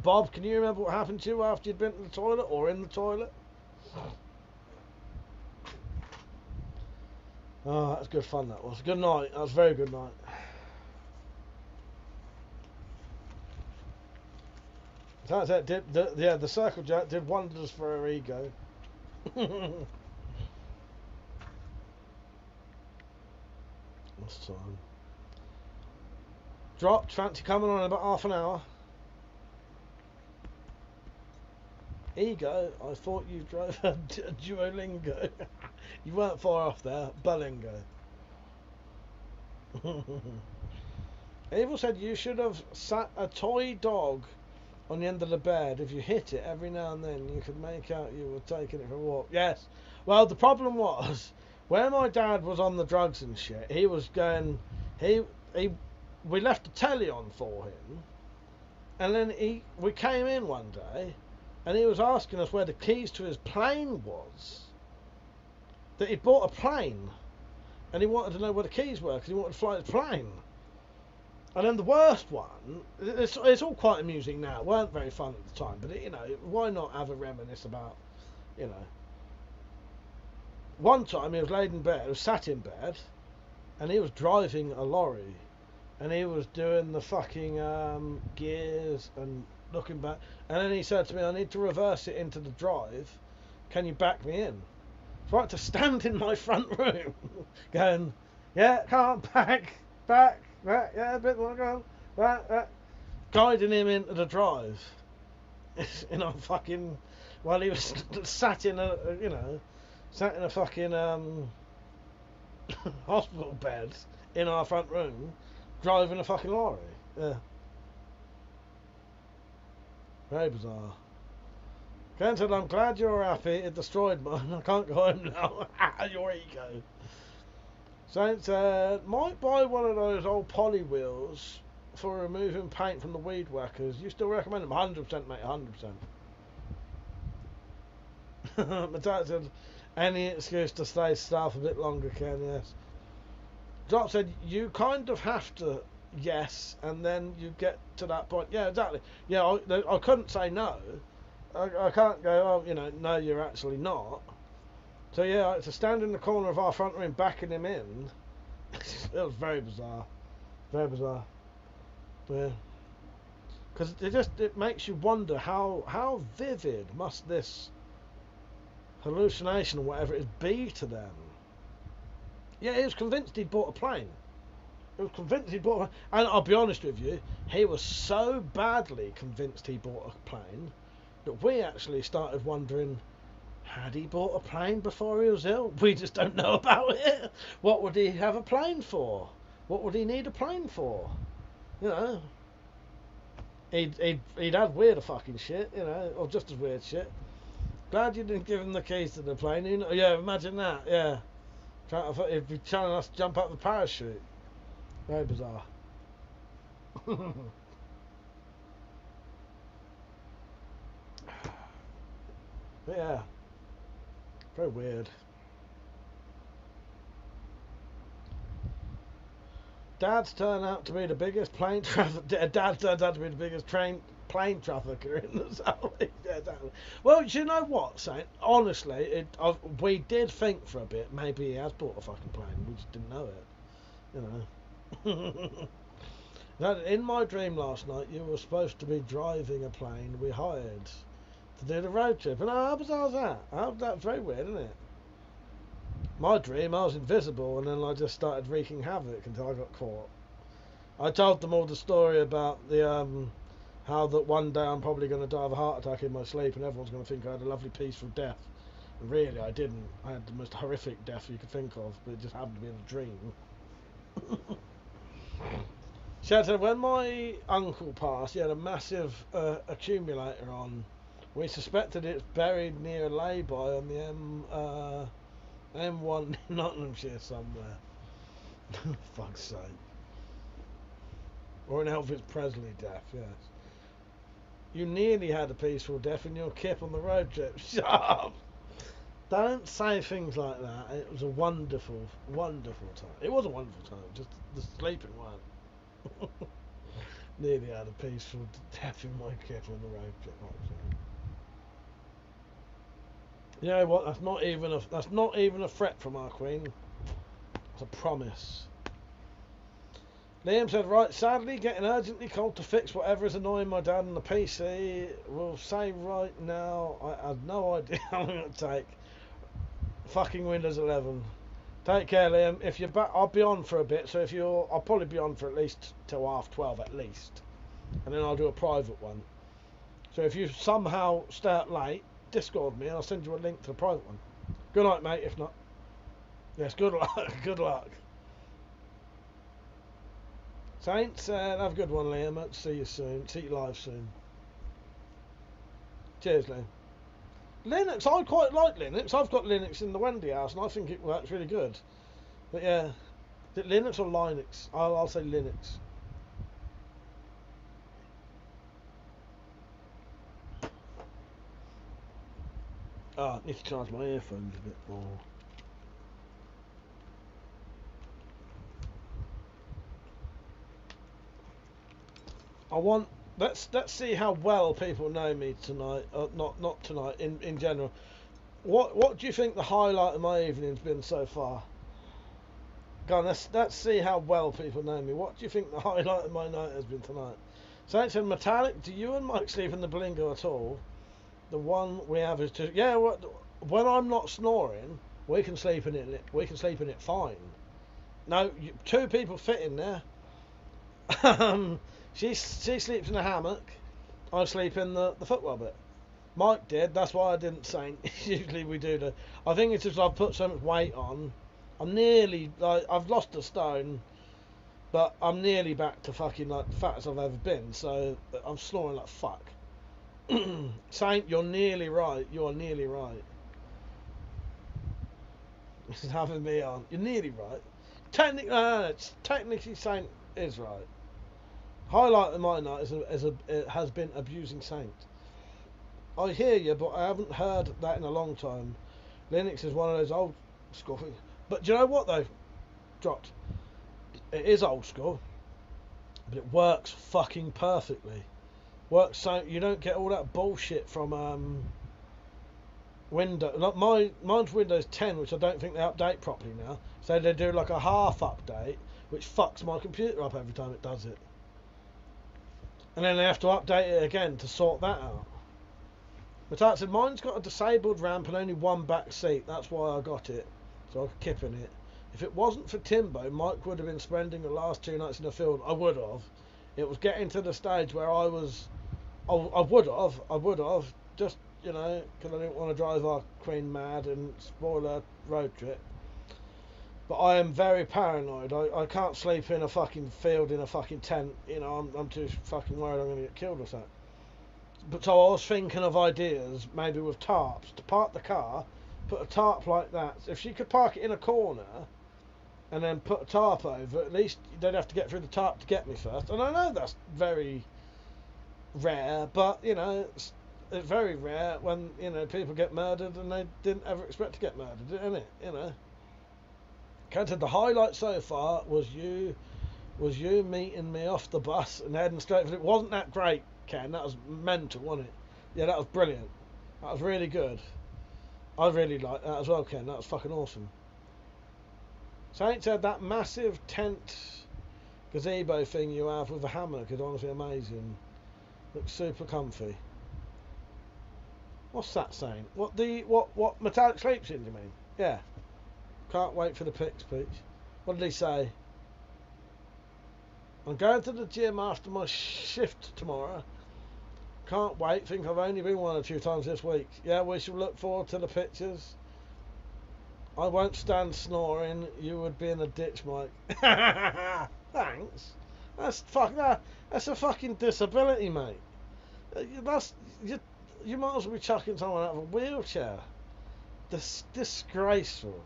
Bob, can you remember what happened to you after you'd been to the toilet or in the toilet? Oh, that was good fun, that was. Good night. That was a very good night. That's it. The circle jerk did wonders for her ego. What's the time? Dropped. Fancy coming on in about half an hour. Ego? I thought you drove a Duolingo. You weren't far off there. Bulingo. Evil said you should have sat a toy dog on the end of the bed. If you hit it every now and then, you could make out you were taking it for a walk. Yes. Well, the problem was, when my dad was on the drugs and shit, he was going... We left the telly on for him, and then we came in one day, and he was asking us where the keys to his plane was. That he'd bought a plane, and he wanted to know where the keys were, because he wanted to fly his plane. And then the worst one, it's all quite amusing now. It weren't very fun at the time, but you know, why not have a reminisce about, you know. One time he was laid in bed, he was sat in bed, and he was driving a lorry, and he was doing the fucking gears and looking back, and then he said to me, I need to reverse it into the drive, can you back me in? So I had to stand in my front room, going, yeah, can't back, yeah, a bit more, go on, back, guiding him into the drive, in a fucking, while he was sat in a, you know, sat in a fucking hospital bed in our front room, driving a fucking lorry. Yeah. Very bizarre. Ken said, I'm glad you're happy. It destroyed mine. I can't go home now. Your ego. Saint said, might buy one of those old poly wheels for removing paint from the weed whackers. You still recommend them? 100%, mate. 100%. My dad said, any excuse to stay staff a bit longer, Ken, yes. Drop said, you kind of have to, yes, and then you get to that point. Yeah, exactly. Yeah, I couldn't say no. I can't go, oh, you know, no, you're actually not. So yeah, I had to stand in the corner of our front room backing him in. It was very bizarre. Very bizarre. Yeah. Because it makes you wonder how vivid must this hallucination or whatever it is be to them. Yeah, he was convinced he'd bought a plane. He was convinced he'd bought a plane. And I'll be honest with you, he was so badly convinced he bought a plane that we actually started wondering, had he bought a plane before he was ill? We just don't know about it. What would he have a plane for? What would he need a plane for? You know, he'd had weirder fucking shit, you know, or just as weird shit. Glad you didn't give him the keys to the plane. You know, yeah, imagine that. Yeah, he'd be telling us to jump up the parachute. Very bizarre. But yeah, very weird. Dads turn out to be the biggest plane traffic. Dad turns out to be the biggest plane trafficker in the South. Yeah, exactly. Well, do you know what, Saint? Honestly, we did think for a bit maybe he has bought a fucking plane. We just didn't know it. You know. In my dream last night, you were supposed to be driving a plane we hired to do the road trip. And how bizarre is that? That's very weird, isn't it? My dream, I was invisible, and then I just started wreaking havoc until I got caught. I told them all the story about the how that one day I'm probably going to die of a heart attack in my sleep, and everyone's going to think I had a lovely peaceful death. And really, I didn't. I had the most horrific death you could think of, but it just happened to be in a dream. She said, when my uncle passed, he had a massive accumulator on. We suspected it's buried near a lay-by on the M1 in Nottinghamshire somewhere. Fuck's sake. Or an Elvis Presley death, yes. You nearly had a peaceful death in your kip on the road trip. Shut up! Don't say things like that. It was a wonderful, wonderful time. It was a wonderful time, just the sleeping one. Nearly had a peaceful death in my kip on the road trip. You know what? That's not even a threat from our queen. It's a promise. Liam said, right, sadly getting urgently called to fix whatever is annoying my dad on the PC. Will say right now, I have no idea how long it'll take. Fucking Windows 11. Take care, Liam. If you're back, I'll be on for a bit, so I'll probably be on for at least till 12:30 at least. And then I'll do a private one. So if you somehow start late, Discord me and I'll send you a link to the private one. Good night, mate, if not. Yes, good luck. Good luck. Saints, have a good one, Liam. Hope to see you soon. See you live soon. Cheers, Liam. Linux, I quite like Linux. I've got Linux in the Wendy house and I think it works really good. But yeah, is it Linux or Linux? I'll say Linux. I need to charge my earphones a bit more. Let's see how well people know me tonight. Not tonight. In general, what do you think the highlight of my evening's been so far? Go on, let's see how well people know me. What do you think the highlight of my night has been tonight? So it said, Metallic, do you and Mike sleep in the Blingo at all? The one we have is to when I'm not snoring, we can sleep in it. We can sleep in it fine. No, two people fit in there. She sleeps in a hammock. I sleep in the footwell bit. Mike did. That's why I didn't say. Usually we do the. I think it's just I've put so much weight on. I'm nearly I've lost a stone, but I'm nearly back to fucking like the fattest I've ever been. So I'm snoring like fuck. Saint, you're nearly right. You're nearly right. This is having me on. You're nearly right. Technically, Saint is right. Highlight of my night has been abusing Saint. I hear you, but I haven't heard that in a long time. Linux is one of those old school things. But do you know what though? Dropped. It is old school, but it works fucking perfectly. Works so you don't get all that bullshit from Windows. Like mine's Windows 10, which I don't think they update properly now. So they do like a half update, which fucks my computer up every time it does it. And then they have to update it again to sort that out. But I said mine's got a disabled ramp and only one back seat. That's why I got it, so I could kip in it. If it wasn't for Timbo, Mike would have been spending the last 2 nights in the field. I would have. It was getting to the stage where I would have, just, you know, because I didn't want to drive our queen mad and spoil her road trip. But I am very paranoid. I can't sleep in a fucking field in a fucking tent. You know, I'm too fucking worried I'm going to get killed or something. But so I was thinking of ideas, maybe with tarps, to park the car, put a tarp like that. If she could park it in a corner and then put a tarp over, at least they'd have to get through the tarp to get me first. And I know that's very rare, but, you know, it's very rare when, you know, people get murdered and they didn't ever expect to get murdered, isn't it? You know. Ken said the highlight so far was you meeting me off the bus and heading straight for it. Wasn't that great, Ken? That was mental, wasn't it? Yeah, that was brilliant. That was really good. I really liked that as well, Ken. That was fucking awesome. Saint said that massive tent gazebo thing you have with a hammock is honestly amazing. Looks super comfy. What's that saying? What Metallic sleeps in, you mean? Yeah. Can't wait for the pics, Peach. What did he say? I'm going to the gym after my shift tomorrow. Can't wait. Think I've only been 1 or 2 times this week. Yeah, we shall look forward to the pictures. I won't stand snoring. You would be in a ditch, Mike. Thanks. That's a fucking disability, mate. You might as well be chucking someone out of a wheelchair. Disgraceful.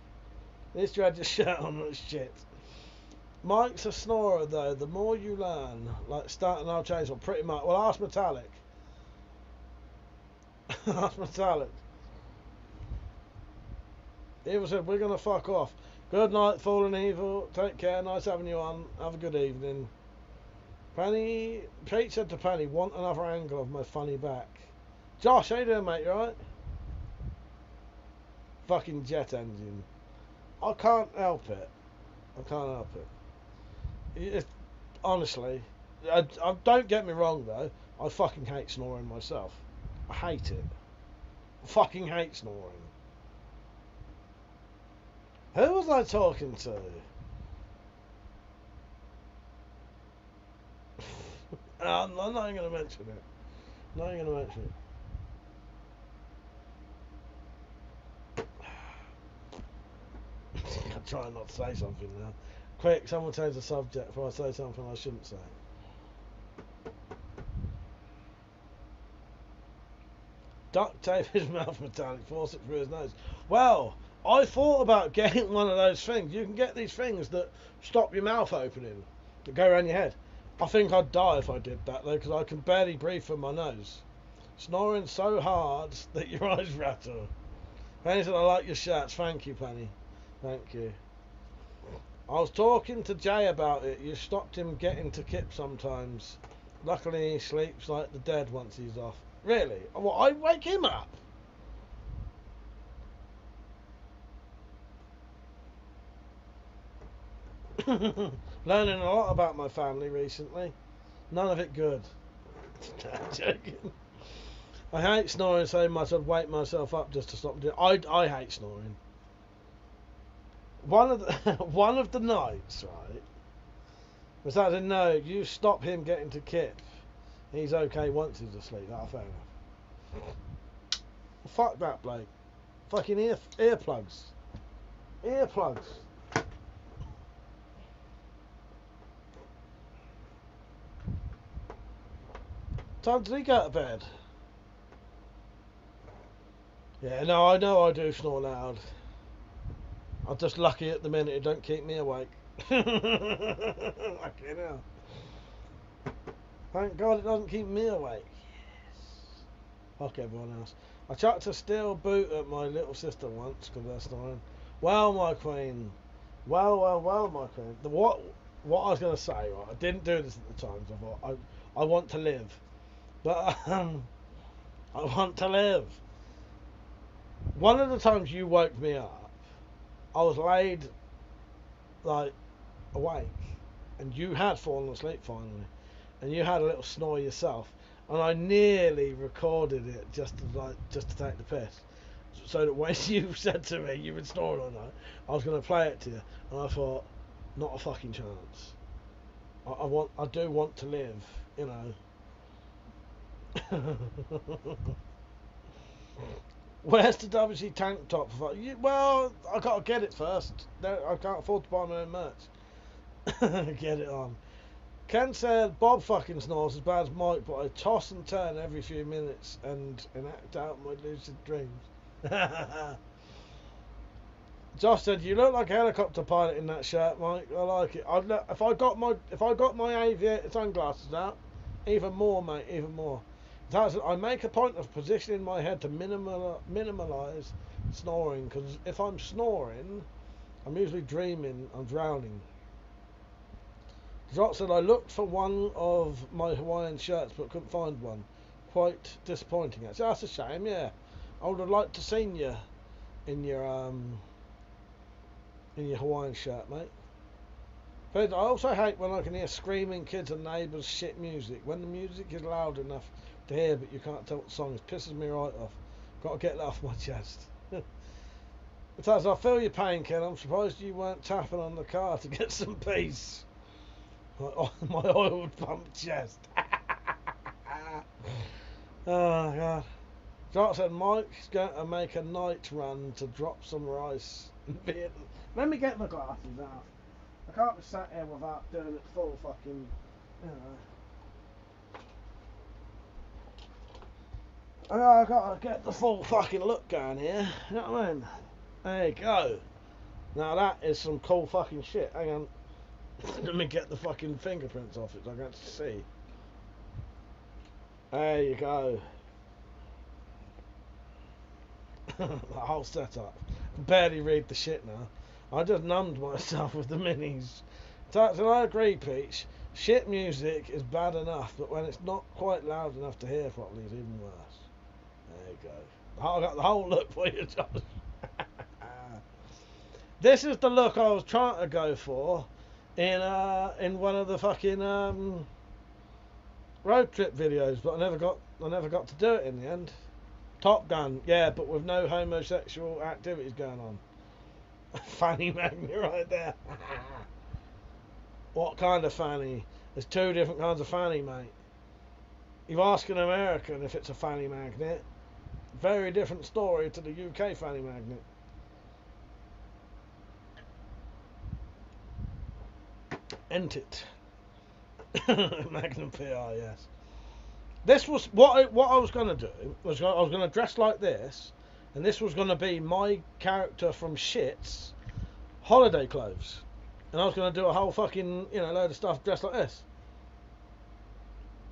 At least you had your shirt on, that shit. Mike's a snorer though. The more you learn, like starting our change, or pretty much. Well, ask Metallic. Ask Metallic. Evil said we're gonna fuck off. Good night, Fallen Evil. Take care. Nice having you on. Have a good evening. Penny, Pete said to Penny, want another angle of my funny back. Josh, how you doing, mate? You alright? Fucking jet engine. I can't help it. I can't help it. Honestly, don't get me wrong though. I fucking hate snoring myself. I hate it. I fucking hate snoring. Who was I talking to? I'm not even going to mention it. Not even going to mention it. I'm trying not to say something now. Quick, someone change the subject before I say something I shouldn't say. Duct tape his mouth metallic, force it through his nose. Well, I thought about getting one of those things. You can get these things that stop your mouth opening, that go around your head. I think I'd die if I did that though, because I can barely breathe from my nose. Snoring so hard that your eyes rattle. Penny said, I like your shirts. Thank you, Penny. Thank you. I was talking to Jay about it. You stopped him getting to Kip sometimes. Luckily, he sleeps like the dead once he's off. Really? Well, I wake him up. Learning a lot about my family recently. None of it good. I'm joking. I hate snoring so much I'd wake myself up just to stop doing it. I hate snoring. One of the nights, right, was I didn't know you stop him getting to Kip. He's okay once he's asleep. That's fair enough. Fuck that bloke. Fucking earplugs. Earplugs. Time did he go to bed? Yeah, no, I know I do snore loud. I'm just lucky at the minute it don't keep me awake. Fucking hell. Thank God it doesn't keep me awake. Yes. Fuck everyone else. I chucked a steel boot at my little sister once because they're snoring. Well, my queen. Well, my queen. What I was going to say, right, I didn't do this at the time because I thought, I want to live. But, I want to live. One of the times you woke me up, I was laid, like, awake. And you had fallen asleep finally. And you had a little snore yourself. And I nearly recorded it just to take the piss. So that when you said to me you've been snoring all night, I was going to play it to you. And I thought, not a fucking chance. I do want to live, you know. Where's the WC tank top? Well, I got to get it first. I can't afford to buy my own merch. Get it on. Ken said Bob fucking snores as bad as Mike, but I toss and turn every few minutes and enact out my lucid dreams. Josh said, "You look like a helicopter pilot in that shirt, Mike. I like it. If I got my aviator sunglasses out, even more, mate, even more." I make a point of positioning my head to minimalise snoring, because if I'm snoring, I'm usually dreaming I'm drowning. Drop said, I looked for one of my Hawaiian shirts but couldn't find one. Quite disappointing. Actually, that's a shame, yeah. I would have liked to seen you in your Hawaiian shirt, mate. But I also hate when I can hear screaming kids and neighbours shit music. When the music is loud enough to hear but you can't tell what the song is, pisses me right off. Got to get that off my chest. Besides, I feel your pain, Ken. I'm surprised you weren't tapping on the car to get some peace. My oiled pump chest. Oh God. Jock said Mike's going to make a night run to drop some rice. Let me get my glasses out. I can't be sat here without doing it full fucking, you know. I gotta get the full fucking look going here. You know what I mean? There you go. Now that is some cool fucking shit. Hang on. Let me get the fucking fingerprints off it so I can see. There you go. The whole setup. Barely read the shit now. I just numbed myself with the minis. So I agree, Peach. Shit music is bad enough, but when it's not quite loud enough to hear properly, it's even worse. There you go. I got the whole look for you, Josh. This is the look I was trying to go for in one of the fucking road trip videos, but I never got to do it in the end. Top Gun, yeah, but with no homosexual activities going on. Fanny magnet right there. What kind of fanny? There's two different kinds of fanny, mate. You ask an American if it's a fanny magnet. Very different story to the UK fanny magnet. Ent it. Magnum PR, yes. This was what I was going to do. I was going to dress like this, and this was going to be my character from Shit's holiday clothes. And I was going to do a whole fucking, load of stuff dressed like this.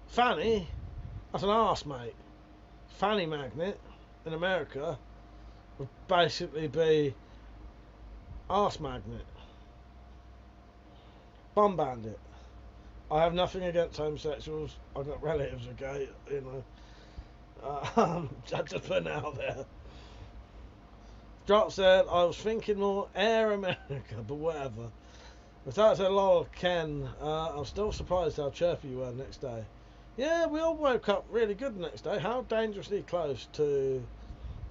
Fanny, that's an arse, mate. Fanny magnet in America would basically be arse magnet. Bum bandit. I have nothing against homosexuals. I've got relatives, okay? Just to put it out there. Drop said, I was thinking more Air America, but whatever. With that said, lol, Ken, I'm still surprised how chirpy you were the next day. Yeah, we all woke up really good the next day. How dangerously close to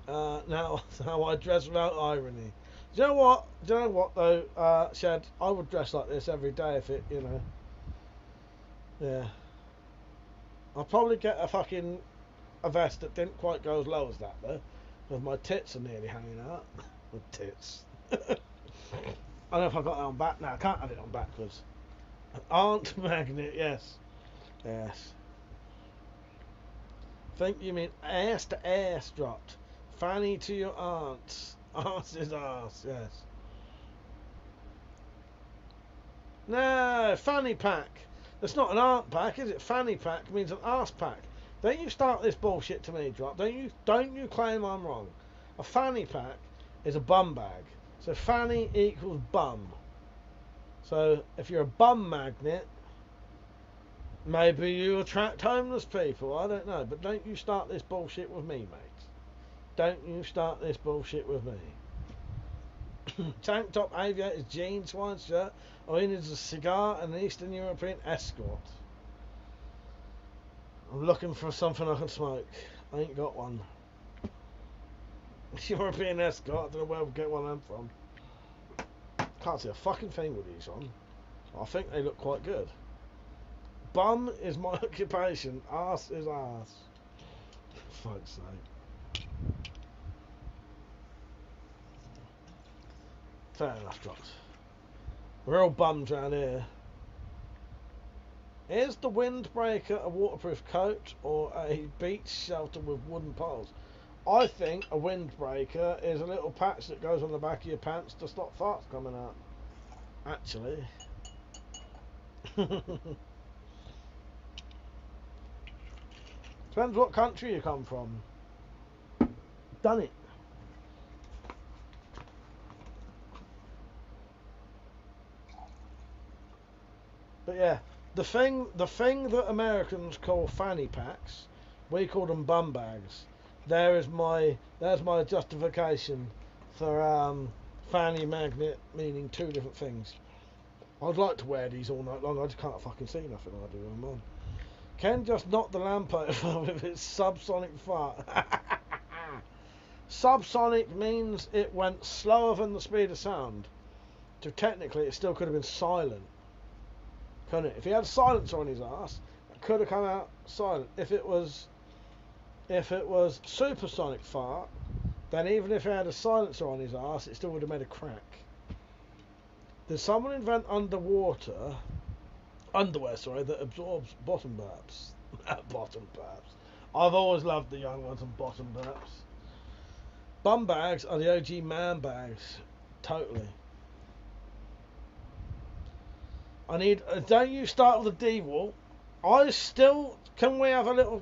now how I dress without irony. Do you know what though, Shed? I would dress like this every day if it, Yeah. I'll probably get a vest that didn't quite go as low as that though. Because my tits are nearly hanging out. My tits. I don't know if I've got that on back now. I can't have it on backwards. Aunt magnet, yes. Yes. Think you mean ass to ass dropped. Fanny to your aunt. Arse is arse, yes. No, fanny pack. That's not an aunt pack, is it? Fanny pack means an arse pack. Don't you start this bullshit to me, Drop. Don't you claim I'm wrong. A fanny pack is a bum bag. So fanny equals bum. So if you're a bum magnet, maybe you attract homeless people. I don't know. But don't you start this bullshit with me, mate. Don't you start this bullshit with me. Tank top, aviators, jeans, swine shirt. All you need is a cigar and an Eastern European escort. I'm looking for something I can smoke. I ain't got one. European escort, I don't know where we'll get one of them from. Can't see a fucking thing with these on. I think they look quite good. Bum is my occupation. Arse is arse. For fuck's sake. Fair enough, drops. We're all bums around here. Is the windbreaker a waterproof coat or a beach shelter with wooden poles? I think a windbreaker is a little patch that goes on the back of your pants to stop farts coming out. Actually. Depends what country you come from. Done it. But yeah, the thing that Americans call fanny packs, we call them bum bags. There's my justification for fanny magnet meaning two different things. I'd like to wear these all night long. I just can't fucking see nothing I do when I'm on. Ken just knocked the lamp over with his subsonic fart. Subsonic means it went slower than the speed of sound. So technically it still could have been silent. Couldn't it? If he had a silencer on his ass, it could have come out silent. If it was supersonic fart, then even if he had a silencer on his ass, it still would have made a crack. Did someone invent underwear that absorbs bottom burps? Bottom burps. I've always loved the young ones and bottom burps. Bum bags are the OG man bags. Totally. I need. Don't you start with a D wall? I still. Can we have a little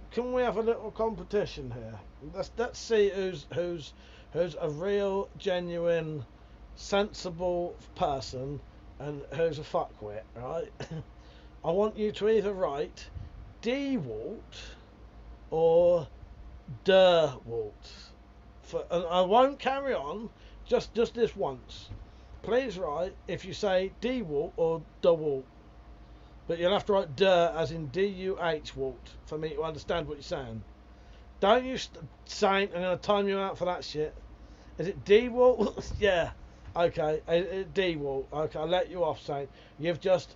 competition here? Let's see who's a real, genuine, sensible person and who's a fuckwit, right? I want you to either write DeWalt or DeWalt. And I won't carry on, just this once. Please write if you say DeWalt or DeWalt. But you'll have to write "der" as in D-U-H Walt for me to understand what you're saying. Don't you saying I'm going to time you out for that shit. Is it D-Walt? Yeah. Okay. D-Walt. Okay, I'll let you off saying you've just...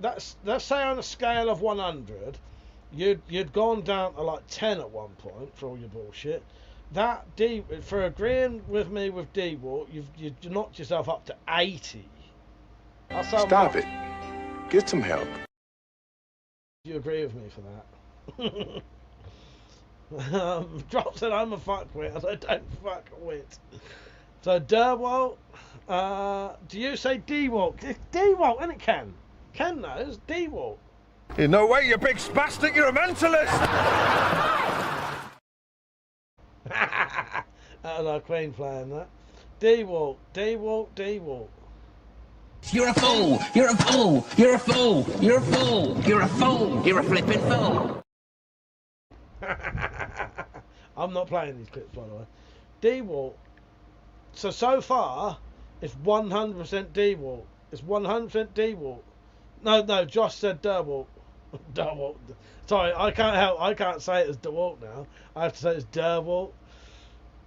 let's say on a scale of 100, you'd gone down to like 10 at one point for all your bullshit. For agreeing with me with D-Walt, you've knocked yourself up to 80. Stop it. Get some help. You agree with me for that? Drop said I'm a fuckwit, and I don't fuck wit. So Derwalt, do you say D-Walt? It's D-Walt, isn't it, Ken? Ken knows D-Walt. In no way, you big spastic, you're a mentalist! I like Queen playing that. D-Walt, D-Walt, D-Walt. You're a fool! You're a fool! You're a fool! You're a fool! You're a fool! You're a flippin' fool! I'm not playing these clips, by the way. D-Walt. So far, it's 100% D-Walt. It's 100% D-Walt. No, Josh said Derwalt. Derwalt. Sorry, I can't say it as DeWalt now. I have to say it's Derwalt.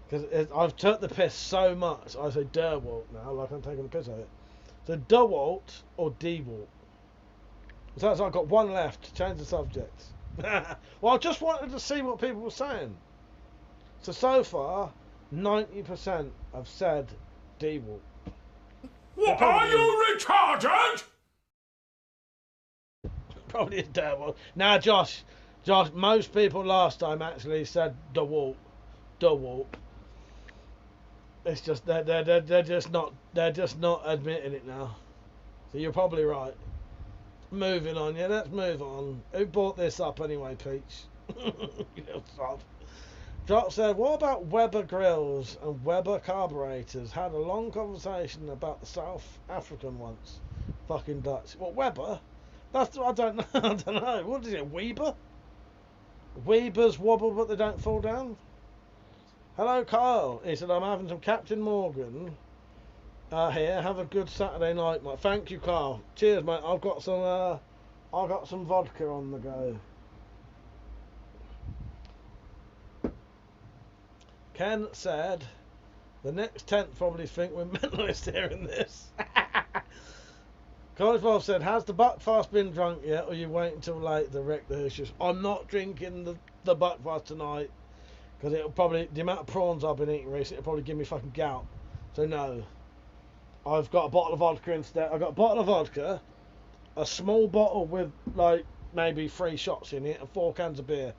Because I've took the piss so much, I say Derwalt now, like I'm taking the piss out of it. So DeWalt or DeWalt. So I've got one left to change the subject. Well, I just wanted to see what people were saying. So far, 90% have said DeWalt. What, are you retarded? Probably is DeWalt. Now, Josh, most people last time actually said DeWalt. DeWalt. It's just they're just not admitting it now. So you're probably right. Moving on, yeah, let's move on. Who brought this up anyway, Peach? You little sod. Drop said, what about Weber grills and Weber carburetors? Had a long conversation about the South African ones. Fucking Dutch. What, Weber? I don't know. I don't know. What is it, Weber? Weber's wobble but they don't fall down? Hello, Kyle. He said, I'm having some Captain Morgan here. Have a good Saturday night, mate. Thank you, Kyle. Cheers, mate. I've got some vodka on the go. Ken said, the next tent probably think we're mentalists hearing this. College Bob said, has the Buckfast been drunk yet, or are you waiting until late to wreck the Hoosiers? I'm not drinking the Buckfast tonight. Because it'll probably, the amount of prawns I've been eating recently, it'll probably give me fucking gout. So no. I've got a bottle of vodka instead. I've got a bottle of vodka, a small bottle with like maybe 3 shots in it, and 4 cans of beer.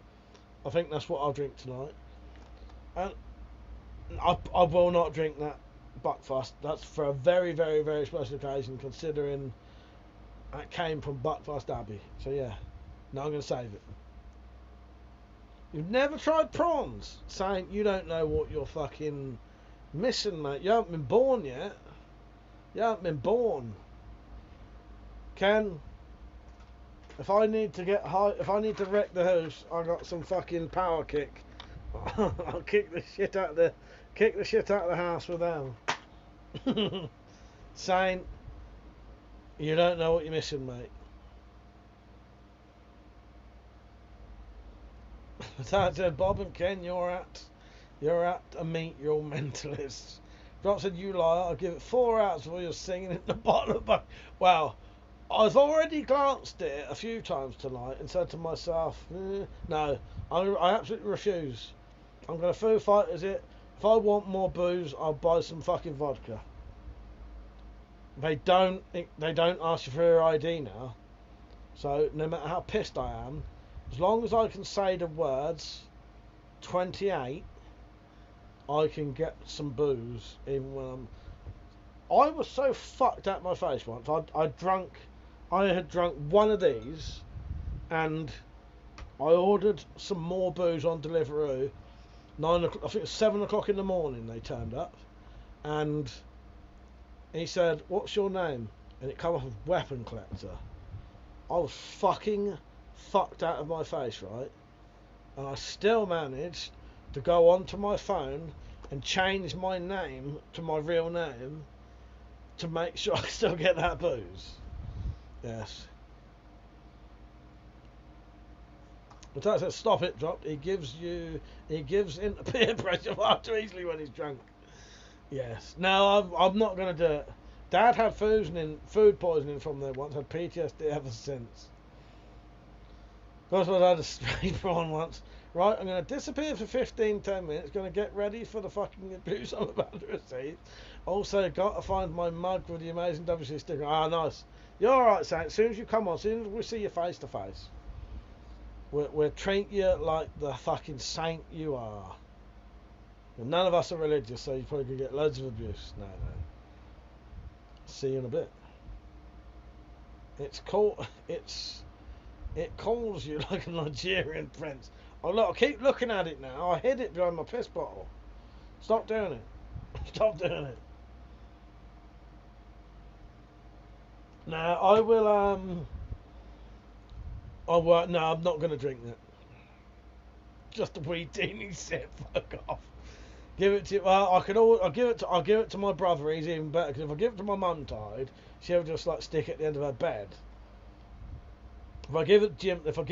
I think that's what I'll drink tonight. And I will not drink that Buckfast. That's for a very, very, very special occasion, considering it came from Buckfast Abbey. So yeah, no, I'm going to save it. You've never tried prawns? Saying you don't know what you're fucking missing, mate. You haven't been born yet. You haven't been born. Ken, if I need to get high, if I need to wreck the house, I got some fucking power kick. I'll kick the shit out of the house with them. Saying you don't know what you're missing, mate. That said, Bob and Ken, you're at a meet your mentalists. Drop said, you liar, I'll give it 4 hours while you're singing in the bottom of the... Well, I've already glanced at it a few times tonight and said to myself, no, I absolutely refuse. I'm going to Foo Fighters it. If I want more booze, I'll buy some fucking vodka. They don't ask you for your ID now. So no matter how pissed I am, as long as I can say the words 28, I can get some booze even when I was so fucked out my face once. I had drunk one of these, and I ordered some more booze on Deliveroo. 9 o'clock, I think it was 7 o'clock in the morning. They turned up, and he said, "What's your name?" And it came off as WeaponCollector. I was fucking fucked out of my face, right? And I still managed to go onto my phone and change my name to my real name to make sure I still get that booze. Yes. But that's a stop it drop. He gives into peer pressure far too easily when he's drunk. Yes. No, I'm not going to do it. Dad had food poisoning from there once. Had PTSD ever since. That's what I had a spray prawn once. Right, I'm going to disappear for 10 minutes. Going to get ready for the fucking abuse I'm about to receive. Also, got to find my mug with the amazing WC sticker. Ah, nice. You're alright, Saint. As soon as you come on, as soon as we see you face to face, we'll treat you like the fucking saint you are. And none of us are religious, so you probably could get loads of abuse. No. See you in a bit. It calls you like a Nigerian prince. Oh look, I keep looking at it now. I hid it behind my piss bottle. Stop doing it. Stop doing it. Now I will no, I'm not gonna drink that. Just a wee teeny sip. Fuck off. Give it to. Well, I'll give it to my brother. He's even better. Because if I give it to my mum tied, she'll just like stick it at the end of her bed. If I give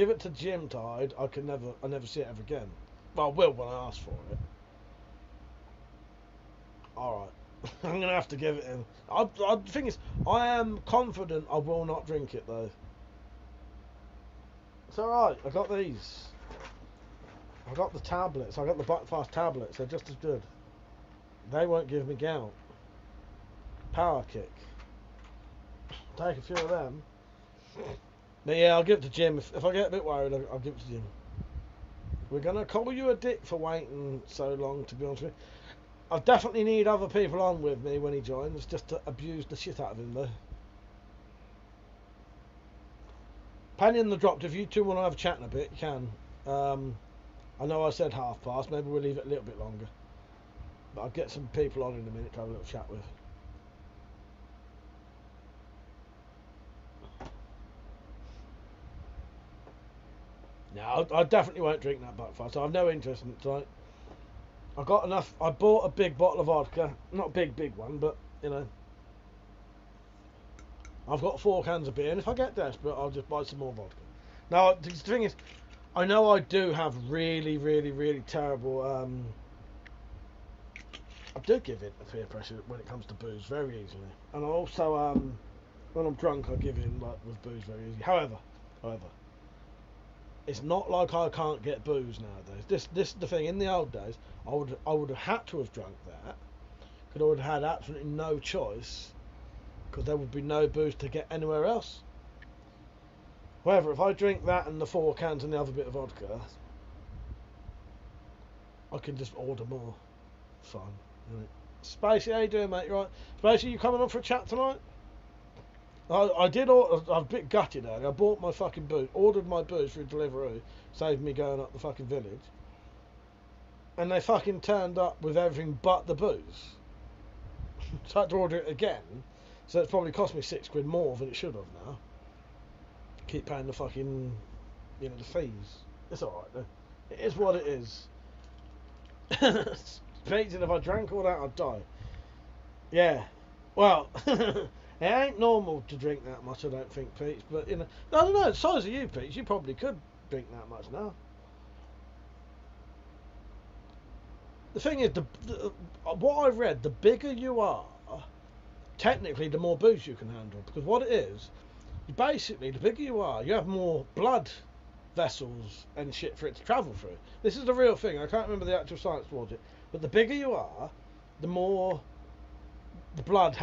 it to Jim tied, I never see it ever again. Well, I will when I ask for it. All right, I'm gonna have to give it him. The thing is, I am confident I will not drink it though. It's all right. I got these. I got the tablets. I got the Buckfast tablets. They're just as good. They won't give me gout. Power kick. Take a few of them. But yeah, I'll give it to Jim. If I get a bit worried, I'll give it to Jim. We're going to call you a dick for waiting so long, to be honest with you. I definitely need other people on with me when he joins, just to abuse the shit out of him, though. Penny in the dropped. If you two want to have a chat in a bit, you can. I know I said past. Maybe we'll leave it a little bit longer. But I'll get some people on in a minute to have a little chat with. No, I definitely won't drink that Buckfast. I have no interest in it tonight. I got enough. I bought a big bottle of vodka. Not a big one, but, you know. I've got 4 cans of beer, and if I get desperate, I'll just buy some more vodka. Now, the thing is, I know I do have really terrible, I do give in to peer pressure when it comes to booze very easily. And I also, when I'm drunk, I give in like with booze very easily. However, it's not like I can't get booze nowadays. This is the thing. In the old days, I would have had to have drunk that, because I would have had absolutely no choice, because there would be no booze to get anywhere else. However, if I drink that and the 4 cans and the other bit of vodka, I can just order more. Fun. Right. Spacey, how you doing, mate? You right? Spacey, you coming on for a chat tonight? I did order. I was a bit gutted earlier. I bought my fucking booze, ordered my booze through Deliveroo, saved me going up the fucking village. And they fucking turned up with everything but the booze. So I had to order it again. So it's probably cost me £6 more than it should have now. Keep paying the fucking, the fees. It's alright though. It is what it is. Speaking, if I drank all that, I'd die. Yeah. Well, it ain't normal to drink that much, I don't think, Pete. But, I don't know, the size of you, Pete, you probably could drink that much now. The thing is, what I've read, the bigger you are, technically, the more booze you can handle. Because what it is, basically, the bigger you are, you have more blood vessels and shit for it to travel through. This is the real thing. I can't remember the actual science towards it. But the bigger you are, the more the blood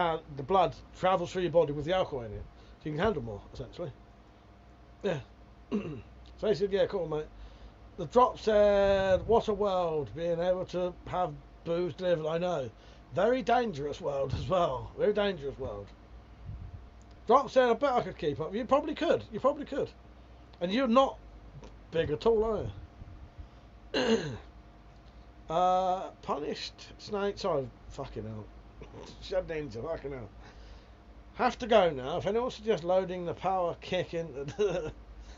travels through your body with the alcohol in it. So you can handle more, essentially. Yeah. So he said, yeah, cool, mate. The drop said, what a world, being able to have booze delivered. I know. Very dangerous world as well. Very dangerous world. Drop said, I bet I could keep up. You probably could. And you're not big at all, are you? Punished snake. Sorry, fucking hell. Shut ninja, fucking hell. Have to go now. If anyone suggests loading the power kick in...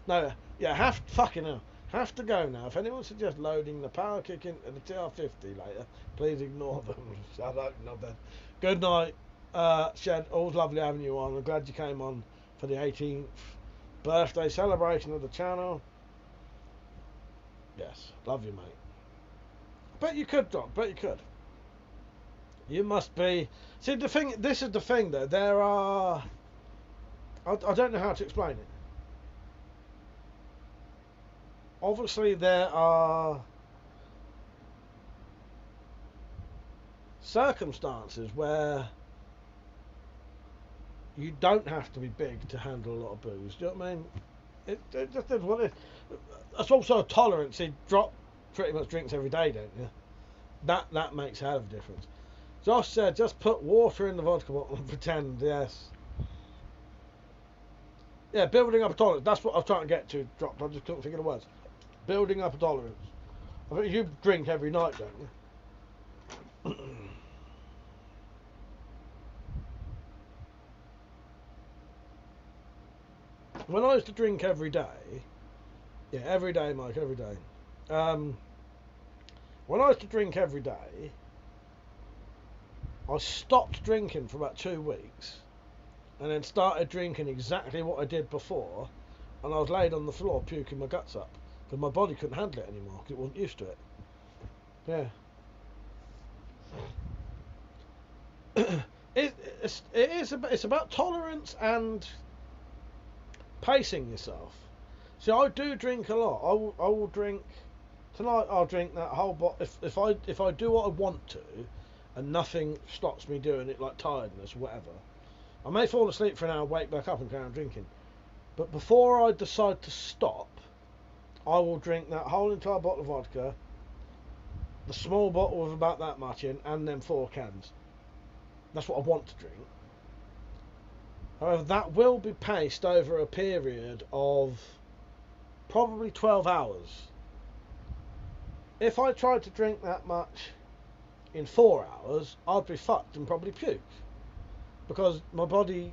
no, yeah, fucking hell. Have to go now. If anyone suggests loading the power kick into the TR-50 later, please ignore them. Shut up, not bad. Good night, Shed. Always lovely having you on. I'm glad you came on for the 18th birthday celebration of the channel. Yes, love you, mate. Bet you could, Doc. Bet you could. You must be... See, the thing... This is the thing, though. There are... I don't know how to explain it. Obviously, there are circumstances where you don't have to be big to handle a lot of booze. Do you know what I mean? It just is what it is. It's also a tolerance. You drop pretty much drinks every day, don't you? That makes a hell of a difference. Josh said, just put water in the vodka bottle and pretend, yes. Yeah, building up a tolerance. That's what I was trying to get to, dropped. I just couldn't think of the words. Building up a tolerance. I think you drink every night, don't you? When I used to drink every day, yeah, every day, Mike, every day. When I used to drink every day, I stopped drinking for about 2 weeks, and then started drinking exactly what I did before, and I was laid on the floor puking my guts up because my body couldn't handle it anymore because it wasn't used to it. Yeah. It's about tolerance and pacing yourself. See, I do drink a lot. I will drink tonight. I'll drink that whole bottle if I do what I want to, and nothing stops me doing it, like tiredness or whatever. I may fall asleep for an hour, wake back up and carry on drinking. But before I decide to stop, I will drink that whole entire bottle of vodka, the small bottle with about that much in, and then 4 cans. That's what I want to drink. However, that will be paced over a period of probably 12 hours. If I tried to drink that much in 4 hours, I'd be fucked and probably puke. Because my body,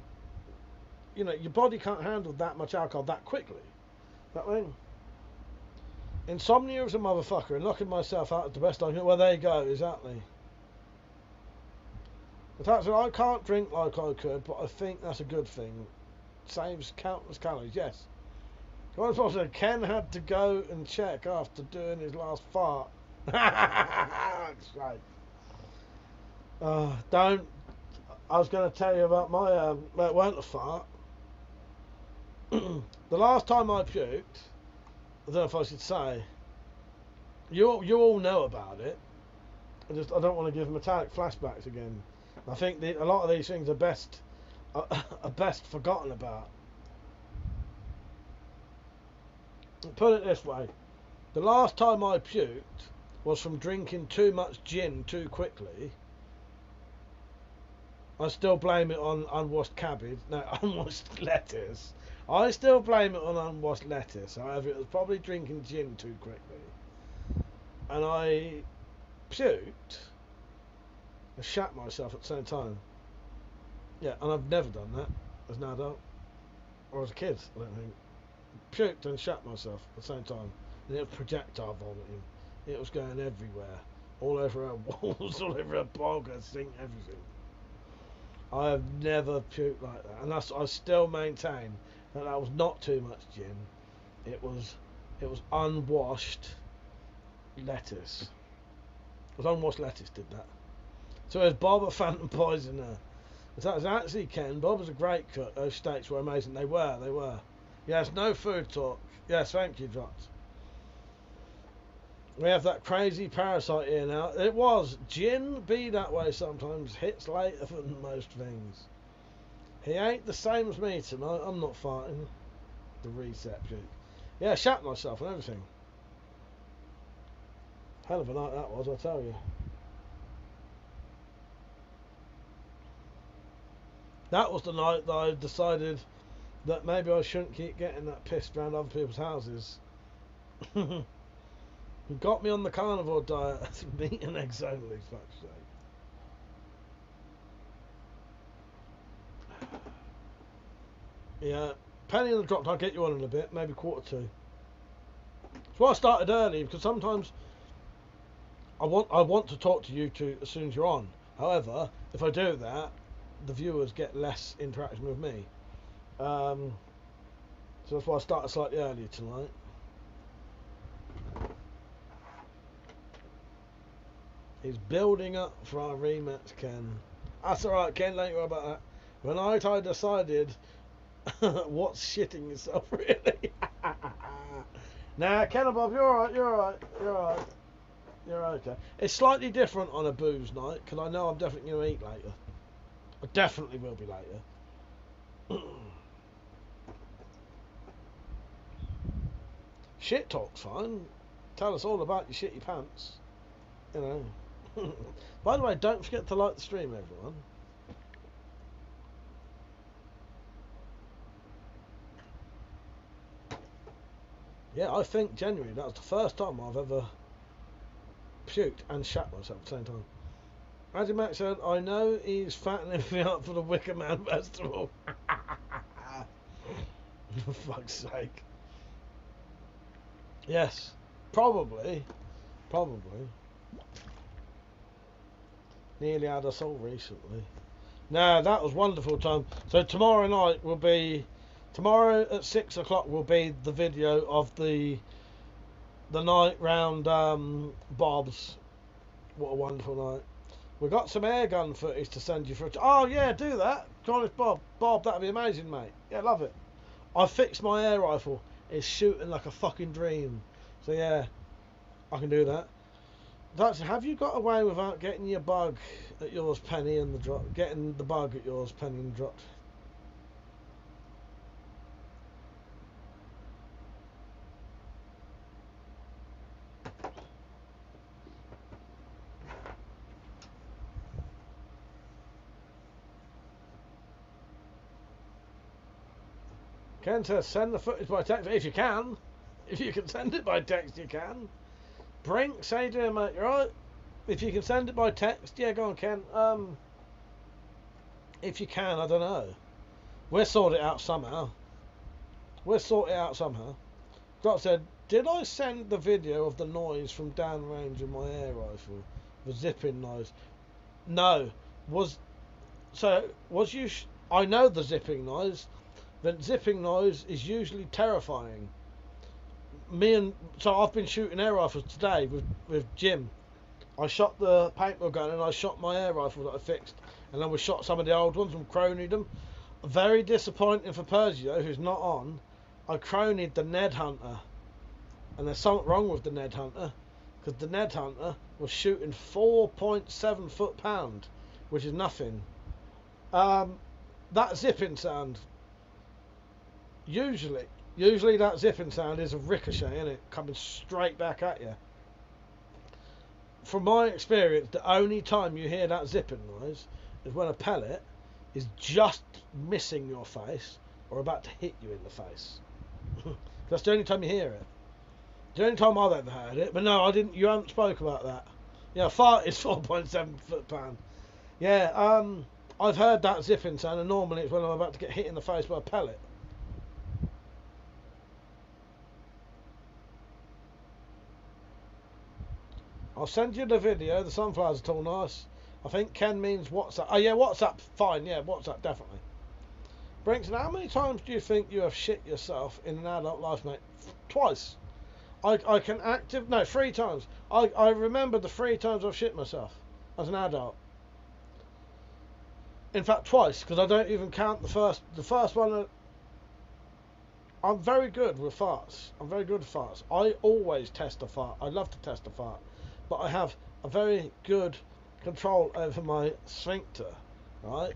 your body can't handle that much alcohol that quickly. That way. Insomnia is a motherfucker, and knocking myself out is the best I can. Well, there you go, exactly. The fact that I can't drink like I could, but I think that's a good thing. Saves countless calories, yes. Ken had to go and check after doing his last fart. That's right. Don't. I was going to tell you about my. Well, it weren't a fart. The last time I puked, I don't know if I should say. You all know about it. I don't want to give metallic flashbacks again. I think a lot of these things are best forgotten about. Put it this way: the last time I puked was from drinking too much gin too quickly. I still blame it on unwashed cabbage. No, unwashed lettuce. I still blame it on unwashed lettuce. However, it was probably drinking gin too quickly, and I puked. I shat myself at the same time. Yeah, and I've never done that as an adult. Or as a kid, I don't think. Puked and shat myself at the same time. And it was projectile vomiting. It was going everywhere. All over our walls, all over our bog, our sink, everything. I have never puked like that. And I still maintain that was not too much gin. It was unwashed lettuce. It was unwashed lettuce did that. So is Bob a phantom poisoner? That's actually Ken. Bob was a great cook. Those steaks were amazing. They were. Yes, no food talk. Yes, thank you, Drops. We have that crazy parasite here now. It was. Gin be that way sometimes. Hits later than most things. He ain't the same as me tonight. I'm not farting. The reset joke. Yeah, shat myself and everything. Hell of a night that was, I tell you. That was the night that I decided that maybe I shouldn't keep getting that pissed around other people's houses. He got me on the carnivore diet. Meat and eggs only, fuck's sake. Yeah, penny in the drop. I'll get you on in a bit, maybe 1:45. That's why I started early, because sometimes I want to talk to you two as soon as you're on. However, if I do that, the viewers get less interaction with me. So that's why I started slightly earlier tonight. He's building up for our rematch, Ken. That's alright, Ken, don't you worry about that. When I decided what's shitting yourself, really? Nah, Ken and Bob, you're alright, You're okay. It's slightly different on a booze night, because I know I'm definitely going to eat later. I definitely will be later. Shit talk's fine. Tell us all about your shitty pants. You know. By the way, don't forget to like the stream, everyone. Yeah, I think genuinely that was the first time I've ever puked and shat myself at the same time. As Max said, I know he's fattening me up for the Wicker Man Festival. For fuck's sake. Yes, probably. Nearly had us all recently. Now that was wonderful time. So tomorrow night will be, tomorrow at 6 o'clock will be the video of the night round Bob's. What a wonderful night. We've got some airgun footage to send you for. Oh yeah, do that. Honest Bob. Bob, that'd be amazing, mate. Yeah, love it. I fixed my air rifle. It's shooting like a fucking dream. So yeah, I can do that. Have you got away without getting your bug at yours, Penny, and the drop? Getting the bug at yours, Penny, and dropped. Ken says send the footage by text if you can. If you can send it by text, you can. Brink, how you doing, mate? You alright? If you can send it by text, yeah, go on, Ken. If you can, I don't know. We'll sort it out somehow. Doc said, did I send the video of the noise from downrange of my air rifle? The zipping noise? No. I know the zipping noise. The zipping noise is usually terrifying. So I've been shooting air rifles today with Jim. I shot the paintball gun and I shot my air rifle that I fixed, and then we shot some of the old ones and cronied them. Very disappointing for Pergio, who's not on. I cronied the Ned Hunter, and there's something wrong with the Ned Hunter, because the Ned Hunter was shooting 4.7 foot-pound, which is nothing. That zipping sound, usually that zipping sound is a ricochet, isn't it? Coming straight back at you. From my experience, the only time you hear that zipping noise is when a pellet is just missing your face or about to hit you in the face. That's the only time you hear it. The only time I've ever heard it. But no, I didn't. You haven't spoke about that. Yeah, fart is 4.7 foot-pound. Yeah, I've heard that zipping sound, and normally it's when I'm about to get hit in the face by a pellet. I'll send you the video. The sunflowers are all nice. I think Ken means WhatsApp. Oh yeah, WhatsApp, fine. Yeah, WhatsApp, definitely. Brinks, how many times do you think you have shit yourself in an adult life, mate? Twice. I can 3 times. I remember the 3 times I've shit myself as an adult. In fact, twice, because I don't even count the first. The first one. I'm very good with farts. I always test a fart. I love to test a fart, but I have a very good control over my sphincter, right?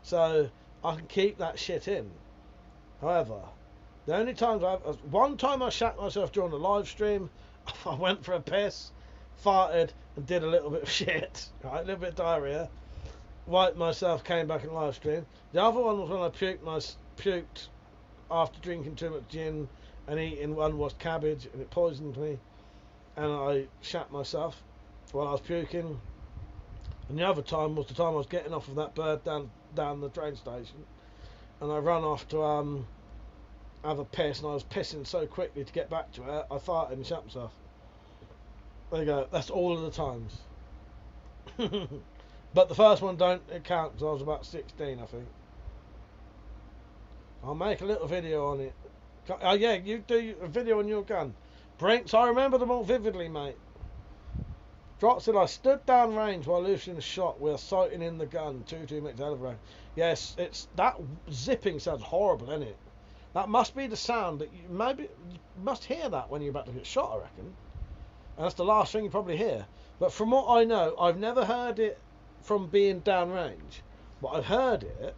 So I can keep that shit in. However, the only times one time I shat myself during the live stream. I went for a piss, farted, and did a little bit of shit, right? A little bit of diarrhea. Wiped myself, came back in live stream. The other one was when I puked after drinking too much gin and eating unwashed cabbage, and it poisoned me, and I shat myself while I was puking. And the other time was the time I was getting off of that bird down the train station, and I ran off to have a piss, and I was pissing so quickly to get back to it, I farted and shut myself. There you go. That's all of the times. But the first one don't count because I was about 16, I think. I'll make a little video on it. Oh yeah, you do a video on your gun. Brinks, I remember them all vividly, mate. Drop said, I stood down range while loosing a shot with sighting in the gun. 2-2 makes a hell of a round. Yes, it's that zipping sounds horrible, isn't it? That must be the sound that you must hear that when you're about to get shot, I reckon. And that's the last thing you probably hear. But from what I know, I've never heard it from being downrange. But I've heard it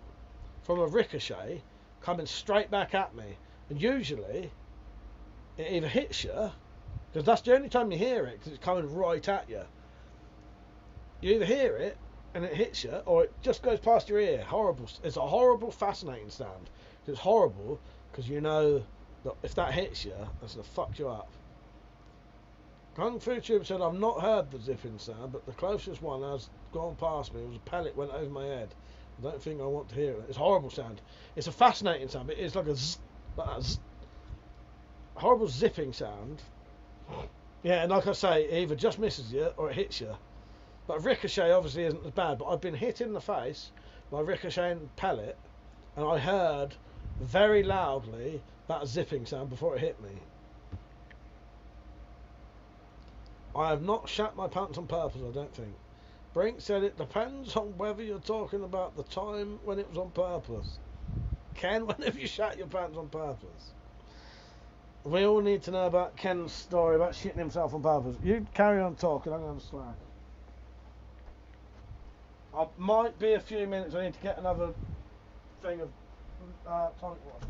from a ricochet coming straight back at me. And usually, it either hits you, because that's the only time you hear it, because it's coming right at you. You either hear it, and it hits you, or it just goes past your ear. Horrible. It's a horrible, fascinating sound. It's horrible, because you know that if that hits you, that's going to fuck you up. Kung Fu Tube said, I've not heard the zipping sound, but the closest one has gone past me. It was a pellet went over my head. I don't think I want to hear it. It's a horrible sound. It's a fascinating sound, but it's like a zzz, like a zzz. Horrible zipping sound. Yeah, and like I say, it either just misses you or it hits you. But a ricochet obviously isn't as bad, but I've been hit in the face by a ricocheting pellet, and I heard very loudly that zipping sound before it hit me. I have not shat my pants on purpose, I don't think. Brink said it depends on whether you're talking about the time when it was on purpose. Ken, when have you shat your pants on purpose? We all need to know about Ken's story about shitting himself on purpose. You carry on talking, I'm going to slack. I might be a few minutes, I need to get another thing of tonic water.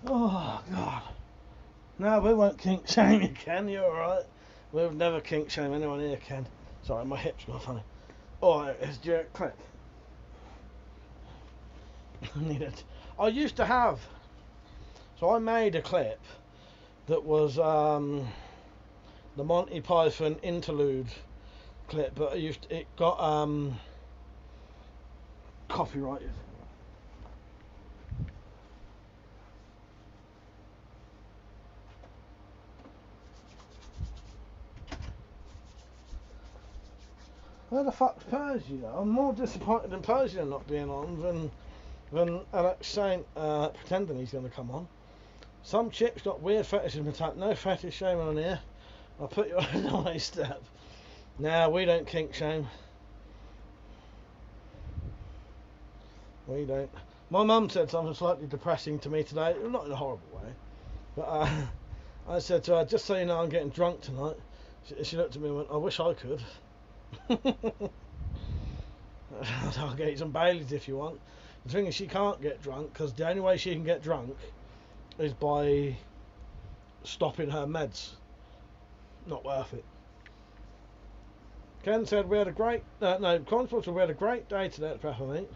Oh, God. No, we won't kink shame you, Ken. You're alright. We'll never kink shame anyone here, Ken. Sorry, my hips got funny. Oh, it's Jared Click. I need it. I used to have. So I made a clip that was the Monty Python interlude clip, but it got copyrighted. Where the fuck's Persia? I'm more disappointed in Persia not being on than Alex Saint pretending he's going to come on. Some chick's got weird fetishes, but no fetish shaming on here. I'll put you on a nice step. Nah, we don't kink shame. We don't. My mum said something slightly depressing to me today, not in a horrible way, but I said to her, just so you know, I'm getting drunk tonight. She looked at me and went, I wish I could. I'll get you some Baileys if you want. The thing is, she can't get drunk because the only way she can get drunk is by stopping her meds. Not worth it. Ken said we had a great Constable said we had a great day today at Pepper Meat.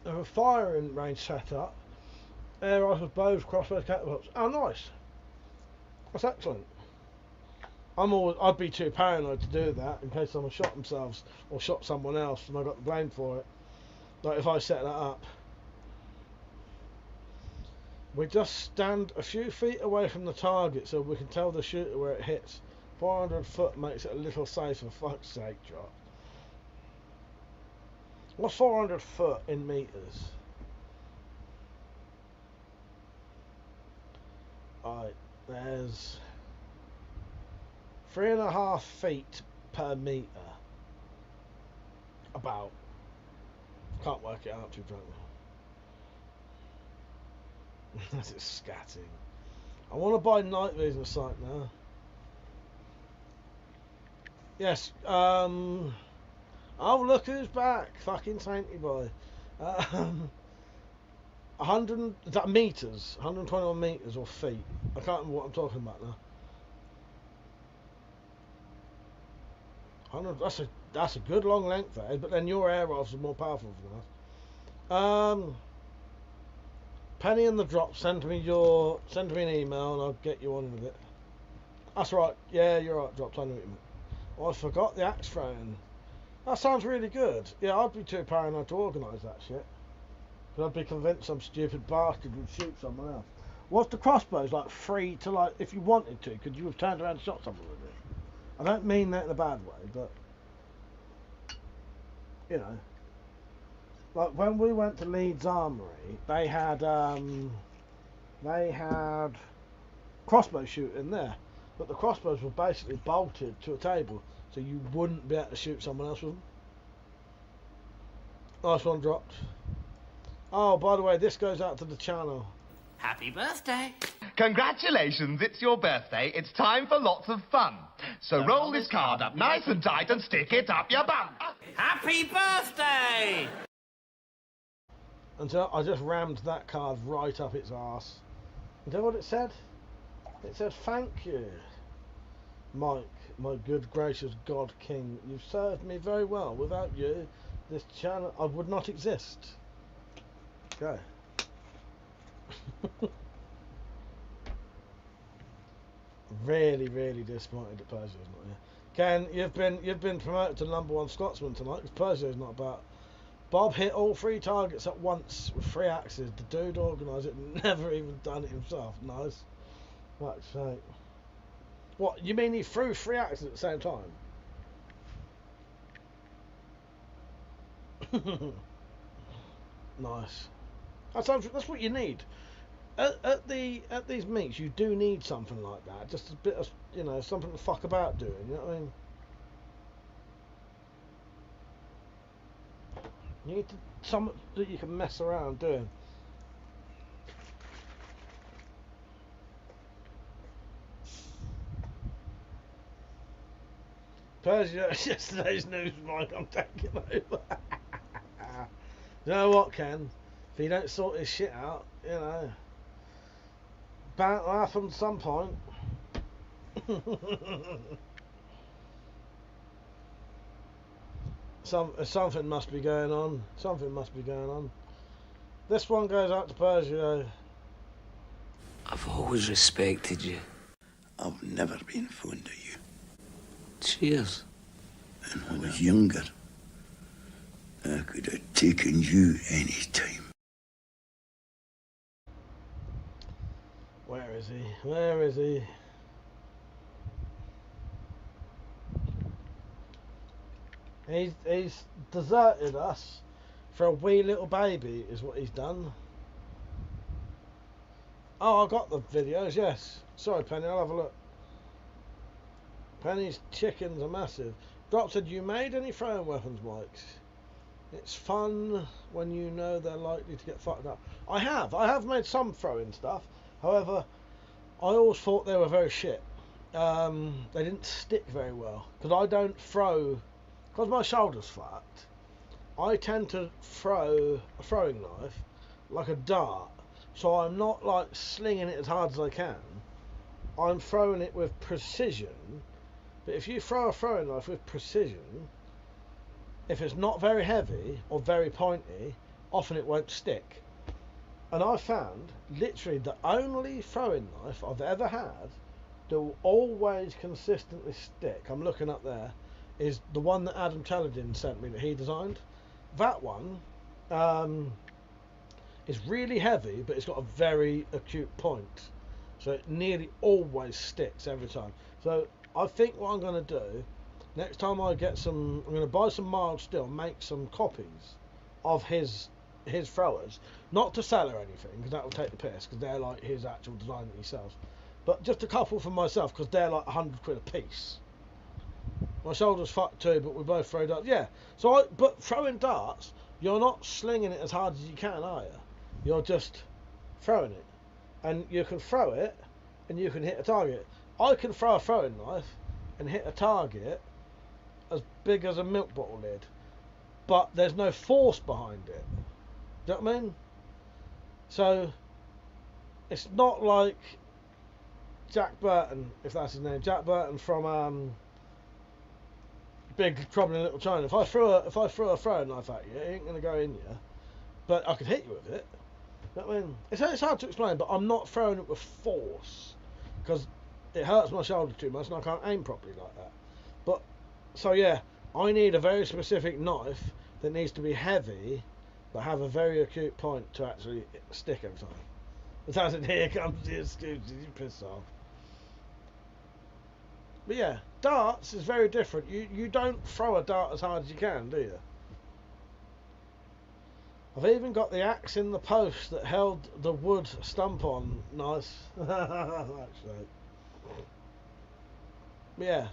There was a firing range set up. Air rifles, bows, crossbows, catapults. Oh, nice. That's excellent. I'd be too paranoid to do that in case someone shot themselves or shot someone else and I got the blame for it. Like if I set that up. We just stand a few feet away from the target so we can tell the shooter where it hits. 400 foot makes it a little safer, fuck's sake, Drop. What's 400 foot in meters? Alright, there's 3.5 feet per meter. About. Can't work it out too drunk. That's it scatting. I want to buy night vision sight now. Yes, oh look who's back. Fucking sainty boy. 100, is that meters? 121 meters or feet? I can't remember what I'm talking about now. 100, that's a good long length that is, but then your air rifles are more powerful than us. Penny in the drop, send me an email and I'll get you on with it. That's right, yeah, you're right, Drop, I know what you meant. Oh, I forgot the axe throwing. That sounds really good. Yeah, I'd be too paranoid to organise that shit. Because I'd be convinced some stupid bastard would shoot someone else. What's the crossbows like free to, like, if you wanted to, could you have turned around and shot someone with it? I don't mean that in a bad way, but, you know. Like when we went to Leeds Armoury, they had crossbow shooting there, but the crossbows were basically bolted to a table, so you wouldn't be able to shoot someone else with them. Nice one, Dropped. Oh, by the way, this goes out to the channel. Happy birthday. Congratulations, it's your birthday. It's time for lots of fun. So roll this card up nice and tight and stick it up your bum. Happy birthday! Until I just rammed that card right up its arse. You know what it said? It said, thank you, Mike, my good gracious God King. You've served me very well. Without you, this channel, I would not exist. Okay. Really, really disappointed that Persio's not here. Ken, you've been promoted to #1 Scotsman tonight because Persio's not about. Bob hit all 3 targets at once with 3 axes. The dude organised it and never even done it himself. Nice. Fuck's sake. What, you mean he threw 3 axes at the same time? Nice. That's what you need. At these meets, you do need something like that. Just a bit of, you know, something to fuck about doing. You know what I mean? You need something that you can mess around doing. Persia, yesterday's news, Mike. I'm taking over. You know what, Ken? If he don't sort his shit out, you know, bound to happen at some point. Something must be going on. Something must be going on. This one goes out to Persia. I've always respected you. I've never been fond of you. Cheers. And when I was younger, I could have taken you any time. Where is he? Where is he? He's deserted us for a wee little baby, is what he's done. Oh, I got the videos, yes. Sorry, Penny, I'll have a look. Penny's chickens are massive. Drop said, you made any throwing weapons, Mike? It's fun when you know they're likely to get fucked up. I have made some throwing stuff. However, I always thought they were very shit. They didn't stick very well. Because I don't throw... Because my shoulder's fucked, I tend to throw a throwing knife like a dart. So I'm not like slinging it as hard as I can. I'm throwing it with precision. But if you throw a throwing knife with precision, if it's not very heavy or very pointy, often it won't stick. And I found literally the only throwing knife I've ever had that will always consistently stick, I'm looking up there, is the one that Adam Teledin sent me that he designed. That one is really heavy, but it's got a very acute point. So it nearly always sticks every time. So I think what I'm going to do, next time I get some, I'm going to buy some mild steel, make some copies of his throwers. Not to sell or anything, because that will take the piss, because they're like his actual design that he sells. But just a couple for myself, because they're like 100 quid a piece. My shoulder's fucked too, but we both throw darts. Yeah, but throwing darts, you're not slinging it as hard as you can, are you? You're just throwing it. And you can throw it, and you can hit a target. I can throw a throwing knife and hit a target as big as a milk bottle lid, but there's no force behind it. Do you know what I mean? So, it's not like Jack Burton, if that's his name, Jack Burton from Big Trouble in Little China. If I threw a throwing knife at you, it ain't gonna go in you, but I could hit you with it. You know what I mean? It's hard to explain, but I'm not throwing it with force because it hurts my shoulder too much and I can't aim properly like that. But so yeah, I need a very specific knife that needs to be heavy but have a very acute point to actually stick every time. It doesn't. Here comes the excuses. You piss off. But yeah, darts is very different. You don't throw a dart as hard as you can, do you? I've even got the axe in the post that held the wood stump on. Nice. Actually. But yeah.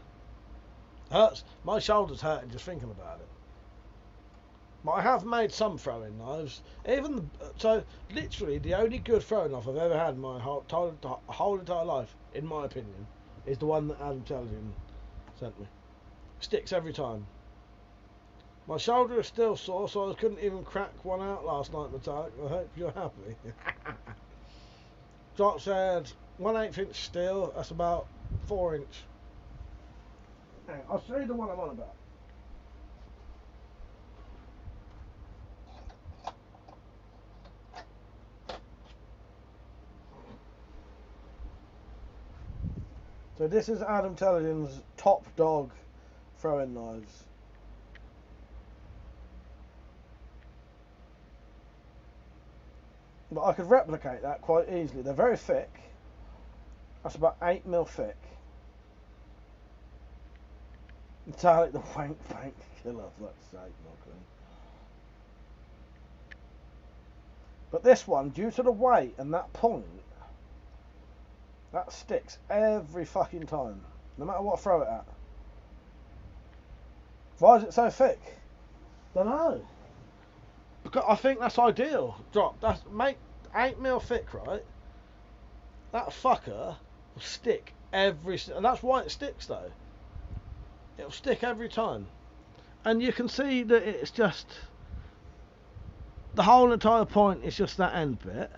Hurts. My shoulder's hurting just thinking about it. But I have made some throwing knives. So literally the only good throwing knife I've ever had in my whole entire life, in my opinion, is the one that Adam Teledin sent me. Sticks every time. My shoulder is still sore, so I couldn't even crack one out last night, Metallic. I hope you're happy. Jock said 1/8 inch steel, that's about 4 inch. Hang on, I'll show you the one I'm on about. So this is Adam Teledin's top dog throwing knives. But I could replicate that quite easily. They're very thick. That's about 8mm thick. Metallic the wank killer, for fuck's sake, Lachlan. But this one, due to the weight and that point, that sticks every fucking time, no matter what I throw it at. Why is it so thick? Don't know. Because I think that's ideal. Drop. That's 8mm thick, right? That fucker will stick every, and that's why it sticks though. It'll stick every time, and you can see that it's just the whole entire point is just that end bit.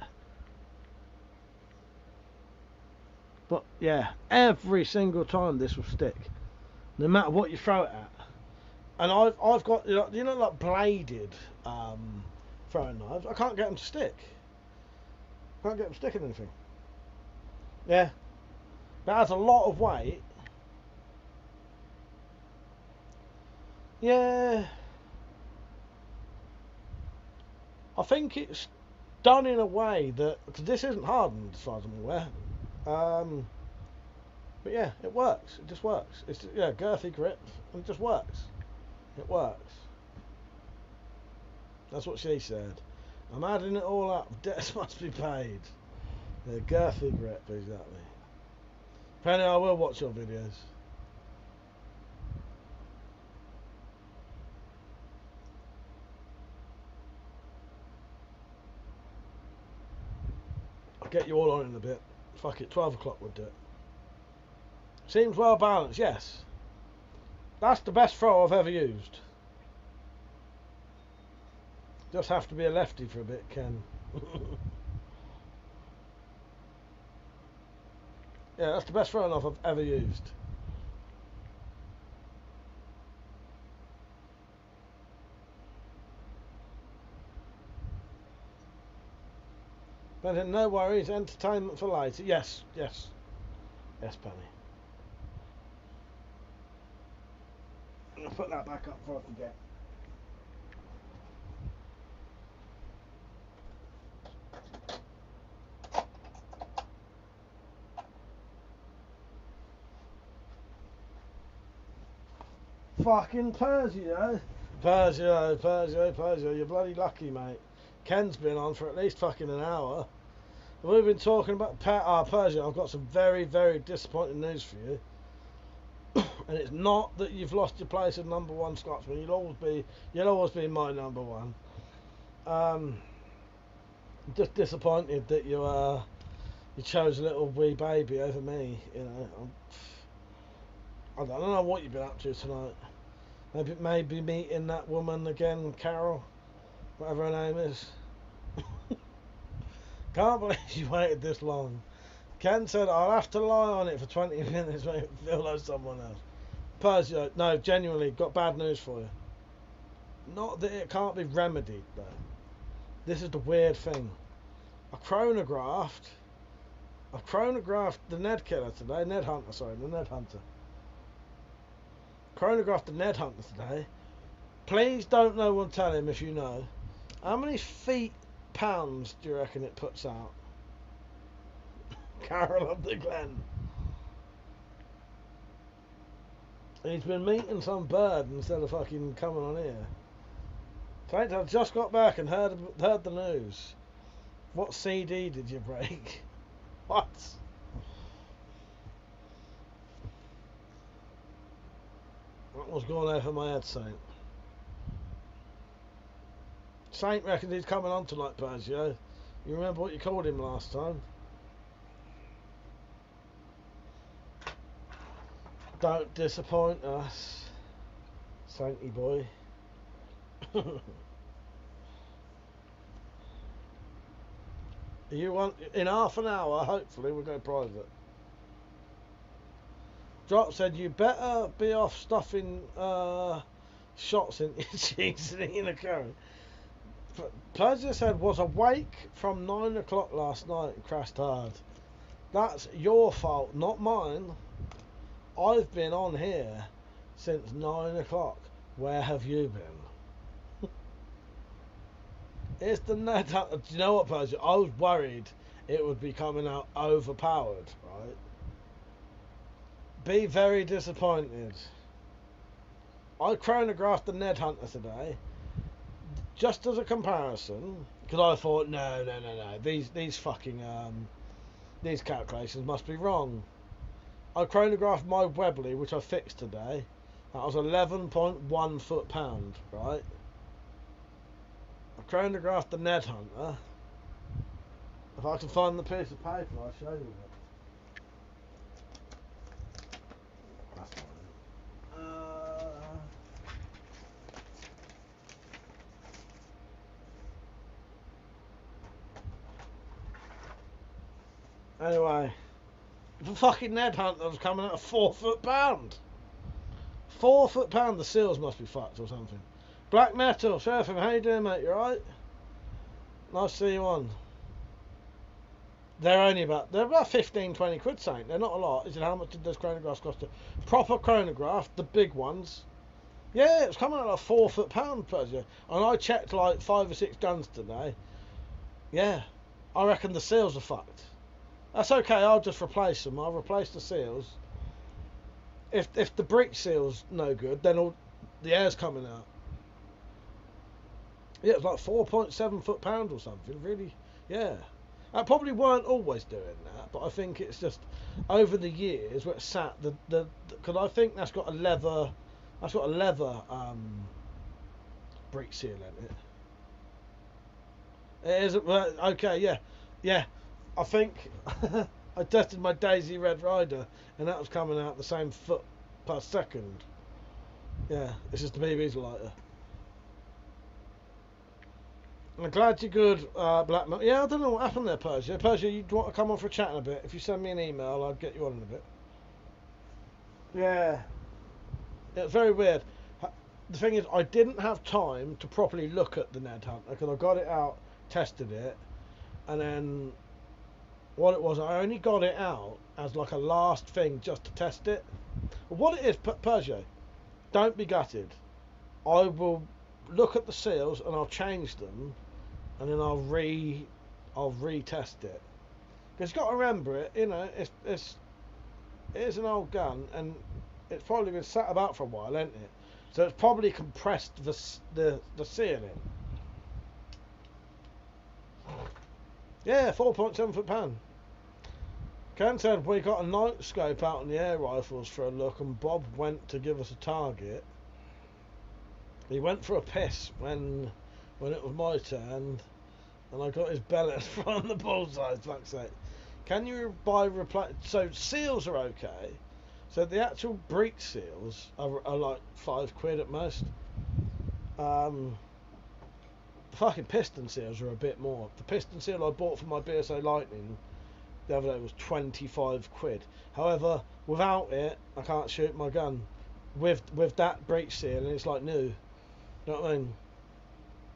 But yeah, every single time this will stick, no matter what you throw it at. And I've got, you know like bladed throwing knives. I can't get them to stick. Can't get them sticking anything. Yeah, that has a lot of weight. Yeah, I think it's done in a way that, because this isn't hardened as far as I'm aware. But yeah, it works. It just works. It's girthy grip, and it just works. It works. That's what she said. I'm adding it all up. Debts must be paid. Yeah, girthy grip, exactly. Penny, I will watch your videos. I'll get you all on in a bit. Fuck it, 12 o'clock would do it. Seems well balanced, yes. That's the best throw I've ever used. Just have to be a lefty for a bit, Ken. Yeah, that's the best throw knife I've ever used. But no worries, entertainment for later. Yes, yes. Yes, Penny. I'll put that back up before I forget. Fucking Persio. Persio, you're bloody lucky, mate. Ken's been on for at least fucking an hour. We've been talking about Persio. I've got some very, very disappointing news for you. And it's not that you've lost your place as number one Scotsman. You'll always be my number one. Just disappointed that you chose a little wee baby over me. You know, I don't know what you've been up to tonight. Maybe meeting that woman again, Carol, whatever her name is. Can't believe you waited this long. Ken said I'll have to lie on it for 20 minutes, make it feel like someone else. Persio, no, genuinely, got bad news for you. Not that it can't be remedied, though. This is the weird thing. I chronographed the Ned Killer today, the Ned Hunter. Chronographed the Ned Hunter today. Please don't no one tell him if you know. How many pounds do you reckon it puts out? Carol of the Glen. He's been meeting some bird instead of fucking coming on here. Thanks, I just got back and heard the news. What CD did you break? What? What was going over my head, Saint? Saint reckons he's coming on tonight, Persio. You remember what you called him last time? Don't disappoint us, Sainty boy. You want in half an hour? Hopefully, we'll go private. Drop said you better be off stuffing shots in your cheeks and eating a curry. Persio said was awake from 9 o'clock last night and crashed hard. That's your fault, not mine. I've been on here since 9 o'clock. Where have you been? It's the Ned Hunter. Do you know what, Persio? I was worried it would be coming out overpowered, right? Be very disappointed. I chronographed the Ned Hunter today, just as a comparison, because I thought, no, these fucking these calculations must be wrong. I chronographed my Webley, which I fixed today. That was 11.1 foot-pound, right? I chronographed the Ned Hunter. If I can find the piece of paper, I'll show you it. That's not it. Anyway. The fucking Ned Hunter was coming out of 4 foot-pound. 4 foot-pound, the seals must be fucked or something. Black Metal, Sheriff, how you doing, mate? You alright? Nice to see you on. They're about 15, 20 quid, Saint. They're not a lot. Is it how much did those chronographs cost? Proper chronograph, the big ones. Yeah, it was coming out of 4 foot-pound, Persio. And I checked like 5 or 6 guns today. Yeah, I reckon the seals are fucked. That's okay, I'll just replace them. I'll replace the seals. If the brick seal's no good, then all the air's coming out. Yeah, it's like 4.7 foot-pound or something, really. Yeah. I probably weren't always doing that, but I think it's just over the years where it's sat because I think that's got a leather brick seal in it. It is okay, yeah. I think I tested my Daisy Red Rider and that was coming out the same foot per second. Yeah, it's just the BB's lighter. I'm glad you're good, Black Metal. Yeah, I don't know what happened there, Persio. Persio, you want to come on for a chat in a bit? If you send me an email, I'll get you on in a bit. Yeah. It's very weird. The thing is, I didn't have time to properly look at the Ned Hunter because I got it out, tested it, and then What it was, I only got it out as like a last thing just to test it. But what it is, Peugeot, don't be gutted. I will look at the seals and I'll change them, and then I'll retest it. Because you've got to remember it, you know, it is an old gun, and it's probably been sat about for a while, hasn't it? So it's probably compressed the sealing. Yeah, 4.7 foot pan. Ken said we got a night scope out on the air rifles for a look, and Bob went to give us a target. He went for a piss when it was my turn, and I got his bellet from the bullseye. Fuck's sake. Can you buy so seals are okay. So the actual breech seals are like £5 at most. The fucking piston seals are a bit more. The piston seal I bought for my BSA Lightning the other day was £25. However, without it, I can't shoot my gun. With that breech seal, and it's like new. You know what I mean?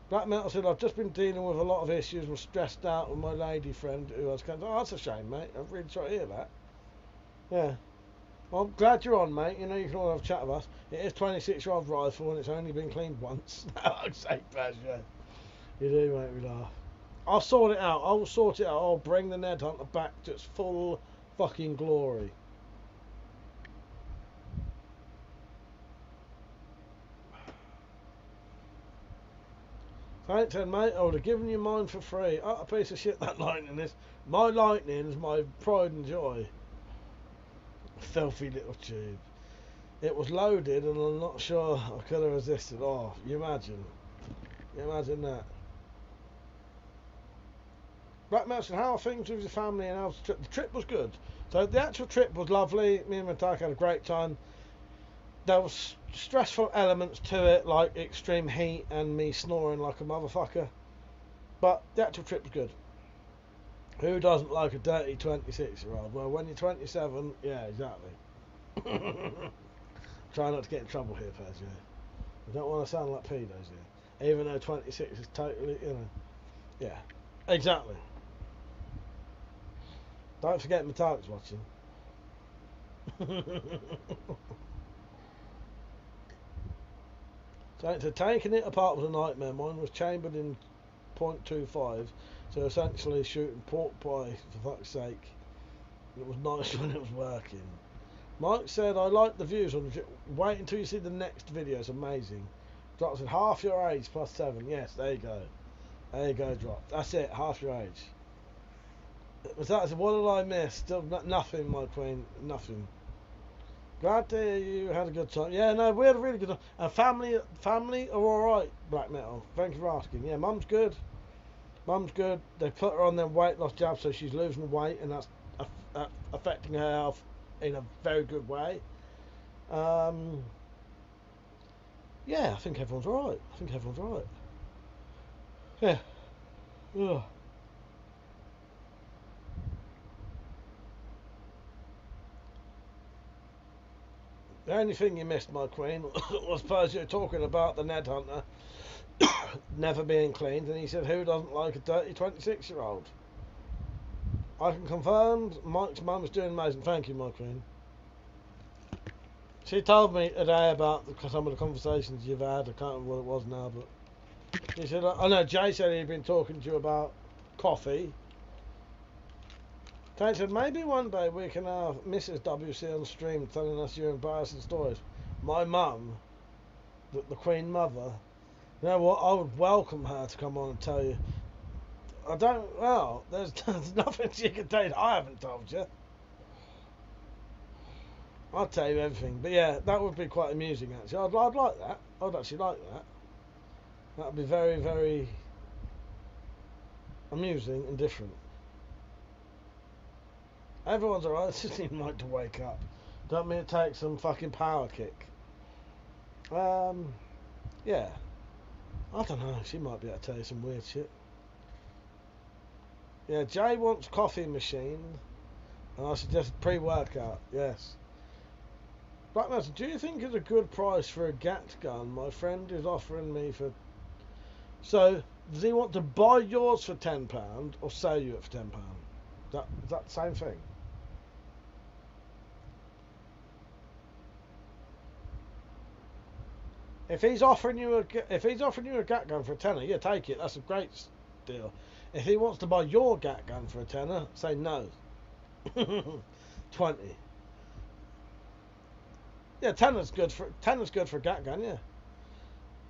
Black Metal said, I've just been dealing with a lot of issues and stressed out with my lady friend who has cancer. Oh, that's a shame, mate. I'm really sorry to hear that. Yeah. Well, I'm glad you're on, mate. You know, you can all have a chat with us. It is 26-year-old rifle, and it's only been cleaned once. I'd say, pleasure. You do make me laugh. I'll sort it out. I'll sort it out. I'll bring the Ned Hunter back to its full fucking glory. Thanks, Ed, mate. I would have given you mine for free. Oh, a piece of shit, that Lightning is. My Lightning is my pride and joy. Filthy little tube. It was loaded, and I'm not sure I could have resisted. Oh, you imagine. You imagine that. Black Mountain, how are things with your family and how's the trip? The trip was good. So the actual trip was lovely. Me and my dad had a great time. There was stressful elements to it, like extreme heat and me snoring like a motherfucker. But the actual trip was good. Who doesn't like a dirty 26-year-old? Well, when you're 27, yeah, exactly. Try not to get in trouble here, Pez, yeah. I don't want to sound like pedos here. Even though 26 is totally, you know. Yeah, exactly. Don't forget Metallic's watching. So taking it apart was a nightmare. Mine was chambered in .25, so essentially shooting pork pie, for fuck's sake. It was nice when it was working. Mike said, I like the views on the... Wait until you see the next video, it's amazing. Drop said, half your age plus 7. Yes, there you go. There you go, Drop. That's it, half your age. Was that, what did I miss? Still nothing, my queen, nothing. Glad to hear you had a good time. Yeah, no, we had a really good time. And family are alright, Black Metal. Thank you for asking. Yeah, Mum's good. Mum's good. They put her on their weight loss jab, so she's losing weight, and that's affecting her health in a very good way. Yeah, I think everyone's alright. Yeah. Ugh. The only thing you missed, my queen, was Persia talking about the Ned Hunter never being cleaned, and he said, who doesn't like a dirty 26-year-old? I can confirm Mike's mum is doing amazing. Thank you, my queen. She told me today about some of the conversations you've had. I can't remember what it was now, but she said, oh no, Jay said he'd been talking to you about coffee. Kate said, maybe one day we can have Mrs. WC on stream telling us your embarrassing stories. My mum, the Queen Mother, you know what, I would welcome her to come on and tell you. I don't, well, there's nothing she can tell you that I haven't told you. I'll tell you everything. But yeah, that would be quite amusing actually. I'd like that. I'd actually like that. That would be very, very amusing and different. Everyone's alright, I just need Mike to wake up. Don't mean it takes some fucking power kick. Yeah. I don't know, she might be able to tell you some weird shit. Yeah, Jay wants coffee machine. And I suggest pre-workout, yes. Black Master, do you think it's a good price for a GAT gun? My friend is offering me for... So, does he want to buy yours for £10 or sell you it for £10? Is that the same thing? If he's offering you a gat gun for a tenner, yeah, take it. That's a great deal. If he wants to buy your gat gun for a tenner, say no. 20. Yeah, tenner's good for a gat gun. Yeah.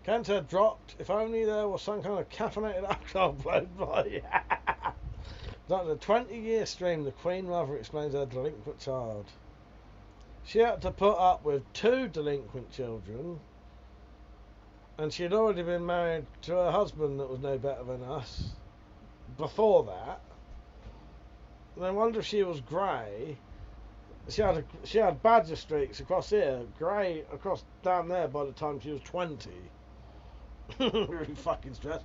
Kenta dropped. If only there was some kind of caffeinated alcohol flowed by. After a 20-year stream, the Queen Mother explains her delinquent child. She had to put up with 2 delinquent children, and she had already been married to her husband that was no better than us before that. And I wonder if she was grey. She had badger streaks across here, grey across down there by the time she was 20. Really fucking stressed.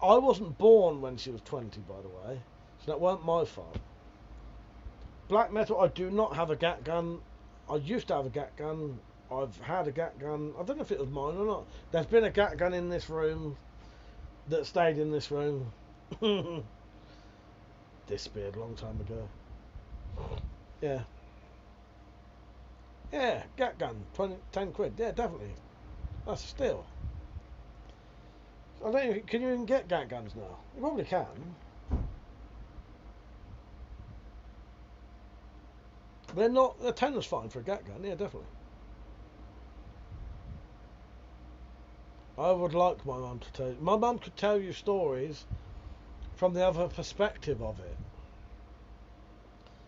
I wasn't born when she was 20, by the way, so that weren't my fault. Black metal, I do not have a gat gun. I used to have a gat gun. I've had a gat gun. I don't know if it was mine or not. There's been a gat gun in this room that stayed in this room. Disappeared a long time ago. Yeah. Yeah, gat gun, 10 quid. Yeah, definitely. That's a steal. I don't even, can you even get gat guns now? You probably can. They're not, a tenner's fine for a gat gun, yeah, definitely. I would like my mum to tell you. My mum could tell you stories from the other perspective of it.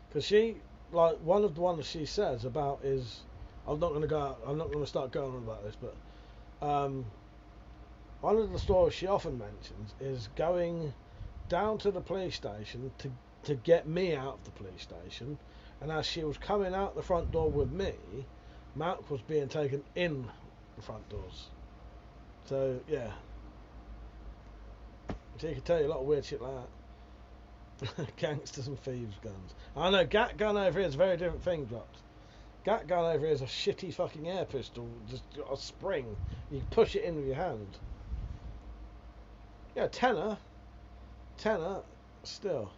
Because she, like, one of the ones she says about is, I'm not going to start going on about this, but one of the stories she often mentions is going down to the police station to get me out of the police station, and as she was coming out the front door with me, Mark was being taken in the front doors. So, yeah. She could tell you a lot of weird shit like that. Gangsters and thieves guns. I know, gat gun over here is a very different thing, Dropped. Gat gun over here is a shitty fucking air pistol, just got a spring. You push it in with your hand. Yeah, tenner, still.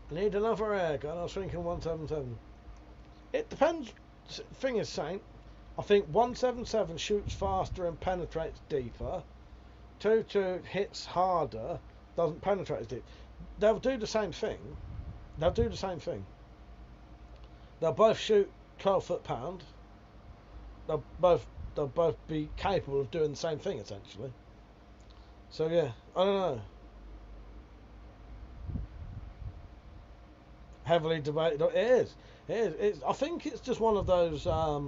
I need another air gun. I was thinking 177. It depends. Thing is, Saint, I think 177 shoots faster and penetrates deeper. 22 hits harder, doesn't penetrate as deep. They'll do the same thing. They'll both shoot 12 foot-pound. They'll both be capable of doing the same thing essentially. So yeah, I don't know. Heavily debated. It is. I think it's just one of those. I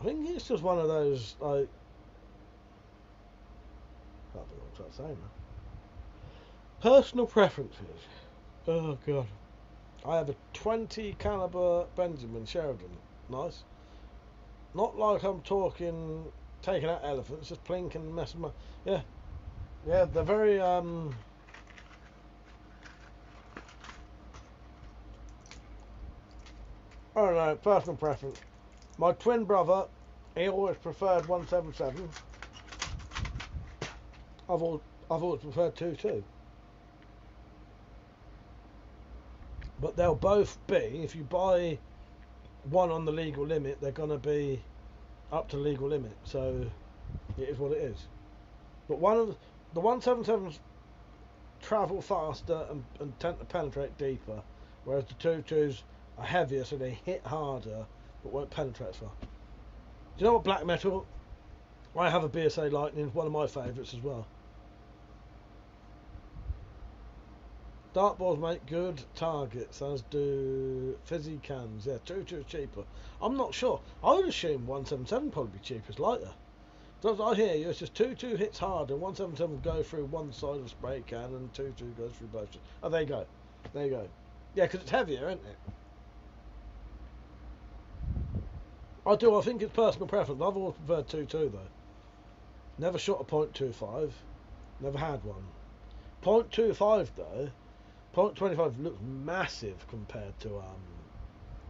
think it's just one of those like. I can't think what I'm trying to say now. Personal preferences. Oh god. I have a 20 caliber Benjamin Sheridan. Nice. Not like I'm talking taking out elephants, just plink and messing with. Yeah. Yeah, they're very I don't know, personal preference. My twin brother, he always preferred 177. I've always preferred 22. But they'll both be, if you buy one on the legal limit, they're going to be up to legal limit. So it is what it is. But the 177s travel faster and tend to penetrate deeper, whereas the 22s are heavier, so they hit harder but won't penetrate as far. Do you know what black metal? I have a BSA Lightning, one of my favourites as well. Dartboards make good targets, as do fizzy cans. Yeah, 22 is cheaper. I'm not sure. I would assume 177 probably be cheaper, it's lighter. So I hear you, it's just 22 hits harder, 177 go through one side of the spray can and 22 goes through both. Oh, there you go. There you go. Yeah, because it's heavier, isn't it? I think it's personal preference. I've always preferred 22 though. Never shot a .25. Never had one. .25 though. .25 looks massive compared to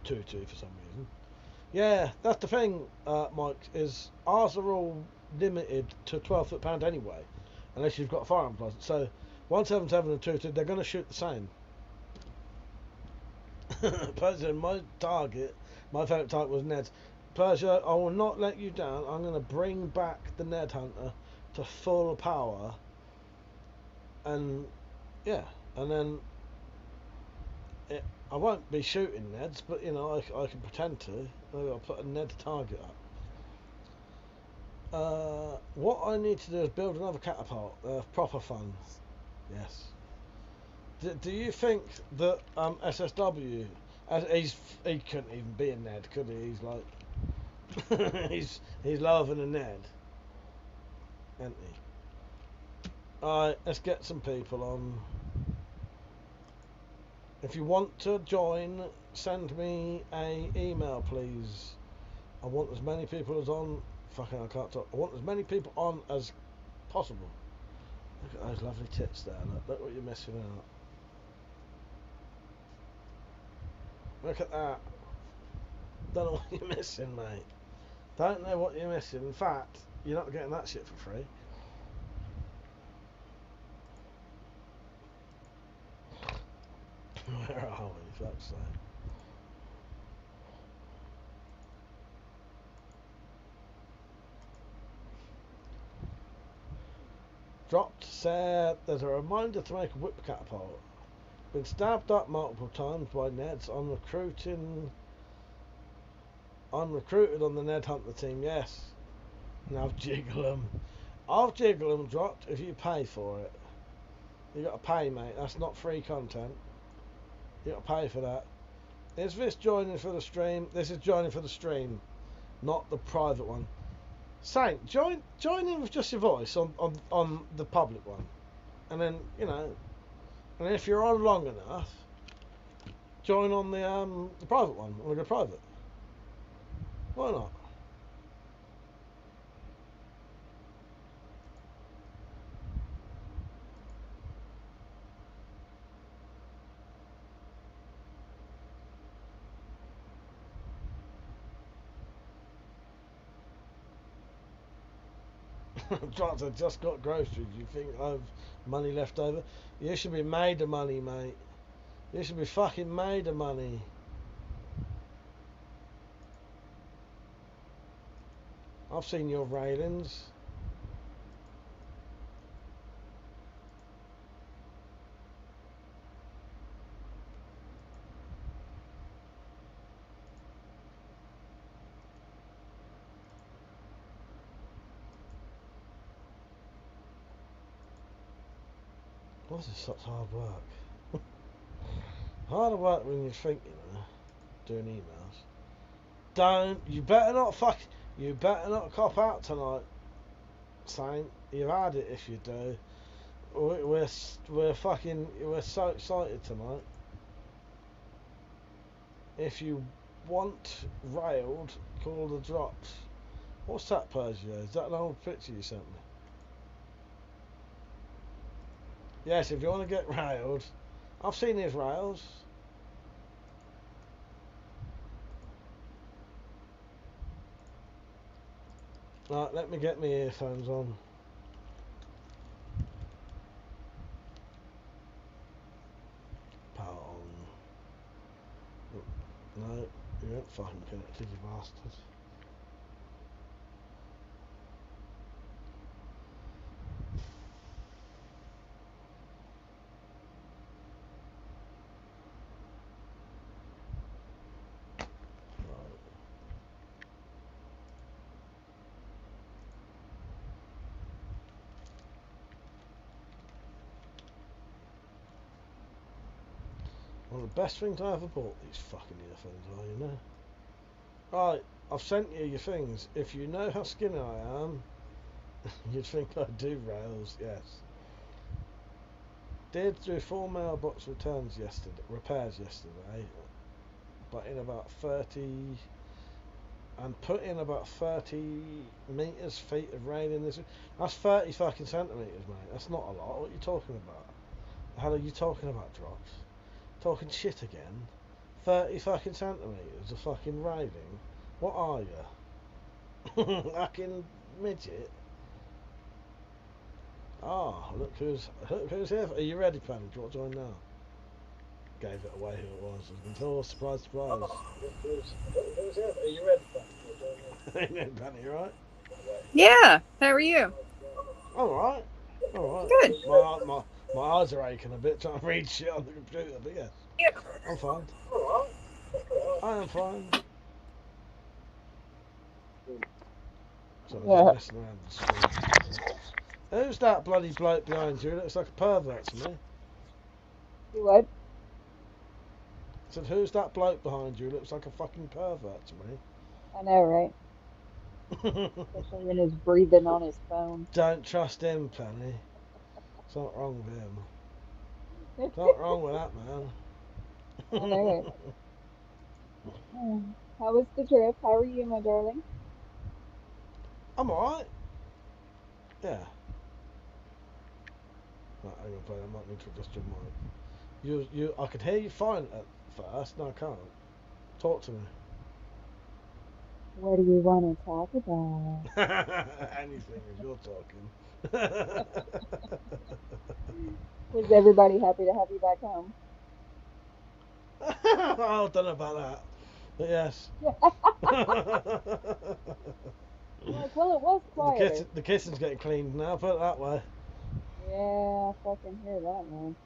22 for some reason. Yeah, that's the thing, Mike, is ours are all limited to 12 foot-pound anyway, unless you've got a firearms license. So 177 and 2-2, they're going to shoot the same. Persia, my favourite target was Ned's. Persia, I will not let you down. I'm going to bring back the Ned Hunter to full power. And, yeah, and then I won't be shooting Neds, but, you know, I can pretend to. Maybe I'll put a Ned target up. What I need to do is build another catapult. Proper fun. Yes. Do you think that SSW, he couldn't even be a Ned, could he? He's like, he's lower than a Ned, isn't he? Alright, let's get some people on. If you want to join, send me a email, please. I want as many people as on. Fucking, I can't talk. I want as many people on as possible. Look at those lovely tits there. Look what you're missing out. Look at that. Don't know what you're missing, mate. Don't know what you're missing. In fact, you're not getting that shit for free. Where are we? Fuck's sake. Dropped said there's a reminder to make a whip catapult. Been stabbed up multiple times by Neds. I'm recruited on the Ned Hunter team, yes. And I've jiggled them. I'll jiggle them dropped if you pay for it. You got to pay, mate. That's not free content. You got to pay for that. Is this joining for the stream? This is joining for the stream, not the private one. Saint, join in with just your voice on the public one, and then, you know, and if you're on long enough, join on the private one. Want to go private? Why not? Johnson, I just got groceries. You think I've money left over? You should be made of money, mate. You should be fucking made of money. I've seen your railings. Why is this such hard work? Harder work when you think, you know, doing emails. You better not cop out tonight, Saint. You've had it if you do. We're so excited tonight. If you want railed, call the drops. What's that, Persia? Is that an old picture you sent me? Yes, if you want to get railed. I've seen his rails. Right, let me get my earphones on. Power on. No, you ain't fucking connected, you bastard. One of the best things I ever bought, these fucking earphones are, you know. Right, I've sent you your things. If you know how skinny I am, you'd think I do rails, yes. Did do 4 mailbox repairs yesterday, but in about 30, and put in about 30 feet of rain in this. That's 30 fucking centimetres, mate. That's not a lot. What are you talking about? How are you talking about, drops? Talking shit again. 30 fucking centimetres of fucking railing. What are you? Fucking midget. Ah, look who's here. Are you ready, Penny? Do you want to join now? Gave it away who it was. Until surprise, surprise. Who's here? Are you ready, Penny? Hey, Penny, you right? Yeah. How are you? All right. All right. Good. My eyes are aching a bit trying to read shit on the computer, but yes, I'm fine. I am fine. So I'm just messing around with the screen. Who's that bloody bloke behind you? Looks like a pervert to me. You what? I said, who's that bloke behind you? Looks like a fucking pervert to me. I know, right? Especially when he's breathing on his phone. Don't trust him, Penny. Something wrong with him. Something wrong with that man. I know it. How was the trip? How are you, my darling? I'm alright. Yeah. Right, hang on, Penny. I might need to adjust your mic. I could hear you fine at first. No, I can't. Talk to me. What do you want to talk about? Anything as you're talking. Was everybody happy to have you back home? I don't know about that. But yes. Like, well, it was quieter. The kitchen's getting cleaned now, put it that way. Yeah, I fucking hear that, man.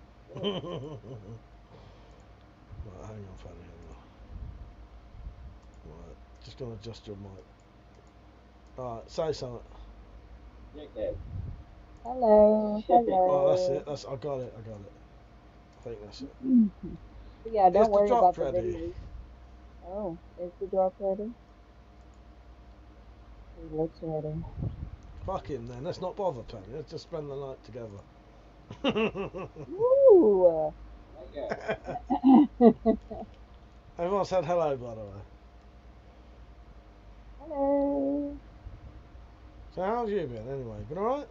Right, hang on, Fanny, hang on. Right, just gonna adjust your mic. Alright, say something. Hello, hello. Oh, that's it. I got it. I think that's it. But yeah, don't Is the worry drop about the ready? videos. Oh, is the drop ready? He looks ready. Fuck him then. Let's not bother, Penny. Let's just spend the night together. Ooh. Everyone said hello, by the way. Hello. So how have you been anyway? Been alright?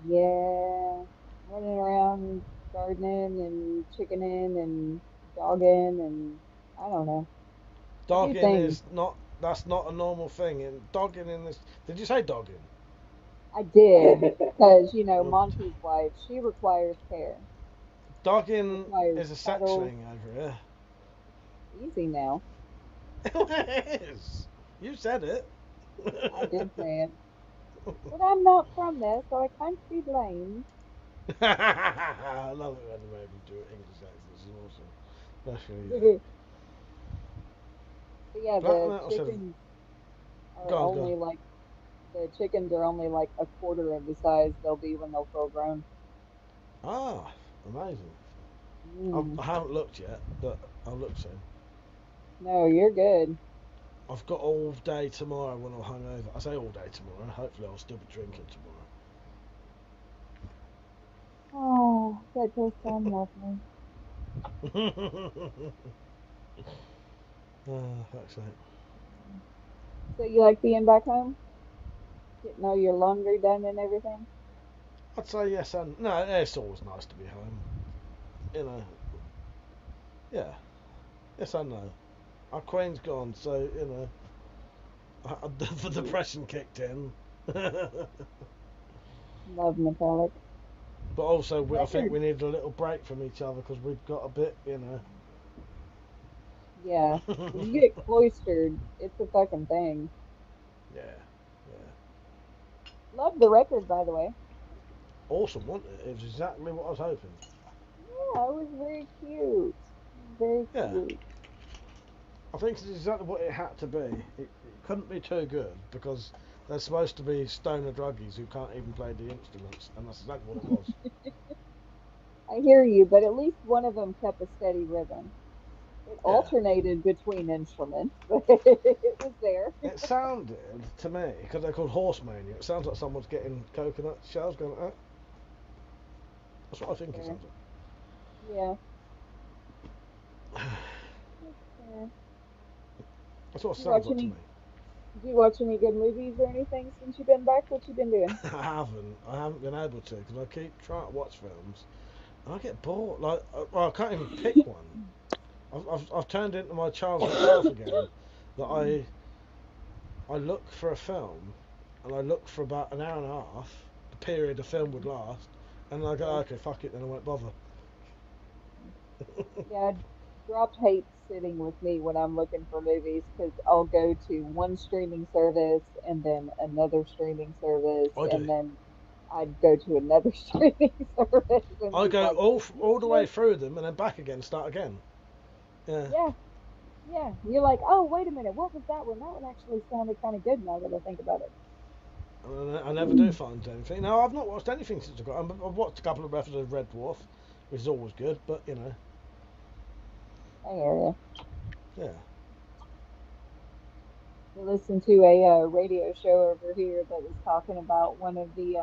Yeah, running around gardening and chickening and dogging and I don't know. I do Dogging things. is not, that's not a normal thing. And dogging in this, did you say dogging? I did because you know Monty's wife, she requires care. Dogging Requires is a sex cuddles. thing over here. Easy now. It is. You said it. I did say it. But I'm not from there, so I can't be blamed. I love it when the Americans do English accents. It's awesome. Especially But yeah, Black the Metal said, chickens are go on, go only on. like the chickens are only like a quarter of the size they'll be when they're full grown. Ah, amazing. Mm. I haven't looked yet, but I'll look soon. No, you're good. I've got all day tomorrow when I'm hungover. I say all day tomorrow. Hopefully I'll still be drinking Oh, that does sound lovely. tomorrow. Fuck's sake. So you like being back home? Getting all your laundry done and everything? I'd say yes and no. It's always nice to be home. You know. Yeah. Yes and no. Our queen's gone, so you know. The depression kicked in. Love metallic. But also, I think Record. we need a little break from each other because we've got a bit, you know. Yeah. When you get cloistered, it's a fucking thing. Yeah, yeah. Love the record, by the way. Awesome, wasn't it? It was exactly what I was hoping. Yeah, it was very cute. Very Yeah, cute. I think it's exactly what it had to be. It couldn't be too good because they're supposed to be stoner druggies who can't even play the instruments, and that's exactly what it was. I hear you, but at least one of them kept a steady rhythm. It Yeah. alternated between instruments, but it was there. It sounded to me, because they're called horse mania, it sounds like someone's getting coconut shells going like that. That's what I think it Fair. sounds like. Yeah. That's fair. That's what it Did you sounds watch like to any? me. Did you watch any good movies or anything since you've been back? What you been doing? I haven't been able to because I keep trying to watch films and I get bored. Like, well, I can't even pick one. I've turned into my childhood self again. That I look for a film and I look for about an hour and a half period a film would last, and I go, okay, fuck it, then I won't bother. Yeah, dropped hate sitting with me when I'm looking for movies because I'll go to one streaming service and then another streaming service I do. and then I'd go to another streaming service and I be go like, all the way through them and then back again, start again. Yeah. yeah, yeah. You're like, oh, wait a minute, what was that one? That one actually sounded kind of good now that I think about it. And I never do find anything. No, I've not watched anything since I got. I've watched a couple of episodes of Red Dwarf, which is always good, but you know. I hear you. Yeah. I listened to a radio show over here that was talking about one of the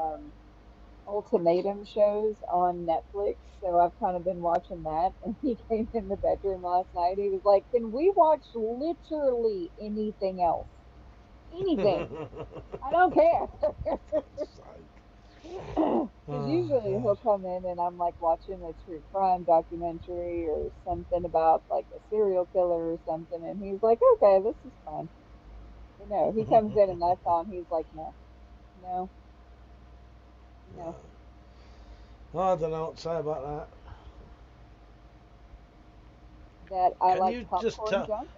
ultimatum shows on Netflix. So I've kind of been watching that. And he came in the bedroom last night. He was like, "Can we watch literally anything else? Anything. I don't care." Because usually he'll come in and I'm like watching a true crime documentary or something about like a serial killer or something. And he's like, "Okay, this is fine." But no, he comes in and that's on. He's like, "No, no, no." I don't know what to say about that. That I Can like you just popcorn junk.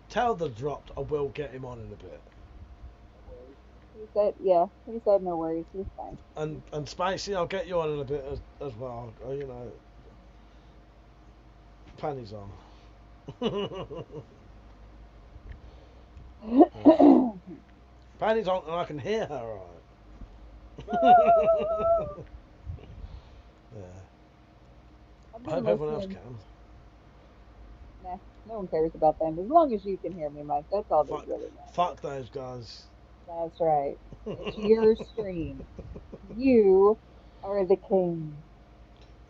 tell the dropped I will get him on in a bit. He said, yeah, he said no worries, he's fine. And Spacey, I'll get you on in a bit as well. You know, panties on. Panties on, and I can hear her all right. Yeah. I hope everyone else can. Nah, no one cares about them. As long as you can hear me, Mike, that's all that really matters. Fuck those guys. That's right. It's your stream. You are the king.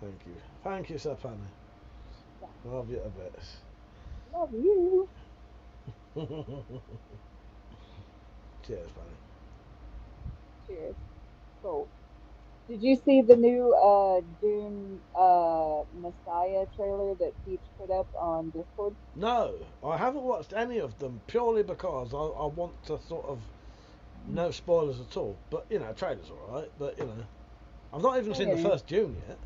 Thank you. Thank you, Sir Penny. I love you a bit. Love you. Cheers, Penny. Cheers. Cool. Did you see the new Dune Messiah trailer that Peach put up on Discord? No, I haven't watched any of them purely because I want to sort of no spoilers at all. But you know, trailer's alright. But you know, I've not even seen the first Dune yet.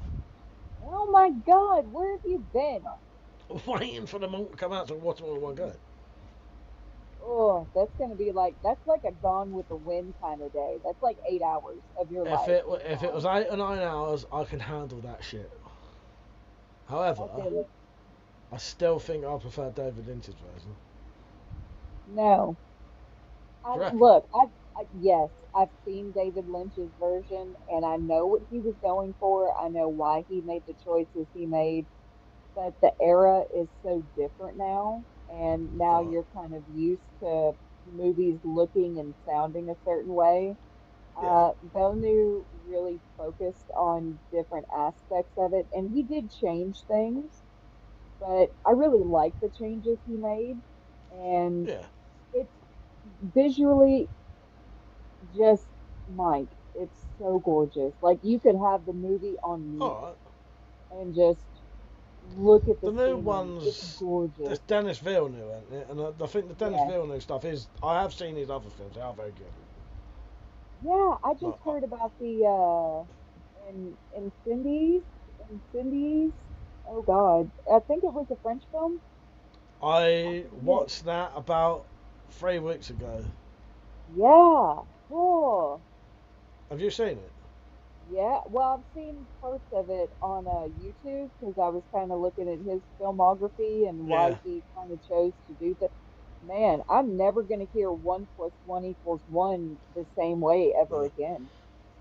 Oh my God, where have you been? Waiting for them all to come out to watch them all in one go. Oh, that's like a Gone with the Wind kind of day. That's like 8 hours of your life. If it was 8 or 9 hours, I can handle that shit. However, I still think I prefer David Lynch's version. No. Look, yes, I've seen David Lynch's version and I know what he was going for. I know why he made the choices he made, but the era is so different now, and now you're kind of used to movies looking and sounding a certain way. Villeneuve really focused on different aspects of it, and he did change things, but I really like the changes he made, and it's visually just Mike. It's so gorgeous. Like you could have the movie on mute and just look at the new scenery. one's It's gorgeous. It's Dennis Villeneuve, isn't it? And I think the Dennis Villeneuve stuff is. I have seen his other films; they are very good. Yeah, I just heard about the Incendies. Oh God, I think it was a French film. I watched that about 3 weeks ago. Yeah, cool. Have you seen it? Yeah, well, I've seen parts of it on YouTube because I was kind of looking at his filmography and why he kind of chose to do that. Man, I'm never going to hear 1 + 1 = 1 the same way ever again.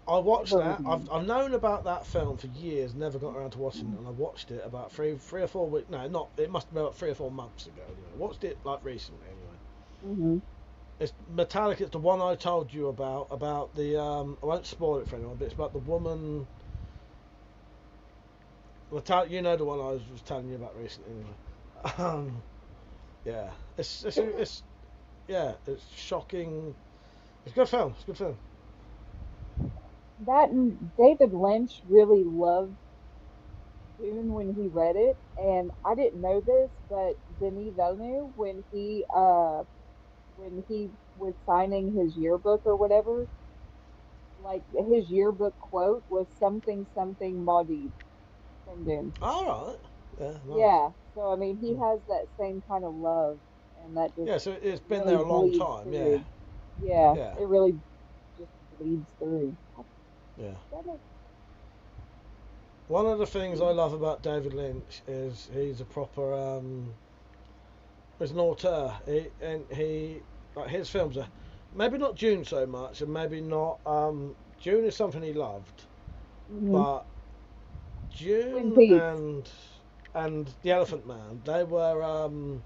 I watched that. I've known about that film for years, never got around to watching it, and I watched it about three or 4 weeks. No, not. It must have been about 3 or 4 months ago. Anyway, watched it like recently. Anyway. It's Metallic. It's the one I told you about. About the. I won't spoil it for anyone, but it's about the woman. Metallic. You know the one I was telling you about recently. Anyway. Yeah. It's yeah. It's shocking. It's a good film. It's a good film. That and David Lynch really loved Dune when he read it, and I didn't know this, but Denis Villeneuve, when he was signing his yearbook or whatever, Like his yearbook quote was something something Maudit from Dune. All right. Yeah. Nice. Yeah. So I mean, he has that same kind of love, and that just Yeah. So it's been really there a long bleeds time. Yeah. through. Yeah, Yeah. it really just bleeds through. Yeah. Better. One of the things I love about David Lynch is he's a proper he's an auteur. He like his films are maybe not Dune so much, and maybe not Dune is something he loved, but Twin Dune Peaks. and The Elephant Man, they were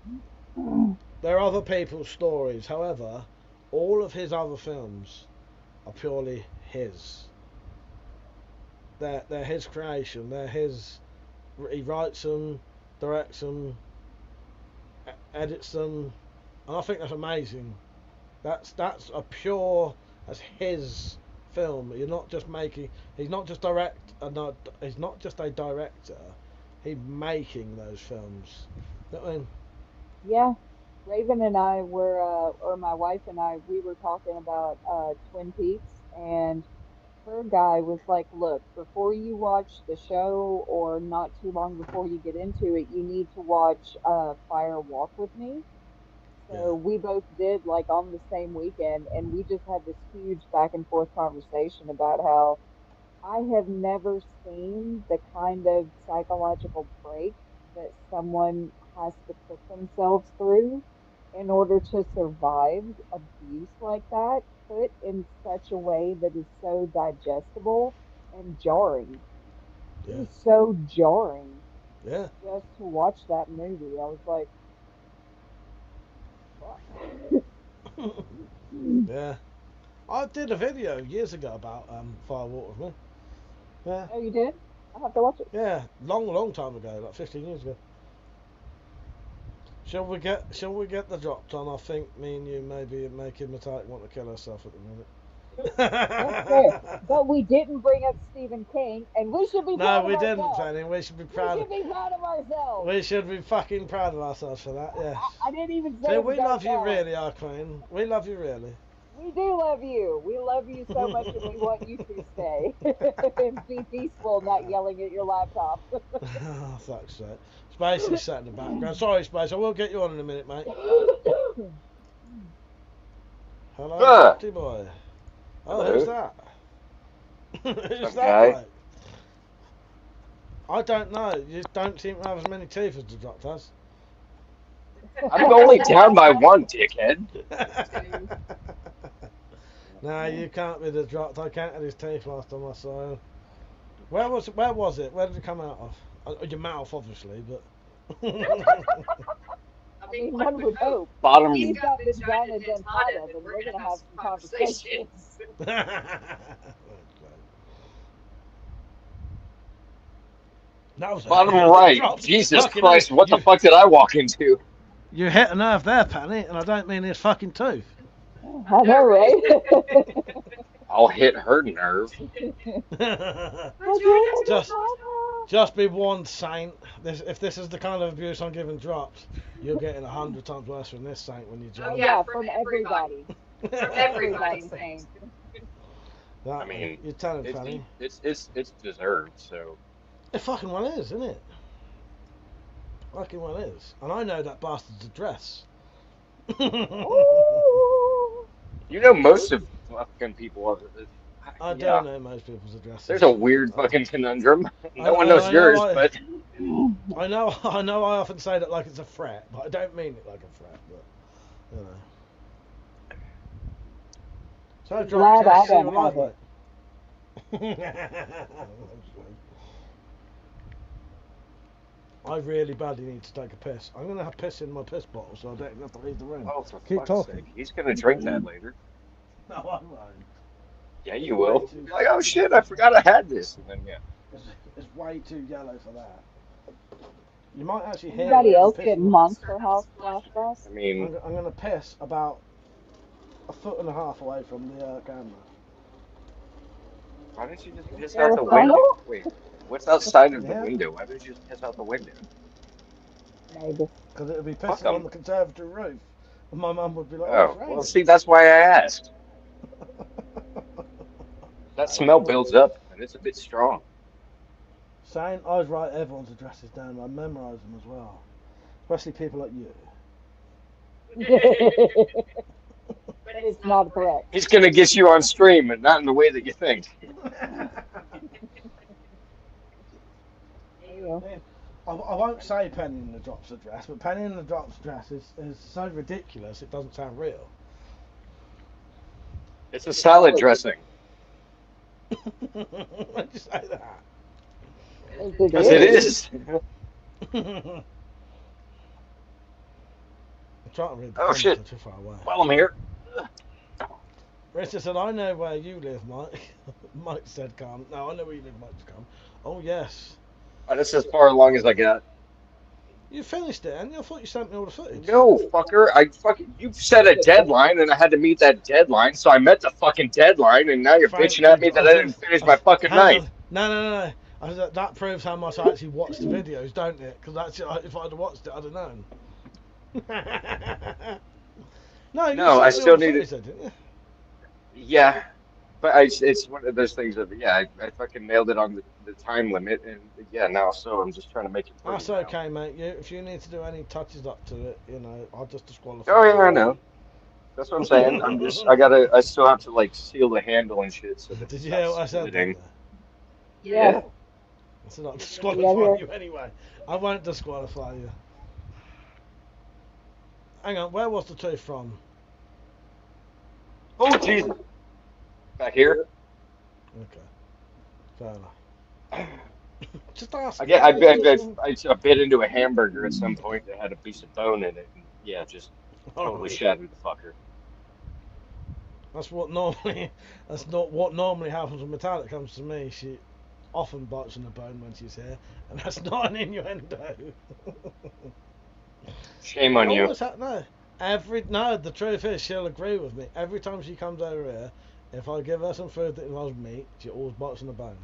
they're other people's stories. However, all of his other films are purely his. They're his creation. They're his. He writes them, directs them, edits them, and I think that's amazing. That's a pure. That's his film. You're not just making. He's not just he's not just a director. He's making those films. You know what I mean? Yeah. Raven and I were, or my wife and I, we were talking about Twin Peaks, and her guy was like, look, before you watch the show or not too long before you get into it, you need to watch Fire Walk with Me. Yeah. So we both did like on the same weekend, and we just had this huge back and forth conversation about how I have never seen the kind of psychological break that someone has to put themselves through in order to survive abuse like that, put in such a way that is so digestible and jarring. It Yeah. was so jarring Yeah. just to watch that movie. I was like, fuck. Yeah. I did a video years ago about Firewalk with Me. Yeah. Oh, you did? I have to watch it. Yeah. Long time ago, like 15 years ago. Shall we get the drops on? I think me and you maybe making Metallic want to kill herself at the minute. That's fair. But we didn't bring up Stephen King, and we should be proud No, we of didn't, ourselves. Fanny. We should be We proud. should be proud of ourselves. We should be fucking proud of ourselves for that. Yes. I didn't even say See, it we was our love you talent. really, our queen. We love you really. We do love you. We love you so much, and we want you to stay and be peaceful, not yelling at your laptop. Oh, fuck's sake. Space is sat in the background. Sorry, Space. I will get you on in a minute, mate. Hello, Dirty boy. Oh, Hello. who's that? Who's Some that guy. bloke? I don't know. You don't seem to have as many teeth as the Doctor has. I'm only down by one, dickhead. No, you can't be the Doctor. I counted his teeth last time I saw him. Where was it? Where did it come out of? Your mouth, obviously, but. I mean, one would hope. Bottom. He's got vagina dentata, then we're gonna have some conversations. That was Bottom right. Jesus Christ, what the fuck did I walk into? You hit a nerve there, Penny, and I don't mean his fucking tooth. I know, right? I'll hit her nerve. Just be warned, Saint. If this is the kind of abuse I'm giving drops, you're getting 100 times worse from this Saint when you join. Oh, yeah, from everybody. From everybody, Saint. I mean, you're telling Fanny. It's deserved, so. It fucking well is, isn't it? Fucking well is. And I know that bastard's address. You know most of fucking people. I don't know most people's addresses. There's a weird fucking conundrum. No one knows yours, but. I know I often say that like it's a threat, but I don't mean it like a threat, but, you know. So, Glad I don't have it. I really badly need to take a piss. I'm going to have piss in my piss bottle, so I don't have to leave the room. Oh, for Keep fuck's talking. sake. He's going to drink that later. No, I won't. Yeah, you will. Like, oh shit, I forgot I had this. And then, yeah. It's way too yellow for that. You might actually hear Anybody else piss getting noise. Monster House flashbacks? I mean, I'm going to piss about 1.5 feet away from the camera. why don't you just piss out the window? Wait, what's outside of the Yeah. window? Why don't you just piss out the window? Maybe. Because it would be Fuck pissing 'em. on the conservatory roof. And my mum would be like, Oh, it's well, raining. see, that's why I asked. That smell builds up, and it's a bit strong. Saying I'd write everyone's addresses down, I memorise them as well. Especially people like you. But it's not correct. He's gonna get you on stream, and not in the way that you think. I won't say Penny in the Drop's address, but Penny in the Drop's address is so ridiculous it doesn't sound real. It's a salad dressing. Why'd you say that? Because it is. I'm trying to read the Oh comments, shit! I'm too far away. Well, I'm here. Richard said, I know where you live, Mike. Mike said, calm. No, I know where you live, Mike's calm. Oh, yes. Oh, that's as far along as I got. You finished it, and I thought you sent me all the footage. No, fucker. You set a deadline, and I had to meet that deadline, so I met the fucking deadline, and now you're bitching at me that I didn't finish my fucking night. No. I said, that proves how much I actually watched the videos, don't it? Because if I'd have watched it, I'd have known. No, I still need it. Didn't you? Yeah, but it's one of those things that, yeah, I fucking nailed it on the time limit, and yeah, now so I'm just trying to make it pretty. That's okay, mate. If you need to do any touches up to it, I'll just disqualify. Oh, yeah, I know. That's what I'm saying. I still have to, like, seal the handle and shit, so that Did you hear what I said? Yeah. It's not disqualify you anyway. I won't disqualify you. Hang on, where was the tooth from? Oh, Jesus. Back here? Okay. Fair enough. Just ask. I bit into a hamburger at some point that had a piece of bone in it, and yeah, just totally shattered the fucker. That's what normally. That's not what normally happens when Metallic comes to me. She often bites on the bone when she's here, and that's not an innuendo. Shame on you. No, the truth is she'll agree with me. Every time she comes over here, if I give her some food that involves meat, she always bites on the bone.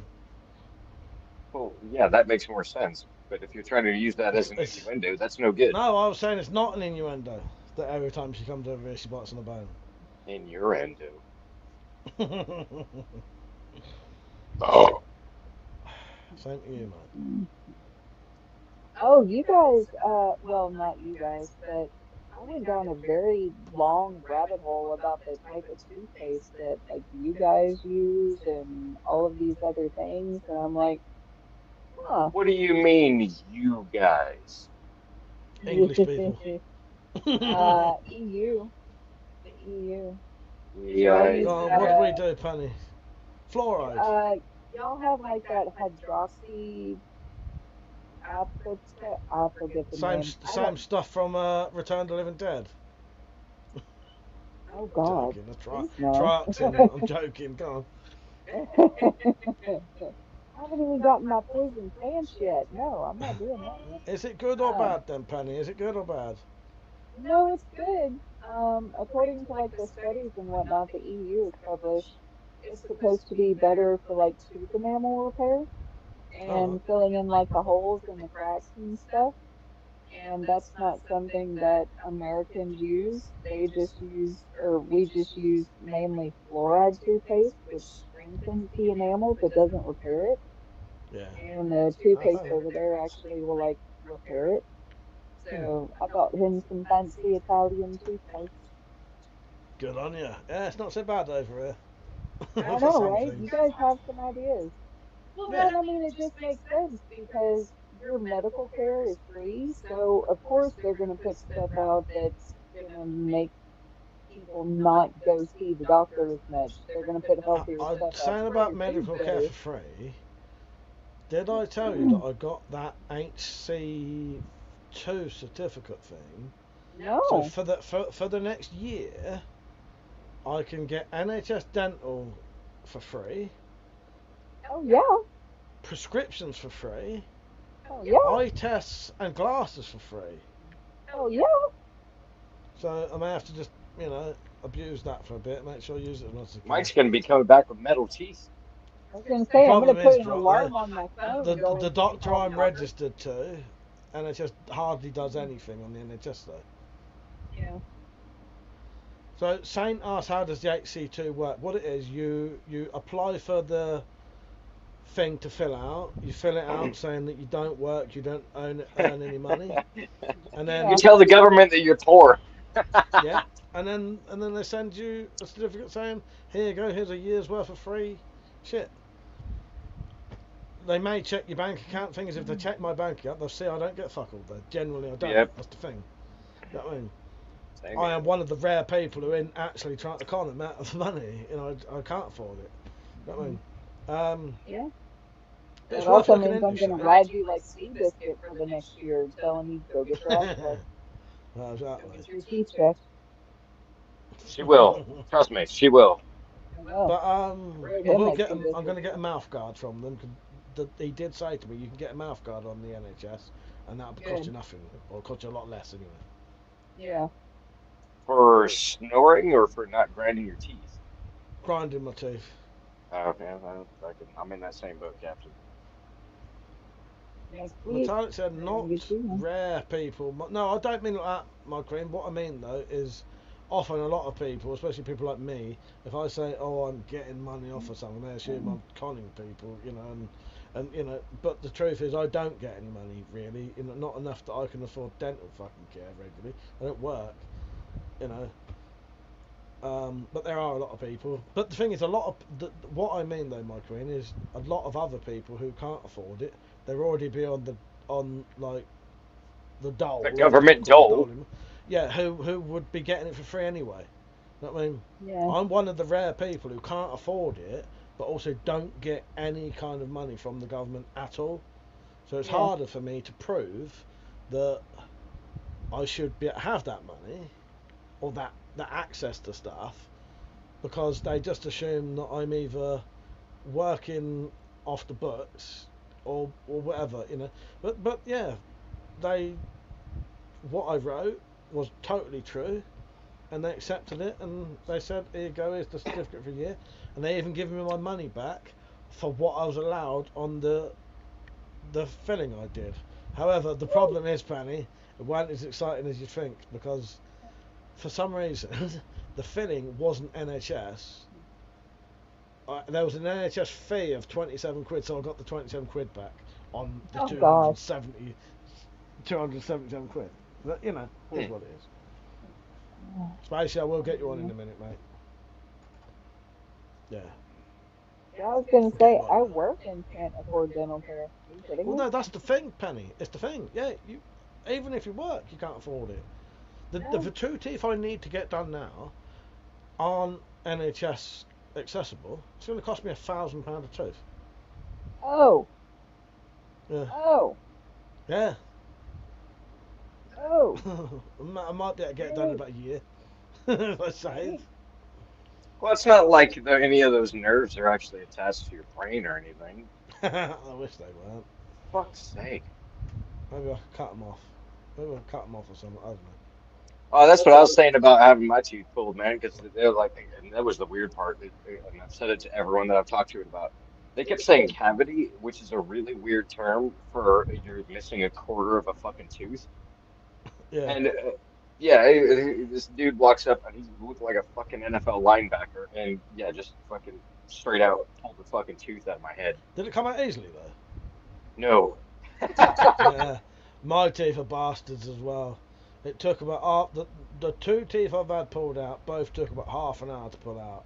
Well, yeah, that makes more sense. But if you're trying to use that as an innuendo, that's no good. No, I was saying it's not an innuendo that every time she comes over here, she bites on the bone. Innuendo. Oh. Same to you, mate. Oh, you guys, well, not you guys, but I went down a very long rabbit hole about the type of toothpaste that, like, you guys use and all of these other things, and I'm like, huh. What do you mean, you guys? English people. EU. The EU. Yeah. What do we do, Penny? Fluoride. Y'all have, like, that hydroxy... I forget the name. Same stuff from Return to Living Dead. Oh God! Try it, Tim. I'm joking. Go on. I haven't even gotten my poison pants yet. No, I'm not doing that. Is it good or bad then, Penny? Is it good or bad? No, it's good. According to like the studies and whatnot, the EU has published, it's supposed to be better for like tooth enamel repair. And filling in like the holes and the cracks and stuff. And that's not something that Americans use. They just use, or we just use mainly fluoride toothpaste, which strengthens the enamel but doesn't repair it. Yeah. And the toothpaste over there actually will like repair it. So I got him some fancy Italian toothpaste. Good on you. Yeah, it's not so bad over here. I know, right? You guys have some ideas. Well, I mean, it just makes sense because your medical care is free, so of course they're going to put stuff out that's going to make people not go see the doctor as much. They're going to put healthier stuff out. Saying about medical care for free, did I tell you that I got that HC2 certificate thing? No. So for the next year, I can get NHS dental for free. Oh, yeah. Prescriptions for free. Oh, yeah. Eye tests and glasses for free. Oh, yeah. So I may have to just, abuse that for a bit. Make sure I use it as much as I can. Mike's going to be coming back with metal teeth. I was going to say, I'm going to put an alarm on my phone. The doctor I'm registered to, NHS hardly does anything on the NHS though. Yeah. So Saint asked, how does the HC2 work? What it is, you apply for the thing to fill out. You fill it out saying that you don't work, you don't earn any money, and then You tell the government that you're poor. yeah, and then they send you a certificate saying, here you go, here's a year's worth of free shit. They may check your bank account. Thing is, if they check my bank account, they'll see I don't get fuck all. Generally, I don't. Yep. That's the thing. You know what I mean? Same I here. am one of the rare people who ain't actually trying to con them out of money. You know, I can't afford it. You know what I mean? Yeah. It's It worth also looking means I'm into. going to ride you like Seabiscuit for the next year, telling you to go get your ass checked. Well, exactly. Get your teeth checked. She will. Trust me, she will. I know. But Rode I him will like get. I'm Seabiscuit. going to get a mouth guard from them. He did say to me, you can get a mouth guard on the NHS, and that'll cost Good. you nothing, or cost you a lot less anyway. Yeah. For snoring or for not grinding your teeth? Grinding my teeth. Oh, okay, I'm in that same boat, Captain. Next week. Metallic said we're not gonna get you one. rare people. No, I don't mean like that, my cream. What I mean though is often a lot of people, especially people like me, if I say, "Oh, I'm getting money off of something," they assume I'm conning people, you know, and you know. But the truth is, I don't get any money really. You know, not enough that I can afford dental fucking care regularly. I don't work, you know. But there are a lot of people. But the thing is, a lot of what I mean though, my queen, is a lot of other people who can't afford it. They're already beyond like the dole. The government dole. Yeah, who would be getting it for free anyway. You know what I mean? Yeah. I'm one of the rare people who can't afford it, but also don't get any kind of money from the government at all. So it's harder for me to prove that I should have that money or that access to stuff, because they just assume that I'm either working off the books or whatever, you know. But yeah, what I wrote was totally true, and they accepted it, and they said, here you go, here's the certificate for a year, and they even given me my money back for what I was allowed on the filling I did. However, the problem is, Penny, it wasn't as exciting as you think, because for some reason the filling wasn't NHS. There was an NHS fee of 27 quid, so I got the 27 quid back on the 277 quid. But, you know, here's what it is. Spacey, I will get you on in a minute, mate. Yeah. Yeah, I was going to say, I work and can't afford dental care. Are you kidding Well, me? no, that's the thing, Penny. It's the thing. Yeah, even if you work, you can't afford it. The two teeth I need to get done now aren't NHS accessible. It's going to cost me £1,000 a tooth. Oh. Yeah. Oh. Yeah. Oh. I might be able to get it done in about a year. Let's say. Well, it's not like any of those nerves are actually attached to your brain or anything. I wish they weren't. Fuck's sake. Maybe I could cut them off. Maybe I'll cut them off or something. I don't know. Oh, that's what I was saying about having my teeth pulled, man, because they were like, and that was the weird part, and I've said it to everyone that I've talked to about. They kept saying cavity, which is a really weird term for you're missing a quarter of a fucking tooth. Yeah. And yeah, this dude walks up and he looked like a fucking NFL linebacker, and yeah, just fucking straight out pulled the fucking tooth out of my head. Did it come out easily though? No. Yeah. My teeth are bastards as well. It took about the two teeth I've had pulled out both took about half an hour to pull out.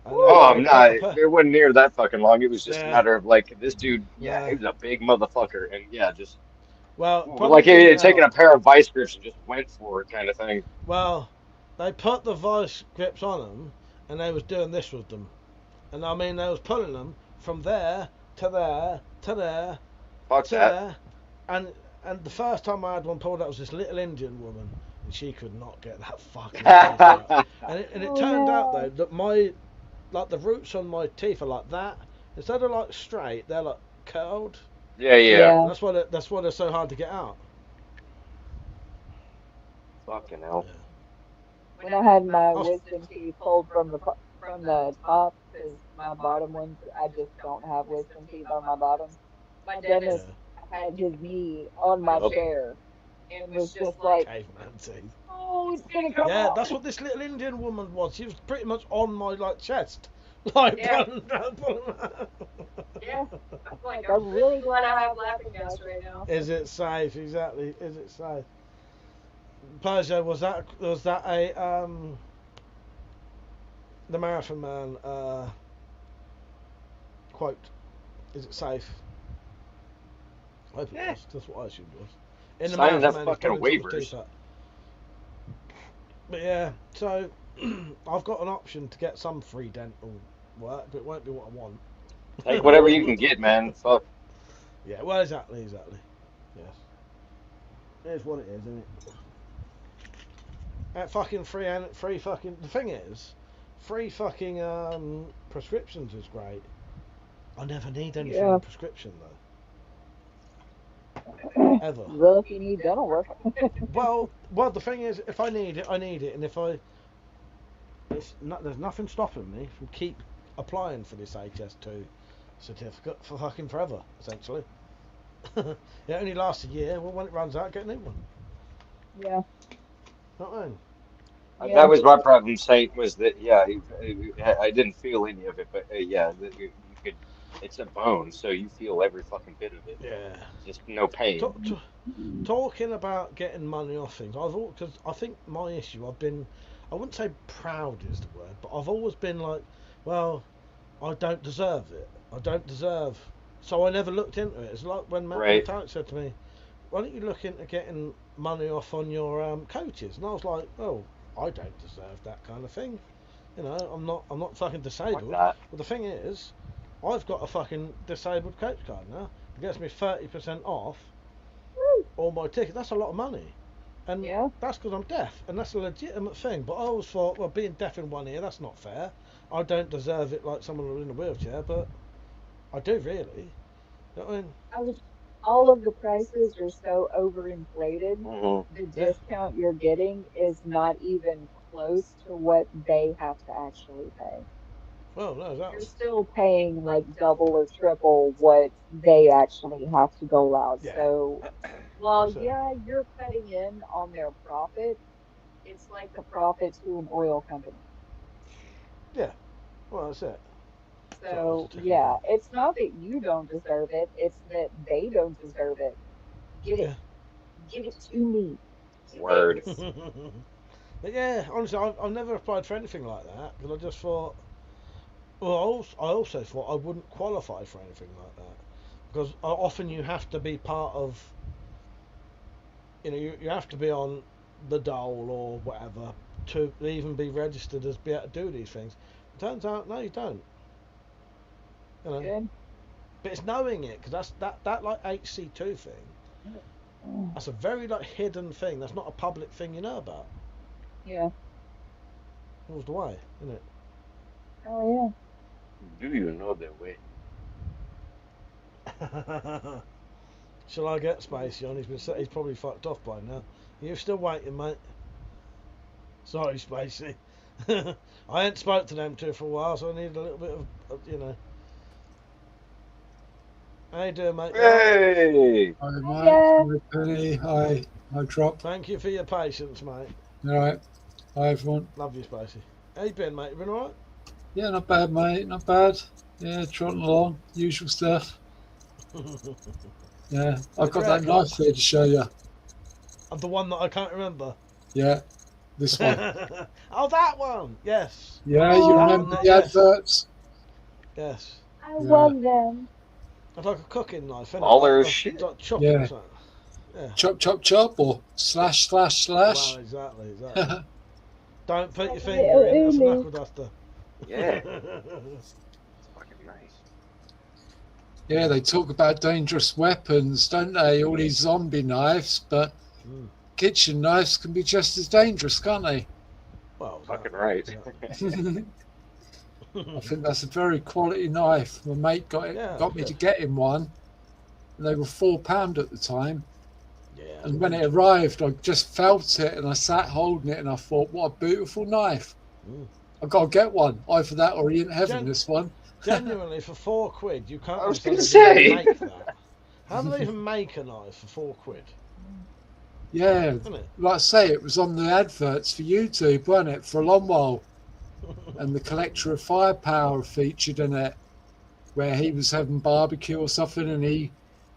And Oh, I'm not. It wasn't near that fucking long. It was just a matter of like this dude. Yeah, he was a big motherfucker, and yeah, just like he had taken a pair of vice grips and just went for it, kind of thing. Well, they put the vice grips on them, and they was doing this with them, and I mean they was pulling them from there to there to there. Fuck to that. there, and the first time I had one pulled out was this little Indian woman, and she could not get that fucking tooth out. And it turned out though that the roots on my teeth are like that. Instead of like straight, they're like curled. Yeah. That's why they're so hard to get out. Fucking hell. When I had my wisdom teeth pulled from the top, because my bottom ones, I just don't have wisdom teeth on my bottom. My dentist had his knee on my chair and was just like, caveman teeth. oh, it's gonna come Yeah, out. that's what this little Indian woman was. She was pretty much on my like chest, like Yeah. yeah. Like, I'm really glad I have laughing gas right now. Is it safe? Exactly. Is it safe? Persia, was that a the Marathon Man quote? Is it safe? I hope it was. That's what I assumed it was. In the Signing Marathon up Man, fucking he's pulling someone's waivers. teeth out. But yeah, so I've got an option to get some free dental work, but it won't be what I want. Take whatever you can get, man. Fuck. Yeah, well, exactly. Yes. Here's what it is, isn't it? That fucking free fucking. The thing is, free fucking prescriptions is great. I never need anything on prescription though. Ever. Well, if you need dental work. well, the thing is, if I need it, I need it, and if there's nothing stopping me from keep applying for this HS2 certificate for fucking forever, essentially. It only lasts a year. Well, when it runs out, get a new one. Yeah. Not mine. That was my problem, Saint, was that, yeah, I didn't feel any of it, but yeah, you could, it's a bone, so you feel every fucking bit of it. Yeah. Just no pain. Talking about getting money off things, because I think my issue, I wouldn't say proud is the word, but I've always been like, well, I don't deserve it. So I never looked into it. It's like when Matt said to me, why don't you look into getting money off on your coaches? And I was like, oh, I don't deserve that kind of thing. You know, I'm not fucking disabled. Like but the thing is, I've got a fucking disabled coach card now. It gets me 30% off all my tickets. That's a lot of money. And that's because I'm deaf, and that's a legitimate thing. But I always thought, well, being deaf in one ear, that's not fair. I don't deserve it like someone who's in a wheelchair, but I do really. You know what I mean? All of the prices are so overinflated. The discount you're getting is not even close to what they have to actually pay. Well, no, you're still paying like double or triple what they actually have to go out. So while you're cutting in on their profit, it's like the profit to an oil company. Yeah, well, that's it. So yeah, it's not that you don't deserve it; it's that they don't deserve it. Give it to me. Word. But yeah, honestly, I've never applied for anything like that because I just thought. Well, I also thought I wouldn't qualify for anything like that because often you have to be part of. You know, you have to be on the dole or whatever to even be registered as be able to do these things. It turns out, no, you don't. You know, but it's knowing it because that like HC2 thing. That's a very like hidden thing. That's not a public thing you know about. Yeah. That was the way, isn't it? Oh Do you know the way? Shall I get Spacey on? He's probably fucked off by now. You're still waiting, mate. Sorry, Spacey. I ain't spoke to them two for a while, so I need a little bit of you know. How you doing, mate? Hey! Hi, mate. Hi, Penny. Hi, Drop. Thank you for your patience, mate. All right. Hi, everyone. Love you, Spacey. How you been, mate? You been alright? Yeah, not bad, mate. Not bad. Yeah, trotting along. Usual stuff. Yeah, I've got that knife here to show you. The one that I can't remember. Yeah, this one. Oh, that one. Yes. Yeah, you remember the adverts? Yes. I love them. It's like a cooking knife, isn't Baller it? shit. Like chopping Yeah. or something. Yeah. Chop, chop, chop, or slash, slash, slash. Well, exactly. Don't put your finger in. That's a knuckle duster. Yeah. It's fucking nice. Yeah, they talk about dangerous weapons, don't they? All these zombie knives, but kitchen knives can be just as dangerous, can't they? Well, fucking right. I think that's a very quality knife. My mate got me to get him one. And they were £4 at the time. Yeah. And when it arrived, I just felt it and I sat holding it and I thought, what a beautiful knife. I've got to get one. Either that or he ain't having this one. Genuinely, for £4, you can't. I was going to say. Make that. How do they even make a knife for £4? Yeah, Isn't it? like I say, it was on the adverts for YouTube, wasn't it, for a long while? And the Collector of Firepower featured in it, where he was having barbecue or something, and he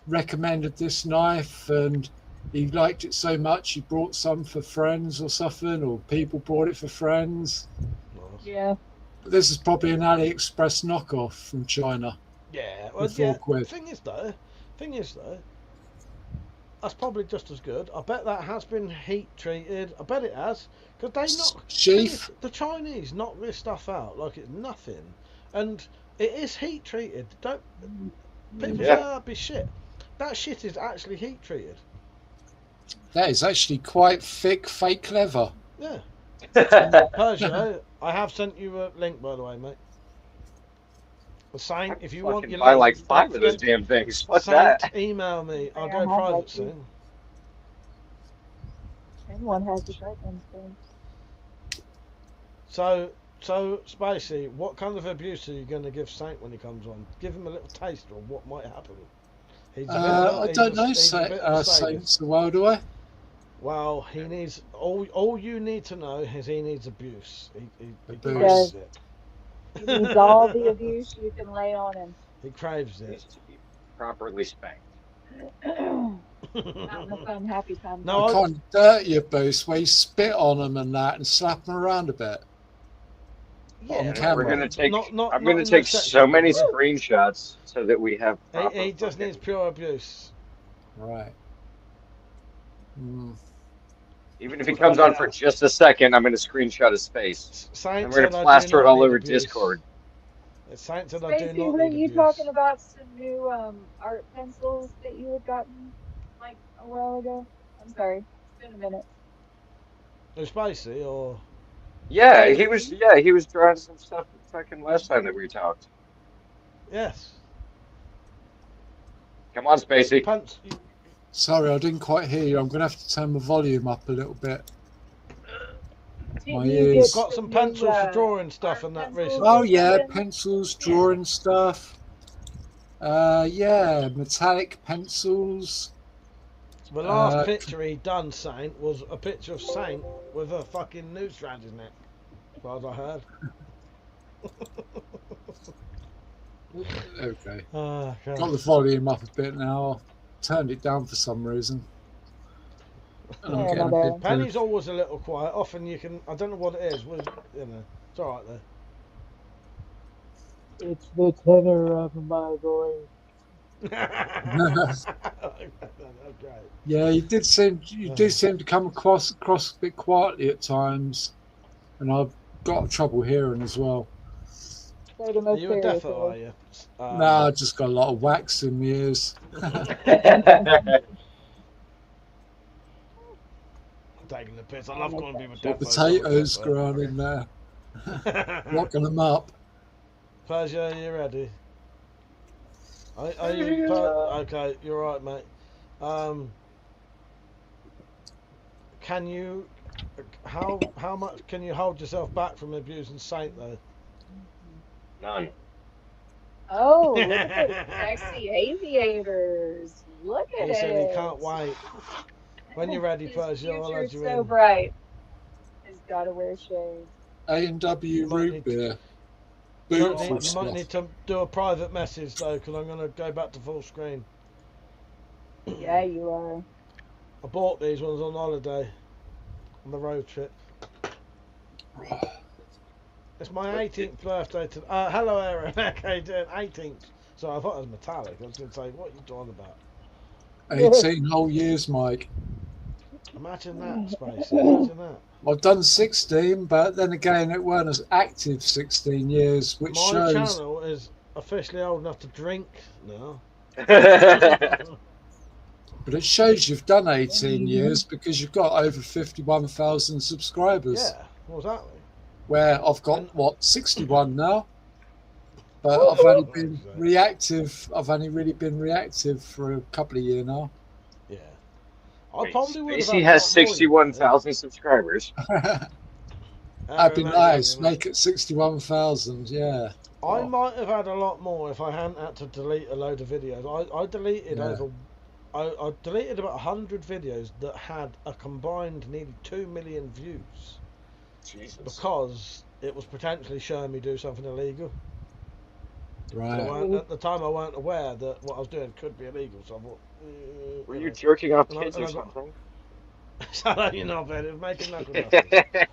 recommended this knife, and he liked it so much he brought some for friends or something, or people brought it for friends. Yeah. But this is probably an AliExpress knockoff from China. Yeah, well, For yeah. £4. Thing is though, that's probably just as good. I bet that has been heat treated. I bet it has, because they not Sheath. the Chinese knock this stuff out like it's nothing, and it is heat treated. Don't people say that'd be shit? That shit is actually heat treated. That is actually quite thick, fake leather. Yeah. Persia, I have sent you a link, by the way, mate. The Saint, if you want your buy link, like don't 5 of those forget- damn things. What's Saint, that? email me. I'll Yeah, go I have private that too. soon. Anyone has the right ones, so. So, Spacey, what kind of abuse are you going to give Saint when he comes on? Give him a little taste of what might happen. He's I don't know he's a bit of a sadist. Saints so well, do I? Well, he needs all you need to know is he needs abuse. He Abuse. craves it. He needs all the abuse you can lay on him. He craves it. Needs to be properly spanked. Not in a fun, happy time. No, I can't dirty abuse where you spit on them and that and slap them around a bit. Yeah, on And camera. we're gonna take. Not I'm gonna in take the so section. many screenshots so that we have. Proper He just fucking- needs pure abuse. Right. Even if he comes on for just a second, I'm gonna screenshot his face. Saint And we're said gonna I do plaster it not all need over abuse. Discord. Saint said I do Stacey, not weren't need you abuse. talking about some new art pencils that you had gotten like a while ago? I'm sorry, it's been a minute. Who's Spacey or? Yeah, he was. Yeah, he was drawing some stuff fucking last time that we talked. Yes. Come on, Spacey. Punch. Sorry, I didn't quite hear you. I'm going to have to turn the volume up a little bit. My Didn't you ears. get Got some new, pencils for drawing stuff and that pencils? recently. Oh, yeah, something? pencils, drawing stuff. Yeah, metallic pencils. The last picture he done, Saint, was a picture of Saint with a fucking noose round his neck, as far as I heard. Okay. Okay. Got the volume up a bit now. Turned it down for some reason. And I'm Yeah, getting a no, bit Penny's always a little quiet. Often you can, I don't know what it is. You know, it's all right there. It's the tenor of my voice. That's great. Yeah, you do seem to come across a bit quietly at times, and I've got trouble hearing as well. Say the Are most you a serious defo, are way. you? Nah, I just got a lot of wax in my ears. Taking the piss. I love calling people Got defos. potatoes growing in there, locking them up. Persia, are you ready? Are you okay? You're right, mate. Can you? How much can you hold yourself back from abusing Saint though? None. Oh, look at those sexy aviators. Look at He it. said he can't wait. When you're ready, His Persia, I'll let future's you so in. bright. He's got to wear shades. A&W root beer. You Beautiful might stuff. need to do a private message though, because I'm going to go back to full screen. Yeah, you are. I bought these ones on holiday, on the road trip. It's my 18th birthday to. Hello, Aaron. Okay, doing 18th. So I thought it was metallic. I was going to say, what are you talking about? 18 whole years, Mike. Imagine that, Space. Imagine that. I've done 16, but then again, it weren't as active 16 years, which My shows. channel is officially old enough to drink now. But it shows you've done 18 years because you've got over 51,000 subscribers. Yeah, exactly. Where I've got, what, 61 now? But I've only been reactive. I've only really been reactive for a couple of years now. Yeah. I probably would have. Spacey has 61,000 subscribers. That'd be nice. Make it 61,000, yeah. I might have had a lot more if I hadn't had to delete a load of videos. I deleted Yeah. over I deleted about 100 videos that had a combined nearly 2 million views Jesus. because it was potentially showing me do something illegal. Right. At the time, I weren't aware that what I was doing could be illegal, so I thought. Were you jerking off and I- kids and or I got- something? Shut up, you know, man. It was making knuckle dusters.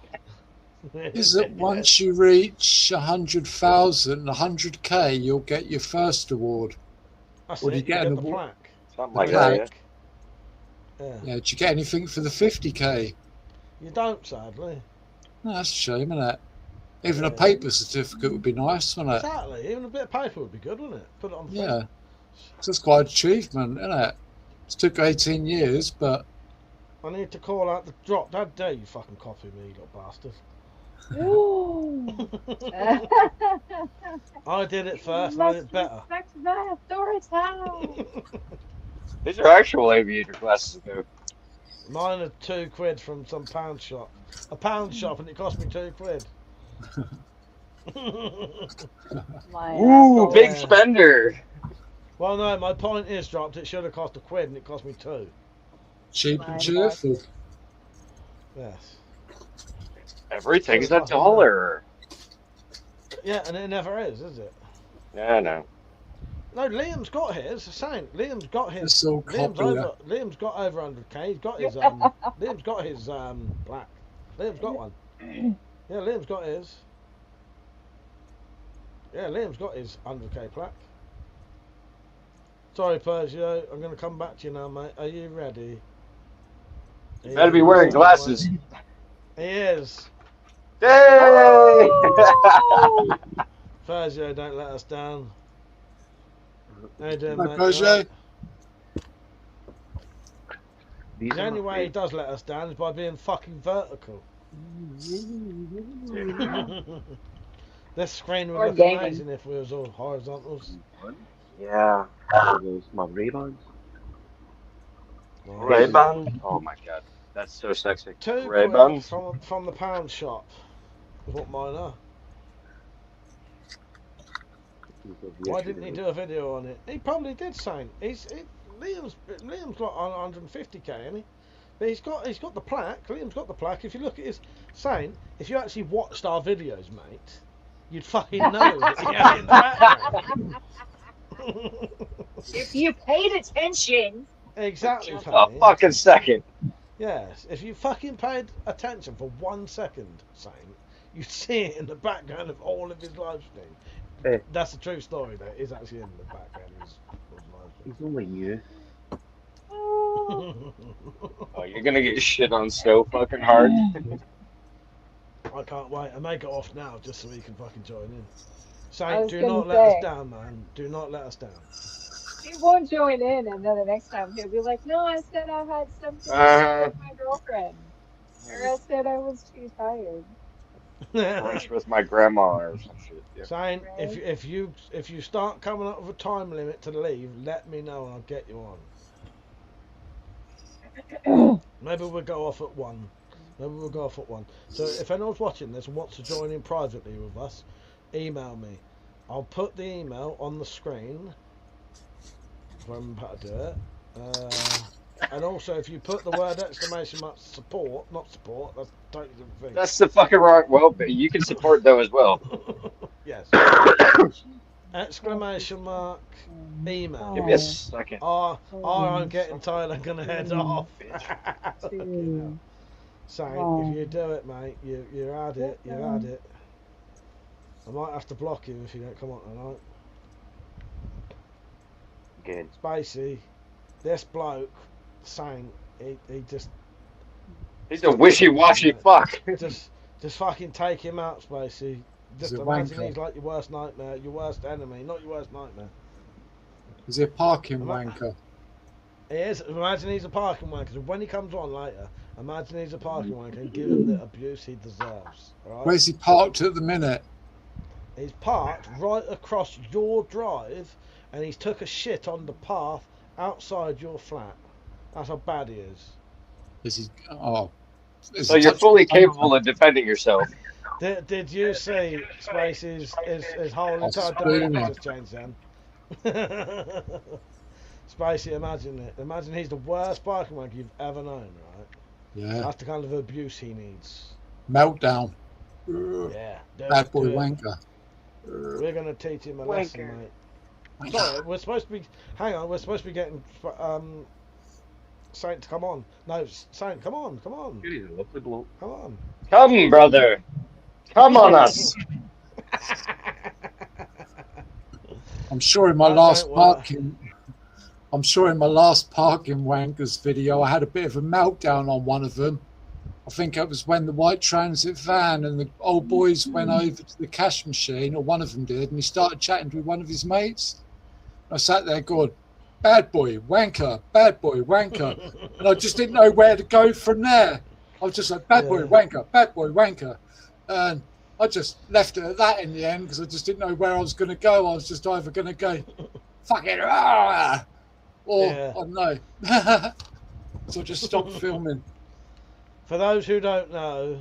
Is that once you reach 100,000, 100K, you'll get your first award? That's Or do it, you get an the award? plaque. Something The like that, plaque. yeah. Yeah. Yeah, do you get anything for the 50K? You don't, sadly. No, that's a shame, isn't it? Even a Yeah. paper certificate would be nice, wouldn't it? Exactly. Even a bit of paper would be good, wouldn't it? Put it on the Yeah. front. That's quite an achievement, isn't it? It took 18 years, but I need to call out the drop. How dare you fucking copy me, you little bastard. I did it first, and I did it better. Respect my authority. These are actual aviator glasses, though. Mine are £2 from some pound shop. A pound shop, and it cost me £2. Ooh, big spender. Well, no, my point is dropped. It should have cost £1, and it cost me £2. cheap and cheerful. Yes. Everything's $1. Yeah, and it never is it? Yeah, I know. No, Liam's got his. The same. Liam's got his. It's all popular. Liam's got over 100K. He's got his. Liam's got his black. Liam's got one. Yeah, Liam's got his. Yeah, Liam's got his 100K plaque. Sorry, Persia. I'm going to come back to you now, mate. Are you ready? You better be wearing glasses. He is. Yay! Persia, don't let us down. How you doing, Hi, mate? Persia. The only way he does let us down is by being fucking vertical. This screen would Or look gaming. amazing if we was all horizontals. Yeah. Those my Ray-Bans. Nice. Ray-Ban? Oh my god. That's so sexy. £2 Ray-Bans? from the pound shop is what mine are. Why didn't he do a video on it? He probably did, Saint. Liam's got on 150K, isn't he? But he's got the plaque. Liam's got the plaque. If you look at his Saint, if you actually watched our videos, mate, you'd fucking know that he had it in the background. If you paid attention. Exactly. A Tony. fucking second. Yes, if you fucking paid attention for 1 second, Saint, you'd see it in the background of all of his live stream. That's a true story, though. It's actually in the background of his live stream. He's only you. Oh, you're gonna get shit on so fucking hard. I can't wait. I may get off now just so he can fucking join in. I Saint, was do gonna not let us say. down, man. Do not let us down. He won't join in, and then the next time he'll be like, "No, I said I had something with my girlfriend, or I said I was too tired." Brunch with my grandma or some shit. Yeah. Saint, Right. if you start coming up with a time limit to leave, let me know and I'll get you on. Maybe we'll go off at 1. So if anyone's watching this and wants to join in privately with us, email me. I'll put the email on the screen. If I remember how to do it. And also, if you put the word exclamation mark support, not support, that's a totally different thing. That's the fucking wrong. Well, but you can support though as well. Yes. Exclamation mark email. Give me a second. I'm getting tired. I'm gonna head off. So if you do it, mate, you're at it. You're at it. I might have to block you if you don't come on tonight. Good. Spacey, this bloke, Saint, he just. He's a wishy-washy fuck. Just fucking take him out, Spacey. Just He's a imagine wanker. he's like your worst nightmare, your worst enemy, not your worst nightmare. Is he a parking wanker? He is. Imagine he's a parking wanker. So when he comes on later, imagine he's a parking wanker and give him the abuse he deserves. Right? Where's he parked at the minute? He's parked right across your drive, and he's took a shit on the path outside your flat. That's how bad he is. Is he? Oh. Is So he you're touching fully the- capable of defending yourself. Did you see Spacey's his whole That's entire spooning. dynamic just changed then? Spacey, imagine it. Imagine he's the worst parking wanker you've ever known, right? Yeah. That's the kind of abuse he needs. Meltdown. Yeah. Bad boy do it. wanker. We're going to teach him a lesson, mate. Sorry, we're supposed to be... Hang on, we're supposed to be getting... Saint to come on. No, Saint, come on, come on. He's a lovely bloke. Come on. Come, brother. Come on us. I'm sure in my last parking wankers video, I had a bit of a meltdown on one of them. I think it was when the white transit van and the old boys went over to the cash machine, or one of them did, and he started chatting to one of his mates. I sat there going, bad boy, wanker, bad boy, wanker. And I just didn't know where to go from there. I was just like, bad boy, wanker, bad boy, wanker. And I just left it at that in the end because I just didn't know where I was going to go. I was just either going to go, fuck it, or I don't know. So I just stopped filming. For those who don't know,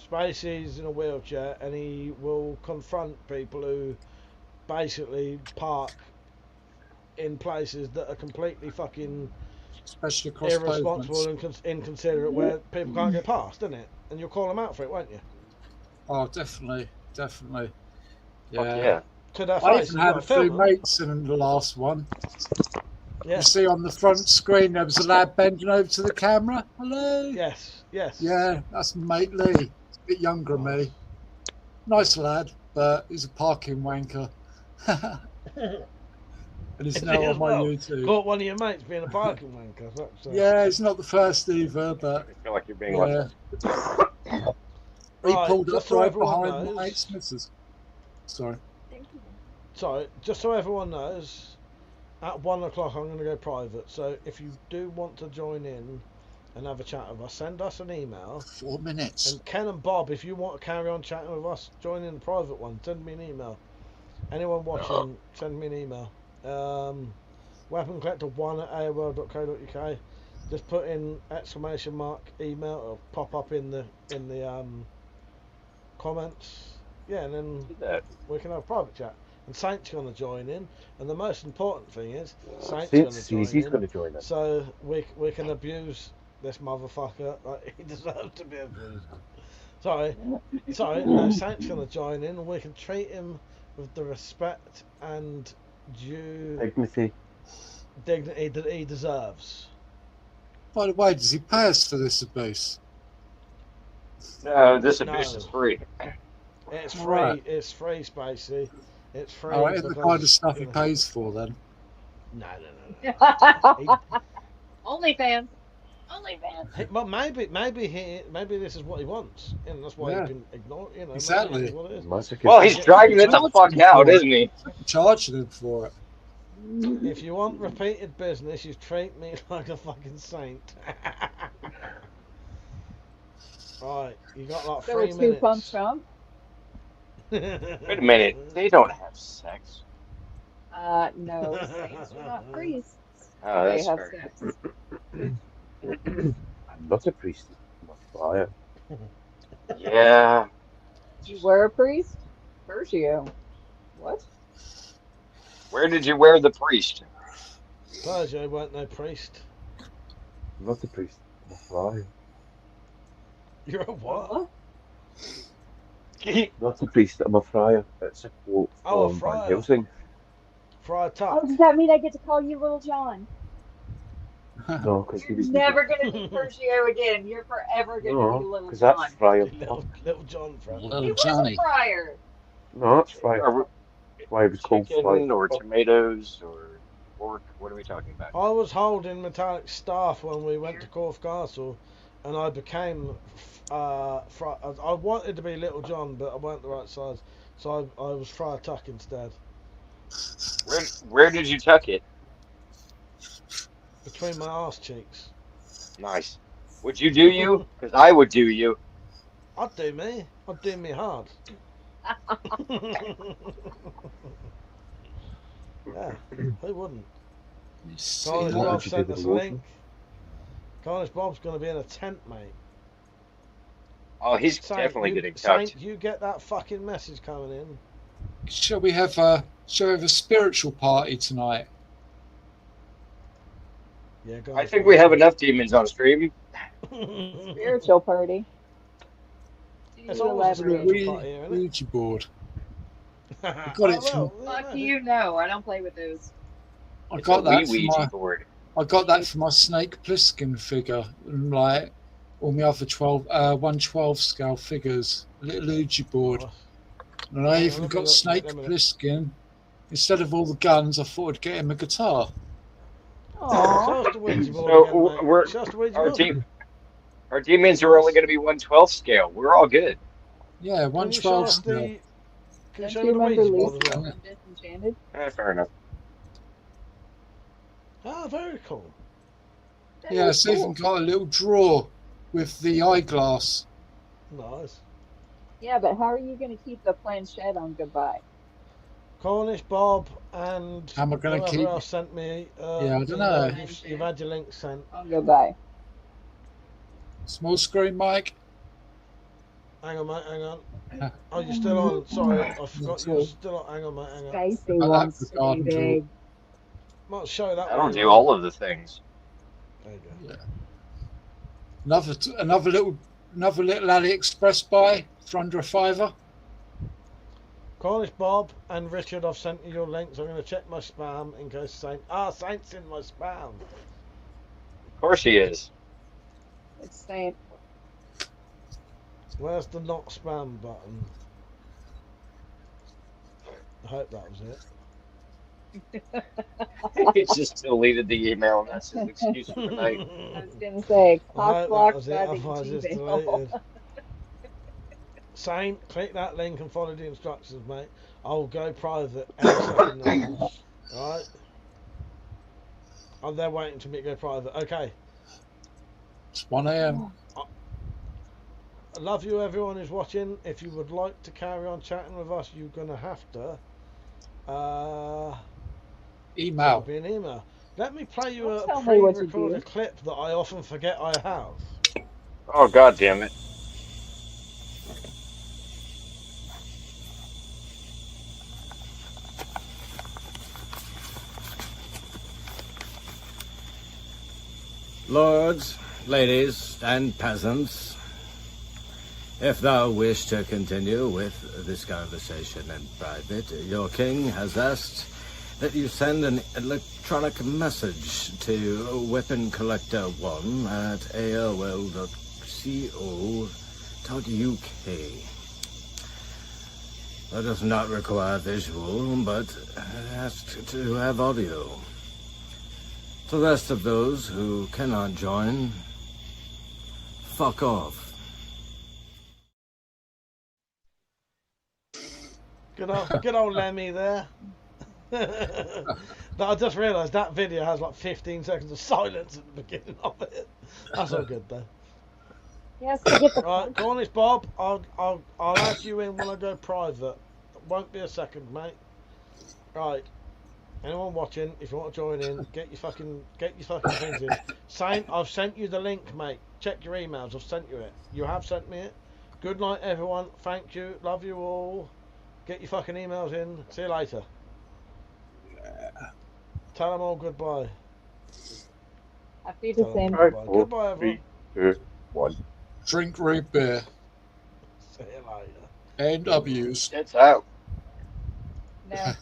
Spacey's in a wheelchair and he will confront people who basically park in places that are completely fucking especially across irresponsible and inconsiderate, where people can't get past, isn't it? And you'll call them out for it, won't you? Oh, definitely. Yeah. To their I face, even had a few mates in the last one. Yeah. You see on the front screen there was a lad bending over to the camera. Hello. Yes. Yeah, that's mate Lee. He's a bit younger than me. Nice lad, but he's a parking wanker. And he's now on my YouTube. Caught one of your mates being a parking wanker. Yeah, he's not the first either, but I feel like you're being watched. He pulled up just so right everyone behind knows. my mate's missus. Sorry. Sorry, just so everyone knows, at 1 o'clock I'm going to go private. So if you do want to join in and have a chat with us, send us an email. 4 minutes. And Ken and Bob, if you want to carry on chatting with us, join in the private one. Send me an email. Anyone watching, send me an email. WeaponCollector1@aol.co.uk. Just put in !email. It'll pop up in the comments. Yeah, and then we can have a private chat. And Saint's going to join in. And the most important thing is Saint's going to join in. So we can abuse this motherfucker like he deserves to be abused. Sorry. No, Saint's going to join in, and we can treat him with the respect and due dignity that he deserves. By the way, does he pay us for this abuse? No, this abuse is free. It's free. Right. It's free, Spacey. It's free. Oh, it's the kind of stuff he pays for then. No. OnlyFans. Well, maybe this is what he wants, and that's why Yeah. he can ignore. Exactly. Maybe what it is. Well, he's dragging it the fuck out, isn't he? Charging him for it. If you want repeated business, you treat me like a fucking saint. Right, you got like 3 minutes. So it's 2 pumps from? Wait a minute. They don't have sex. No, saints are not priests. Oh, that's they have fair. sex. I'm not a priest. I'm a friar. Yeah. You were a priest? Persia. What? Where did you wear the priest? Persia weren't no priest. I'm not a priest. I'm a friar. You're a what? Not a priest. I'm a friar. It's a quote Oh, a from Van friar. Helsing. Friar Tuck. Oh, does that mean I get to call you Little John? No, because he was Never gonna be Persia again. You're forever gonna be No, Little because John. that's friar. Little John, friend. He Little was Johnny. a friar. No, that's friar. That's why it was called Chicken friar. or tomatoes or pork? What are we talking about? I was holding metallic staff when we went to Corfe Castle, and I became. I wanted to be Little John, but I weren't the right size, so I was Friar Tuck instead. Where did you tuck it? Between my arse cheeks. Nice. Would you do you? Because I would do you. I'd do me. I'd do me hard. Yeah, who wouldn't? Carnage What Bob would you sent do us with a the link. Carnage Bob's going to be in a tent, mate. Oh, he's Saint, definitely you, getting tucked. Saint, you get that fucking message coming in. Shall we have a spiritual party tonight? Yeah, go I on, think we have enough demons on stream. Spiritual party. Do It's you always a elaborate? spiritual party here, isn't it? Ouija board. I got Oh, it from. well, Fuck yeah, you, no. I don't play with those. I It's got a that for Ouija my. board. I got that for my Snake Plissken figure, and like all my other 1/12 scale figures, a little Ouija board. Nice. And I Hang on, even let me got look, Snake let me look. Plissken. Instead of all the guns, I thought I'd get him a guitar. Aww. Show us the Ouija board So again, mate. we're Show us the Ouija our board. our demons are only going to be 1/12 scale. We're all good. Yeah, Can you show 1/12 us scale. the... Can you Don't show you me the remember Ouija board Lisa as well? from Disenchanted? Fair enough. Ah, very cool. That Yeah, is it's even got a little drawer with the eyeglass. Nice. Yeah, but how are you going to keep the planchette on goodbye? Cornish Bob and How am I going to whoever keep? else sent me. Yeah, I don't know. You've had your link sent. On goodbye. Small screen mic. Hang on, mate, hang on. Oh, you're still on. Sorry, I forgot you were still on. Hang on, mate, hang on. Stacy I like wants the to be garden big. Might show that I don't one. do all of the things. There you go. Yeah. Another little AliExpress buy for under a £5. Cornish Bob and Richard, I've sent you your links. I'm going to check my spam in case Saint's in my spam. Of course he is. It's Saint. Where's the not spam button? I hope that was it. He just deleted the email, and that's his excuse for tonight. I was going to say, I cock hope that blocked was it, by the otherwise it's Gmail. deleted. Saint, click that link and follow the instructions, mate. I'll go private any second now. Alright? I'm there waiting to me to go private. Okay. It's 1 AM. I love you, everyone who's watching. If you would like to carry on chatting with us, you're going to have to Email. be an email. Let me play you Don't a tell me what to pre-recorded do. clip that I often forget I have. Oh, God damn it. Lords, ladies, and peasants, if thou wish to continue with this conversation in private, your king has asked that you send an electronic message to WeaponCollector1 at aol.co.uk. That does not require visual, but asks to have audio. To the rest of those who cannot join, fuck off. Good old Lemmy there. I just realised that video has like 15 seconds of silence at the beginning of it. That's all good though. Yes, to get the Right, Cornish Bob, I'll add you in when I go private. Won't be a second, mate. Right. Anyone watching, if you want to join in, get your fucking things in. Saint, I've sent you the link, mate. Check your emails. I've sent you it. You have sent me it. Good night, everyone. Thank you. Love you all. Get your fucking emails in. See you later. Tell them all goodbye. Happy to Tell them same. goodbye. Goodbye, everyone. 3, 2, 1. Drink root beer. See you later. NWs. It's out. No.